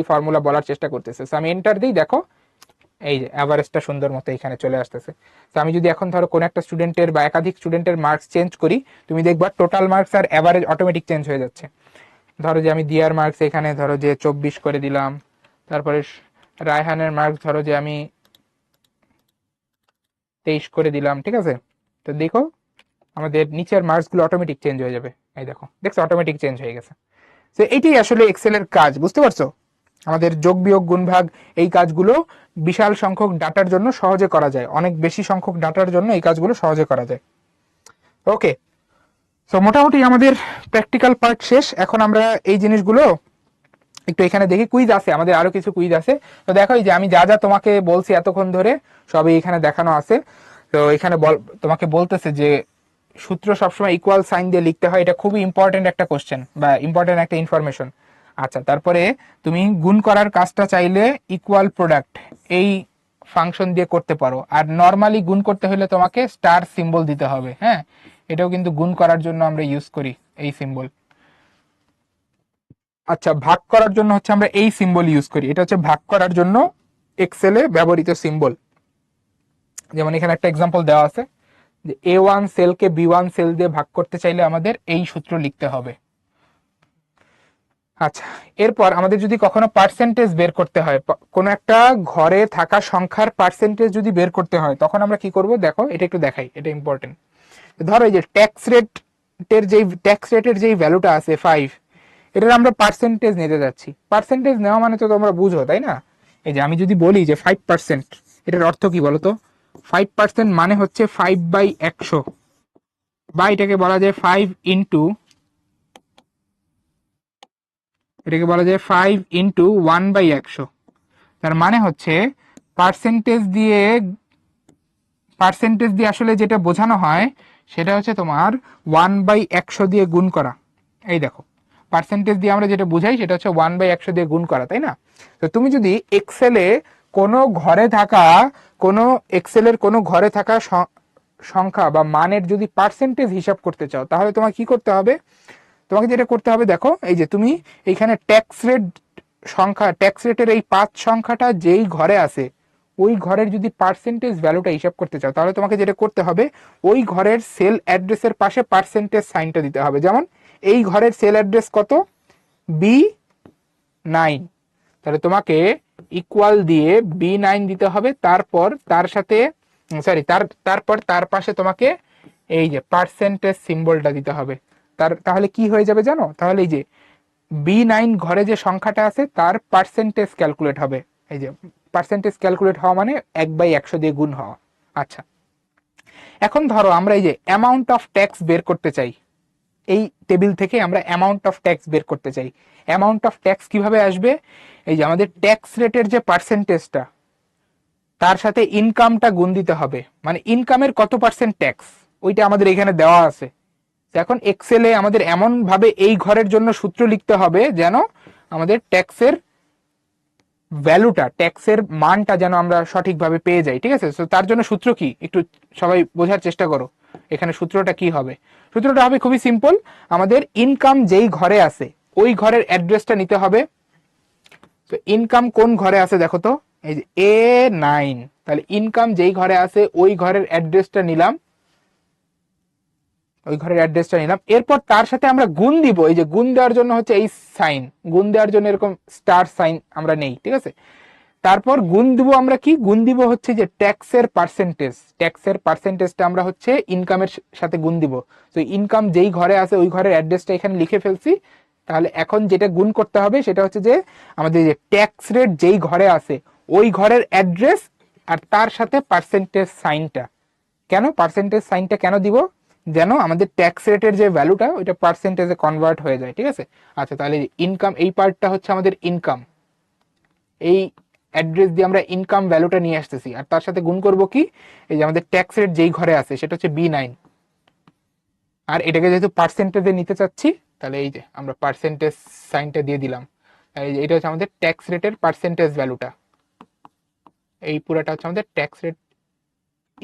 ফর্মুলা বলার চেষ্টা করতেছে। আমি এন্টার দিই, দেখো এই যে অ্যাভারেজটা সুন্দর মতো এখানে চলে আসতেছে। তো আমি যদি এখন ধরো কোন একটা স্টুডেন্টের বা একাধিক স্টুডেন্টের মার্কস চেঞ্জ করি, তুমি দেখবা টোটাল মার্কস আর অ্যাভারেজ অটোমেটিক চেঞ্জ হয়ে যাচ্ছে। ধরো যে আমি দিয়ার মার্কস এখানে ধরো যে 24 করে দিলাম, তারপরে রায়হানের মার্কস ধরো যে আমি 23 করে দিলাম, ঠিক আছে। তো দেখো আমাদের নিচের মার্কসগুলো অটোমেটিক চেঞ্জ হয়ে যাবে, এই দেখছো অটোমেটিক চেঞ্জ হয়ে গেছে। তো এইটাই আসলে এক্সেলের কাজ, বুঝতে পারছো, আমাদের যোগ বিয়োগ গুণ ভাগ এই কাজগুলো বিশাল সংখ্যক ডাটার জন্য সহজে করা যায়, অনেক বেশি সংখ্যক ডাটার জন্য এই কাজগুলো সহজে করা যায়। ওকে, তো মোটামুটি আমাদের প্র্যাকটিক্যাল পার্ট শেষ। এখন আমরা এই জিনিসগুলো একটু এখানে দেখি, কুইজ আছে আমাদের, আরো কিছু কুইজ আছে। তো দেখো এই যে আমি যা যা তোমাকে বলছি এতক্ষণ ধরে সবই এখানে দেখানো আছে। তো এখানে তোমাকে বলতেছে যে সূত্র সবসময় ইকুয়াল সাইন দিয়ে লিখতে হয়, এটা খুবই ইম্পর্টেন্ট একটা কোশ্চেন বা ইম্পর্টেন্ট একটা ইনফরমেশন। আচ্ছা, তারপরে তুমি গুণ করার কাজটা চাইলে ইকুয়াল প্রোডাক্ট এই ফাংশন দিয়ে করতে পারো, আর নর্মালি গুণ করতে হলে তোমাকে স্টার সিম্বল দিতে হবে, হ্যাঁ, এটাও কিন্তু গুণ করার জন্য আমরা ইউজ করি এই সিম্বল। আচ্ছা, ভাগ করার জন্য হচ্ছে আমরা এই সিম্বল ইউজ করি, এটা হচ্ছে ভাগ করার জন্য এক্সেলে ব্যবহৃত সিম্বল। যেমন এখানে একটা এক্সাম্পল দেওয়া আছে যে A1 সেলকে B1 সেল দিয়ে ভাগ করতে চাইলে আমাদের এই সূত্র লিখতে হবে। আচ্ছা, এরপর আমাদের যদি কখনো পার্সেন্টেজ বের করতে হয়, কোনো একটা ঘরে থাকা সংখ্যার পার্সেন্টেজ যদি বের করতে হয়, তখন আমরা কি করব, দেখো এটা একটু দেখাই, এটা ইম্পর্টেন্ট। ধরো এই যে ট্যাক্স রেটের যেই ভ্যালুটা আছে 5, এটার আমরা পার্সেন্টেজ নিতে যাচ্ছি। পার্সেন্টেজ নেওয়া মানে তো তোমরা বুঝো, তাই না? এই যে আমি যদি বলি যে 5%, এটার অর্থ কি বলতো? 5% মানে হচ্ছে 5/100, বা এটাকে বলা যায় 1/100। তার মানে হচ্ছে পার্সেন্টেজ দিয়ে আসলে যেটা বোঝানো হয় সেটা হচ্ছে তোমার 1/100 দিয়ে গুণ করা। এই দেখো, পার্সেন্টেজ দিয়ে আমরা যেটা বুঝাই সেটা হচ্ছে 1/100 দিয়ে গুণ করা, তাই না? তো তুমি যদি এক্সেলে কোনো ঘরে থাকা কোনো সংখ্যা বা মানের যদি পার্সেন্টেজ হিসাব করতে চাও তাহলে তোমাকে কি করতে হবে, তোমাকে যেটা করতে হবে দেখো, এই যে তুমি এইখানে ট্যাক্স রেট সংখ্যা, ট্যাক্স রেটের এই 5 সংখ্যাটা যেই ঘরে আছে ওই ঘরের যদি পার্সেন্টেজ ভ্যালুটা হিসাব করতে চাও তাহলে তোমাকে যেটা করতে হবে ওই ঘরের সেল অ্যাড্রেসের পাশে পার্সেন্টেজ সাইনটা দিতে হবে। যেমন এই ঘরের সেল অ্যাড্রেস কত, B9, তাহলে তোমাকে ইকুয়াল দিয়ে B9 দিতে হবে, তারপর তার সাথে তারপর তার পাশে তোমাকে এই যে পার্সেন্টেজ সিম্বলটা দিতে হবে। তাহলে কি হয়ে যাবে জানো, তাহলে এই যে B9 ঘরে যে সংখ্যাটা আছে তার পার্সেন্টেজ ক্যালকুলেট হবে। এই যে পার্সেন্টেজ ক্যালকুলেট হওয়া মানে 1/100 দিয়ে গুণ হওয়া। আচ্ছা, এখন ধরো আমরা এই যে অ্যামাউন্ট অফ ট্যাক্স বের করতে চাই, এই টেবিল থেকে আমরা অ্যামাউন্ট অফ ট্যাক্স বের করতে চাই। অ্যামাউন্ট অফ ট্যাক্স কিভাবে আসবে, এই যে আমাদের ট্যাক্স রেটের যে পার্সেন্টেজটা তার সাথে ইনকামটা গুণ দিতে হবে, মানে ইনকামের কত পার্সেন্ট ট্যাক্স ওইটা আমাদের এখানে দেওয়া আছে। এখন এক্সেলে আমাদের এমন ভাবে এই ঘরের জন্য সূত্র লিখতে হবে যেন আমাদের ট্যাক্সের ভ্যালুটা, ট্যাক্সের মানটা যেন আমরা সঠিকভাবে পেয়ে যাই। ঠিক আছে, তো তার জন্য সূত্র কি একটু সবাই বোঝার চেষ্টা করো। এখানে সূত্রটা কি হবে, সূত্রটা হবে খুবই সিম্পল, আমাদের ইনকাম যেই ঘরে আছে ওই ঘরের অ্যাড্রেসটা নিতে হবে। তো ইনকাম কোন ঘরে আছে দেখো তো, এই যে A9, তাহলে ইনকাম যেই ঘরে আছে ওই ঘরের অ্যাড্রেসটা নিলাম, ওই ঘরের অ্যাড্রেসটা নিলাম। এরপর তার সাথে আমরা গুণ দিব, এই যে গুণ দেওয়ার জন্য হচ্ছে এই সাইন, গুণ দেওয়ার জন্য এরকম স্টার সাইন আমরা নেই। ঠিক আছে, তারপর গুণ দিব আমরা কি, গুণ দিব হচ্ছে যে ট্যাক্সের পার্সেন্টেজ, ট্যাক্সের পার্সেন্টেজটা আমরা হচ্ছে ইনকামের সাথে গুণ দিব। তো ইনকাম যেই ঘরে আছে ওই ঘরের অ্যাড্রেসটা এখানে লিখে ফেলছি। তাহলে এখন যেটা গুণ করতে হবে সেটা হচ্ছে যে আমাদের যে ট্যাক্স রেট যেই ঘরে আছে ওই ঘরের অ্যাড্রেস আর তার সাথে পার্সেন্টেজ সাইনটা। কেন পার্সেন্টেজ সাইনটা কেন দিব, যেন আমাদের ট্যাক্স রেটের যে ভ্যালুটা ওইটা পার্সেন্টেজে কনভার্ট হয়ে যায়। ঠিক আছে, আচ্ছা তাহলে ইনকাম এই পার্টটা হচ্ছে আমাদের ইনকাম, এই অ্যাড্রেস দিয়ে আমরা ইনকাম ভ্যালুটা নিয়ে আসতেছি আর তার সাথে গুণ করব কি, এই যে আমাদের ট্যাক্স রেট যেই ঘরে আছে সেটা হচ্ছে B9, আর এটাকে যেহেতু পার্সেন্টেজে নিতে চাচ্ছি তাহলে এই যে আমরা পার্সেন্টেজ সাইনটা দিয়ে দিলাম। এই যে এটা হচ্ছে আমাদের ট্যাক্স রেটের পার্সেন্টেজ ভ্যালুটা, এই পুরাটা হচ্ছে আমাদের ট্যাক্স রেট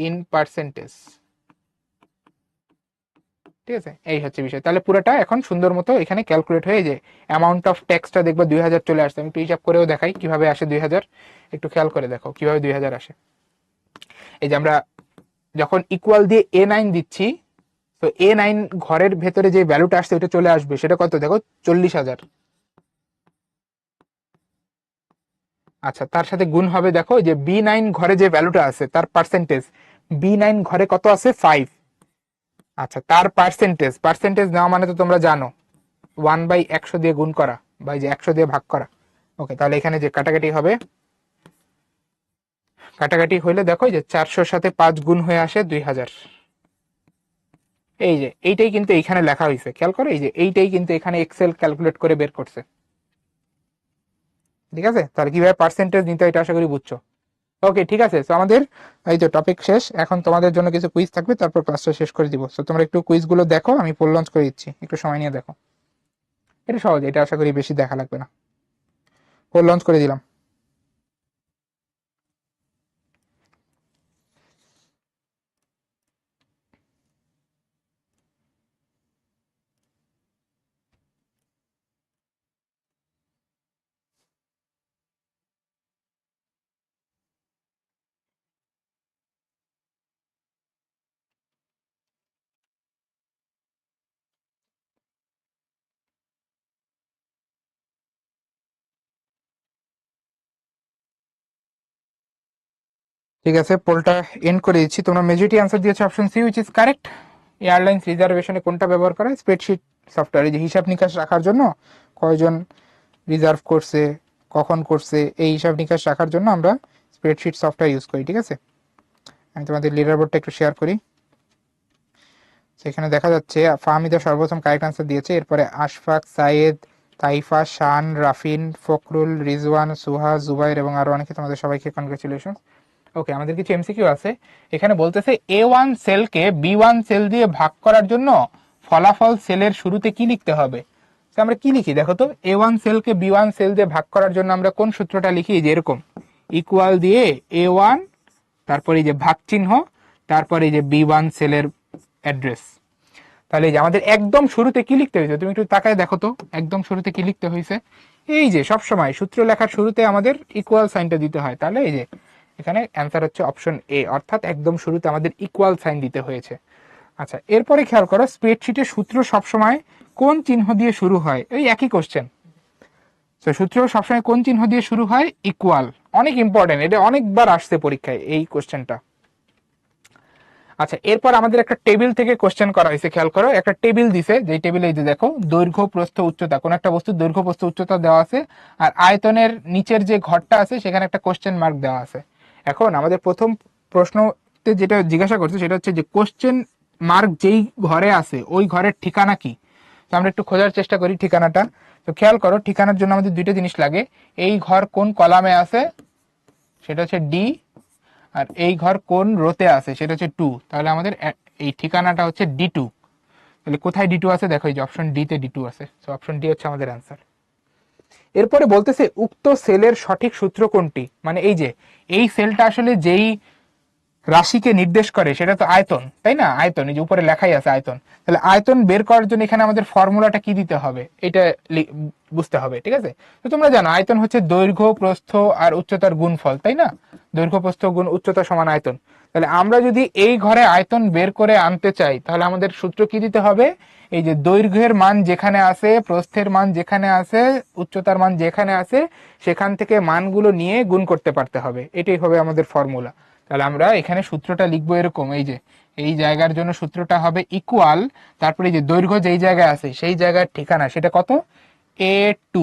ইন পার্সেন্টেজ। ঠিক আছে, এই হচ্ছে বিষয়। তাহলে পুরোটা এখন সুন্দর মতো এখানে ক্যালকুলেট হয়ে যে অ্যামাউন্ট অফ ট্যাক্সটা দেখবা 2000 চলে আসছে। আমি একটু হিসাব করেও দেখাই কিভাবে আসে 2000, একটু খেয়াল করে দেখো কিভাবে 2000 আসে। এই যে আমরা যখন ইকুয়াল দিয়ে A9 দিচ্ছি, তো A9 ঘরের ভেতরে যে ভ্যালুটা আসছে ওটা চলে আসবে, সেটা কত দেখো 40,000। আচ্ছা, তার সাথে গুণ হবে দেখো যে B9 ঘরে যে ভ্যালুটা আছে তার পার্সেন্টেজ, B9 ঘরে কত আছে 5। আচ্ছা, তার পার্সেন্টেজ, পার্সেন্টেজ নেওয়া মানে তো তোমরা জানো 1/100 দিয়ে গুণ করা বা যে 100 দিয়ে ভাগ করা। ওকে, তাহলে এখানে যে কাটাকাটি হবে, কাটাকাটি হইলে দেখো যে 400 সাথে 5 গুণ হয়ে আসে 2000। এই যে এইটাই কিন্তু এখানে লেখা হয়েছে, খেয়াল করো এই যে এইটাই কিন্তু এখানে এক্সেল ক্যালকুলেট করে বের করছে। ঠিক আছে, তাহলে কিভাবে পার্সেন্টেজ নিতে হয় এটা আশা করি বুঝছো। ওকে ঠিক আছে, তো আমাদের এই যে টপিক শেষ, এখন তোমাদের জন্য কিছু কুইজ থাকবে তারপর ক্লাসটা শেষ করে দিব। তো তোমরা একটু কুইজগুলো দেখো, আমি পোল লঞ্চ করে দিচ্ছি, একটু সময় নিয়ে দেখো। এটা সহজ, এটা আশা করি বেশি দেখা লাগবে না। পোল লঞ্চ করে দিলাম। ঠিক আছে, পোলটা এন্ড করে দিচ্ছি। তোমরা মেজরিটি আনসার দিয়েছো option C, which is correct. Airlines রিজার্ভেশনে কোনটা ব্যবহার করা হয়, স্প্রেডশিট সফটওয়্যার। এই যে হিসাব নিকাশ রাখার জন্য কয়জন রিজার্ভ করছে, কখন করছে, এই হিসাব নিকাশ রাখার জন্য আমরা স্প্রেডশিট সফটওয়্যার ইউজ করি। ঠিক আছে, আমি তোমাদের লিডার বোর্ডটা একটু শেয়ার করি। সেখানে দেখা যাচ্ছে ফাহমিদা সর্বপ্রথম কারেক্ট আনসার দিয়েছে, এরপরে আশফাক, সাইয়েদ, তাইফা, শান, রাফিন, ফখরুল, রিজওয়ান, সুহা, জুবাইর এবং আরো অনেকে, তোমাদের সবাইকে কনগ্রেচুলেশন। ওকে, আমাদের কিছু এমসিকিউ আছে। এখানে বলতেছে A1 সেলকে B1 সেল দিয়ে ভাগ করার জন্য ফলাফল সেলের শুরুতে কি লিখতে হবে। তো আমরা কি লিখি দেখো তো, A1 সেলকে B1 সেল দিয়ে ভাগ করার জন্য আমরা কোন সূত্রটা লিখি, যে এরকম ইকুয়াল দিয়ে A1, তারপরে এই যে ভাগ চিহ্ন, তারপরে এই যে B1 সেলের অ্যাড্রেস। তাহলে এই যে আমাদের একদম শুরুতে কি লিখতে হয়েছে, তুমি একটু তাকায় দেখো তো একদম শুরুতে কি লিখতে হয়েছে। এই যে সবসময় সূত্র লেখার শুরুতে আমাদের ইকুয়াল সাইনটা দিতে হয়, তাহলে এই যে এখানে অ্যান্সার হচ্ছে অপশন এ, অর্থাৎ একদম শুরুতে আমাদের ইকুয়াল সাইন দিতে হয়েছে। আচ্ছা, এরপরে খেয়াল করো স্প্রেডশিটের সূত্র সবসময় কোন চিহ্ন দিয়ে শুরু হয়, এই একই কোশ্চেন। তো সূত্র সবসময় কোন চিহ্ন দিয়ে শুরু হয়, ইকুয়াল। অনেক ইম্পর্টেন্ট, এটা অনেকবার আসছে পরীক্ষায় এই কোশ্চেনটা। আচ্ছা, এরপর আমাদের একটা টেবিল থেকে কোশ্চেন করা হয়েছে, খেয়াল করো একটা টেবিল দিছে, যে টেবিলে এই যে দেখো দৈর্ঘ্য প্রস্থ উচ্চতা, কোন একটা বস্তুর দৈর্ঘ্য প্রস্থ উচ্চতা দেওয়া আছে, আর আয়তনের নিচের যে ঘরটা আছে সেখানে একটা কোশ্চেন মার্ক দেওয়া আছে। এখন আমাদের প্রথম প্রশ্নতে যেটা জিজ্ঞাসা করছে সেটা হচ্ছে যে কোশ্চেন মার্ক যেই ঘরে আছে ওই ঘরের ঠিকানা কি। তো আমরা একটু খোঁজার চেষ্টা করি ঠিকানাটা। তো খেয়াল করো ঠিকানার জন্য আমাদের দুইটা জিনিস লাগে, এই ঘর কোন কলামে আছে সেটা হচ্ছে ডি, আর এই ঘর কোন রোতে আছে সেটা হচ্ছে 2। তাহলে আমাদের এই ঠিকানাটা হচ্ছে D2। তাহলে কোথায় D2 আছে, দেখো এই যে অপশন ডি তে D2 আছে, সো অপশন ডি হচ্ছে আমাদের অ্যান্সার। এরপরে বলতেছে উক্ত সেলের সঠিক সূত্র কোনটি, মানে এই যে এই সেলটা আসলে যেই রাশিকে নির্দেশ করে সেটা তো আয়তন, তাই না, আয়তন, এই যে উপরে লেখাই আছে আয়তন। তাহলে আয়তন বের করার জন্য এখানে আমাদের ফর্মুলাটা কি দিতে হবে এটা বুঝতে হবে, ঠিক আছে। তো তোমরা জানো আয়তন হচ্ছে দৈর্ঘ্য প্রস্থ আর উচ্চতার গুণফল, তাই না, দৈর্ঘ্য প্রস্থ গুণ উচ্চতা সমান আয়তন। তাহলে আমরা যদি এই ঘরে আয়তন বের করে আনতে চাই তাহলে আমাদের সূত্র কি দিতে হবে, এই যে দৈর্ঘ্যের মান যেখানে আছে, প্রস্থের মান যেখানে আছে, উচ্চতার মান যেখানে আছে, সেখান থেকে মানগুলো নিয়ে গুণ করতে পারতে হবে, এটাই হবে আমাদের ফর্মুলা। তাহলে আমরা এখানে সূত্রটা লিখবো এরকম, এই যে এই জায়গার জন্য সূত্রটা হবে ইকুয়াল, তারপরে এই যে দৈর্ঘ্য যেই জায়গায় আছে সেই জায়গার ঠিকানা সেটা কত, A2,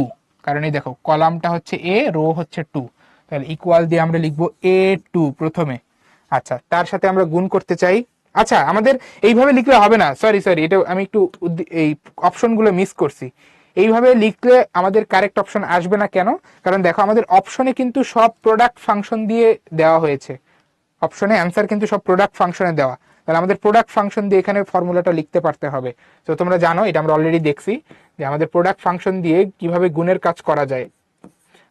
কারণ এই দেখো কলামটা হচ্ছে A, রো হচ্ছে 2, তাহলে ইকুয়াল দিয়ে আমরা লিখবো A2 প্রথমে। আচ্ছা, তার সাথে আমরা গুণ করতে চাই। আচ্ছা, আমাদের এইভাবে লিখলে হবে না, সরি এটা আমি একটু এই অপশনগুলো মিস করছি। এইভাবে লিখলে আমাদের কারেক্ট অপশন আসবে না, কেন, কারণ দেখো আমাদের অপশনে কিন্তু সব প্রোডাক্ট ফাংশন দিয়ে দেওয়া হয়েছে, অপশনে অ্যান্সার কিন্তু সব প্রোডাক্ট ফাংশনে দেওয়া, তাহলে আমাদের প্রোডাক্ট ফাংশন দিয়ে এখানে ফর্মুলাটা লিখতে পারতে হবে। তো তোমরা জানো এটা আমরা অলরেডি দেখছি যে আমাদের প্রোডাক্ট ফাংশন দিয়ে কিভাবে গুণের কাজ করা যায়।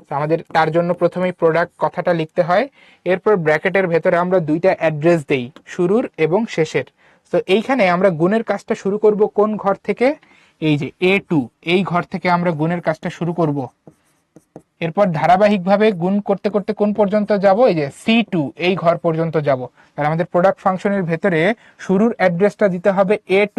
তো আমাদের তার জন্য প্রথমেই প্রোডাক্ট কথাটা লিখতে হয়, এরপর ব্র্যাকেটের ভেতরে আমরা দুইটা অ্যাড্রেস দেই, শুরুর এবং শেষের। তো এইখানে আমরা গুণের কাজটা শুরু করব কোন ঘর থেকে, এই যে A2, এই ঘর থেকে আমরা গুণের কাজটা শুরু করব। এরপর ধারাবাহিকভাবে গুণ করতে করতে কোন পর্যন্ত যাব, এই যে C2, এই ঘর পর্যন্ত যাব। তাহলে আমাদের প্রোডাক্ট ফাংশনের ভেতরে শুরুর অ্যাড্রেসটা দিতে হবে A2,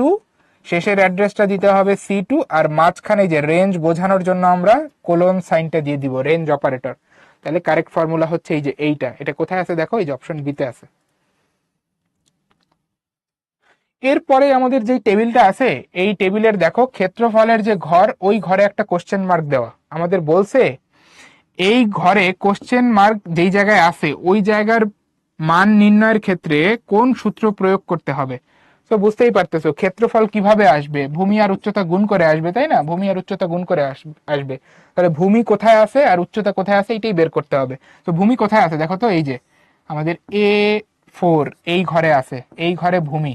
শেষের অ্যাড্রেসটা দিতে হবে C2, আর মাঝখানে যে রেঞ্জ বোঝানোর জন্য আমরা কোলন সাইনটা দিয়ে দিব, রেঞ্জ অপারেটর। তাহলে কারেক্ট ফর্মুলা হচ্ছে এই যে এইটা, এটা কোথায় আছে দেখো, এই যে অপশন বিতে আছে। এরপরে আমাদের যে টেবিলটা আছে এই টেবিলের দেখো ক্ষেত্রফলের যে ঘর, ওই ঘরে একটা কোশ্চেন মার্ক দেওয়া, আমাদের বলছে এই ঘরে কোশ্চেন মার্ক যেই জায়গায় আছে ওই জায়গার মান নির্ণয়ের ক্ষেত্রে কোন সূত্র প্রয়োগ করতে হবে। তো বুঝতেই পারতেছো ক্ষেত্রফল কিভাবে আসবে, ভূমি আর উচ্চতা গুণ করে আসবে, তাই না, ভূমি আর উচ্চতা গুণ করে আসবে। তাহলে ভূমি কোথায় আছে আর উচ্চতা কোথায় আছে এটাই বের করতে হবে। তো ভূমি কোথায় আছে দেখো তো, এই যে আমাদের A4 এই ঘরে আছে, এই ঘরে ভূমি।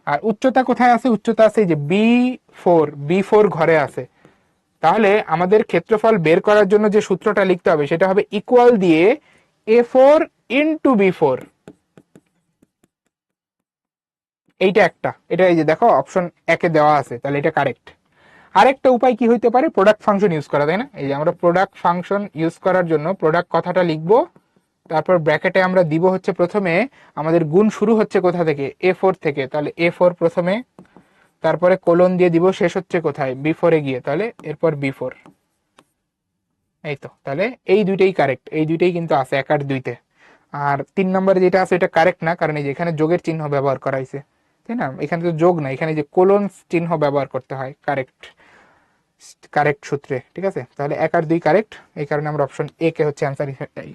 আর উচ্চতা কোথায় আছে, উচ্চতা আছে এই যে B4 ঘরে আছে। তাহলে আমাদের ক্ষেত্রফল বের করার জন্য যে সূত্রটা লিখতে হবে সেটা হবে ইকুয়াল দিয়ে A4 ইন্টু B4। এইটা একটা, এটা এই যে দেখো অপশন একে দেওয়া আছে, তাহলে এটা কারেক্ট। আরেকটা উপায় কি হইতে পারে, প্রোডাক্ট ফাংশন ইউজ করা, তাই না, এই যে আমরা প্রোডাক্ট ফাংশন ইউজ করার জন্য প্রোডাক্ট কথাটা লিখবো, তারপর ব্র্যাকেটে আমরা দিব হচ্ছে প্রথমে আমাদের গুণ শুরু হচ্ছে কোথা থেকে, A4 থেকে, তাহলে A4 প্রথমে, তারপরে কোলন দিয়ে দিব শেষ হচ্ছে কোথায়, B4 এ গিয়ে, তাহলে এরপর B4। এই তো, তাহলে এই দুইটাই কারেক্ট, এই দুইটাই কিন্তু আছে 1 আর 2-তে। আর 3 নম্বরে যেটা আছে এটা কারেক্ট না, কারণ এই যে এখানে যোগের চিহ্ন ব্যবহার করা হয়েছে, তাই না, এখানে তো যোগ না, এখানে যে কোলন চিহ্ন ব্যবহার করতে হয় কারেক্ট, কারেক্ট সূত্রে, ঠিক আছে। তাহলে 1 আর 2 কারেক্ট, এই কারণে আমরা অপশন এ কে হচ্ছে অ্যান্সার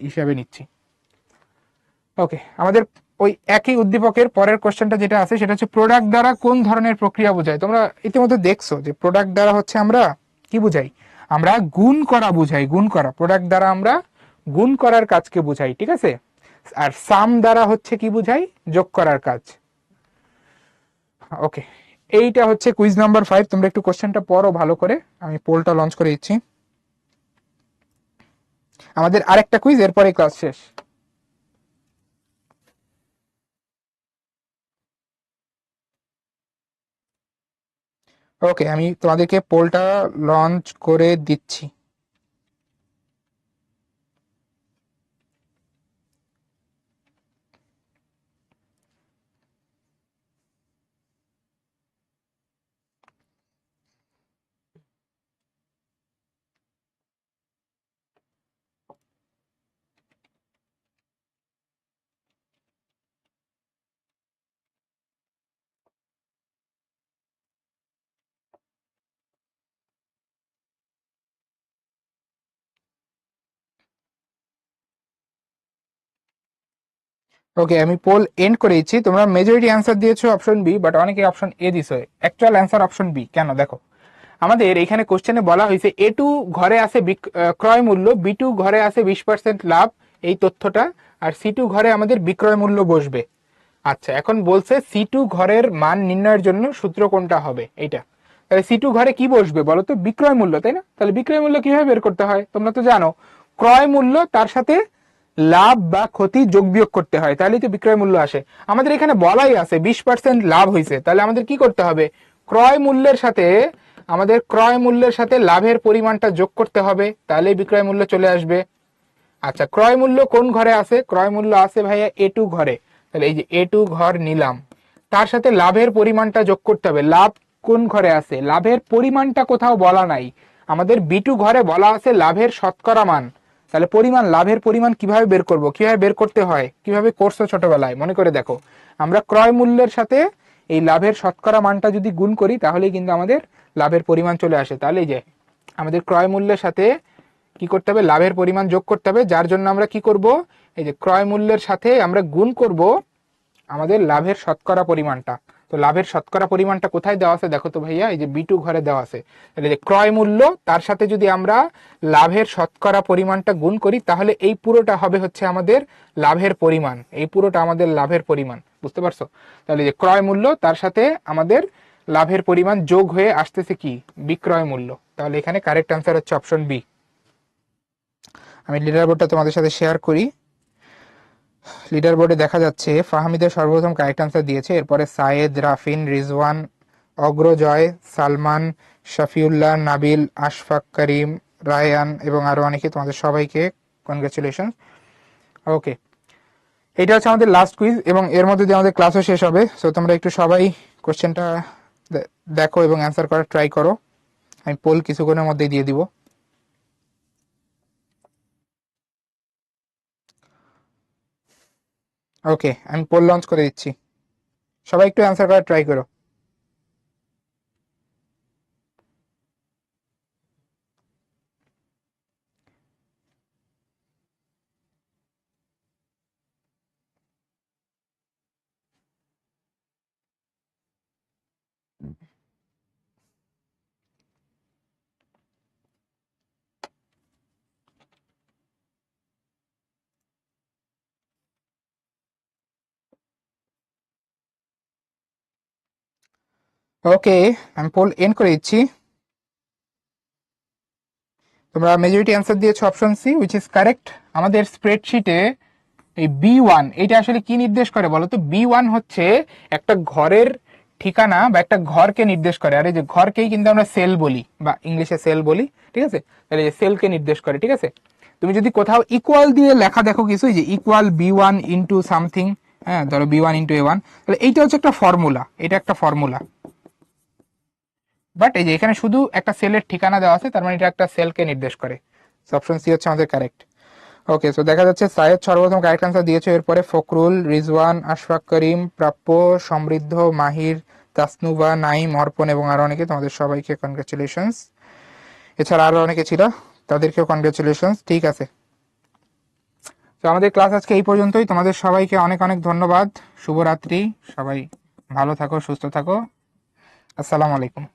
হিসাবে নিচ্ছি। ওকে, আমাদের ওই একই উদ্দীপকের পরের কোশ্চেনটা যেটা আছে সেটা হচ্ছে প্রোডাক্ট দ্বারা কোন ধরনের প্রক্রিয়া বোঝায়। তোমরা ইতিমধ্যে দেখছো যে প্রোডাক্ট দ্বারা হচ্ছে আমরা কি বুঝাই, আমরা গুণ করা বুঝাই, গুণ করা, প্রোডাক্ট দ্বারা আমরা গুণ করার কাজকে বুঝাই, ঠিক আছে। আর সাম দ্বারা হচ্ছে কি বুঝাই, যোগ করার কাজ। ওকে, এইটা হচ্ছে কুইজ নাম্বার 5। তোমরা একটু কোশ্চেনটা পড়ো ভালো করে, আমি পোলটা লঞ্চ করে দিচ্ছি। আমাদের আরেকটা কুইজ, এরপরে ক্লাস শেষ। ওকে, আমি তোমাদেরকে পোলটা লঞ্চ করে দিচ্ছি। ওকে, আমি পোল এন্ড করে দিচ্ছি। তোমরা মেজরিটি অ্যান্সার দিয়েছো অপশন বি, বাট অনেকে অপশন এ দিছো। Actual answer option B. কেন দেখো, আমাদের এখানে কোশ্চেনে বলা হয়েছে A2 ঘরে আছে ক্রয় মূল্য, B2 ঘরে আছে 20% লাভ, এই তথ্যটা, আর C2 ঘরে আমাদের বিক্রয় মূল্য বসবে। আচ্ছা, এখন বলছে C2 ঘরের মান নির্ণয়ের জন্য সূত্র কোনটা হবে এইটা। তাহলে C2 ঘরে কি বসবে বলো তো? বিক্রয় মূল্য, তাই না? তাহলে বিক্রয় মূল্য কিভাবে বের করতে হয় তোমরা তো জানো। ক্রয় মূল্য তার সাথে লাভ বা ক্ষতি যোগ বিয়োগ করতে হয়, তাহলেই তো বিক্রয় মূল্য আসে। আমাদের এখানে বলাই আছে 20% লাভ হয়েছে, তাহলে আমাদের কি করতে হবে? ক্রয় মূল্যের সাথে লাভের পরিমাণটা যোগ করতে হবে, তাহলেই বিক্রয় মূল্য চলে আসবে। আচ্ছা, ক্রয় মূল্য কোন ঘরে আছে? ক্রয় মূল্য আছে ভাইয়া A2 ঘরে। তাহলে এই যে A2 ঘর নিলাম, তার সাথে লাভের পরিমাণটা যোগ করতে হবে। লাভ কোন ঘরে আছে? লাভের পরিমাণটা কোথাও বলা নাই, আমাদের B2 ঘরে বলা আছে লাভের শতকরা মান। তাহলে লাভের পরিমাণ কিভাবে বের করব? কিভাবে বের করতে হয়? কিভাবে করছো ছোটবেলায় মনে করে দেখো। আমরা ক্রয় মূল্যের সাথে এই লাভের শতকরা মানটা যদি গুণ করি, তাহলেই কিন্তু আমাদের লাভের পরিমাণ চলে আসে। তাহলে এই যে আমাদের ক্রয় মূল্যের সাথে কি করতে হবে? লাভের পরিমাণ যোগ করতে হবে, যার জন্য আমরা কি করব? এই যে ক্রয় মূল্যের সাথে আমরা গুণ করব আমাদের লাভের শতকরা পরিমাণটা। তো লাভের শতকরা পরিমাণটা কোথায় দেওয়া আছে দেখো তো ভাইয়া, এই যে B2 ঘরে দেওয়া আছে। তাহলে যে ক্রয় মূল্য তার সাথে যদি আমরা লাভের শতকরা পরিমাণটা গুণ করি, তাহলে এই পুরোটা হবে হচ্ছে আমাদের লাভের পরিমাণ। এই পুরোটা আমাদের লাভের পরিমাণ, বুঝতে পারছো? তাহলে যে ক্রয় মূল্য তার সাথে আমাদের লাভের পরিমাণ যোগ হয়ে আসতেছে কি? বিক্রয় মূল্য। তাহলে এখানে কারেক্ট অ্যান্সার হচ্ছে অপশন বি। আমি লিডার বোর্ডটা তোমাদের সাথে শেয়ার করি। লিডার বোর্ডে দেখা যাচ্ছে ফাহমিদা সর্বপ্রথম কারেক্ট আনসার দিয়েছে, এরপরে সায়েদ, রাফিন, রিজওয়ান, অগ্রজয়, সালমান, শফিউল্লাহ, নাবিল, আশফাক, করিম, রায়ান এবং আরো অনেকে। তোমাদের সবাইকে কনগ্রাচুলেশন। ওকে, এটা হচ্ছে আমাদের লাস্ট কুইজ এবং এর মধ্যে দিয়ে আমাদের ক্লাসও শেষ হবে। সো তোমরা একটু সবাই কোশ্চেনটা দেখো এবং অ্যান্সার করার ট্রাই করো। আমি পোল কিছুক্ষণের মধ্যেই দিয়ে দিব। ওকে, আমি পোল লঞ্চ করে দিচ্ছি, সবাই একটু অ্যান্সার করার ট্রাই করো। ওকে, আমি পোল এন্ড করে দিচ্ছি। তোমরা মেজরিটি অ্যান্সার দিয়েছো option C, which is correct. আমাদের স্প্রেডশিটে এই B1 এটা আসলে কি নির্দেশ করে বলো তো? B1 হচ্ছে একটা ঘরের ঠিকানা বা একটা ঘরকে নির্দেশ করে। আর এই যে ঘরকেই কিন্তু আমরা সেল বলি বা ইংলিশে সেল বলি, ঠিক আছে? তাহলে এই সেলকে নির্দেশ করে, ঠিক আছে? তুমি যদি কোথাও ইকুয়াল দিয়ে লেখা দেখো কিছু, যে ইকুয়াল B1 ইন্টু সামথিং, হ্যাঁ ধরো B1 ইন্টু A1, তাহলে এইটা হচ্ছে একটা ফর্মুলা, এটা একটা ফর্মুলা। বাট এই যে এখানে শুধু একটা সেলের ঠিকানা দেওয়া আছে, তার মানে এটা একটা সেলকে নির্দেশ করে। অপশন সি হচ্ছে আমাদের কারেক্ট। ওকে, সো দেখা যাচ্ছে সায়েদ সর্বপ্রথম কারেক্ট আনসার দিয়েছে, এরপরে ফখরুল, রিজওয়ান, আশফাক, করিম, প্রাপ্য, সমৃদ্ধ, মাহির, তাসনুবা, নাইম, অর্পণ এবং আরো অনেকে। তোমাদের সবাইকে কনগ্রাচুলেশনস। এছাড়া আরো অনেকে ছিল, তাদেরকেও কনগ্রাচুলেশনস। ঠিক আছে, তো আমাদের ক্লাস আজকে এই পর্যন্তই। তোমাদের সবাইকে অনেক অনেক ধন্যবাদ। শুভরাত্রি, সবাই ভালো থাকো, সুস্থ থাকো। আসসালামু আলাইকুম।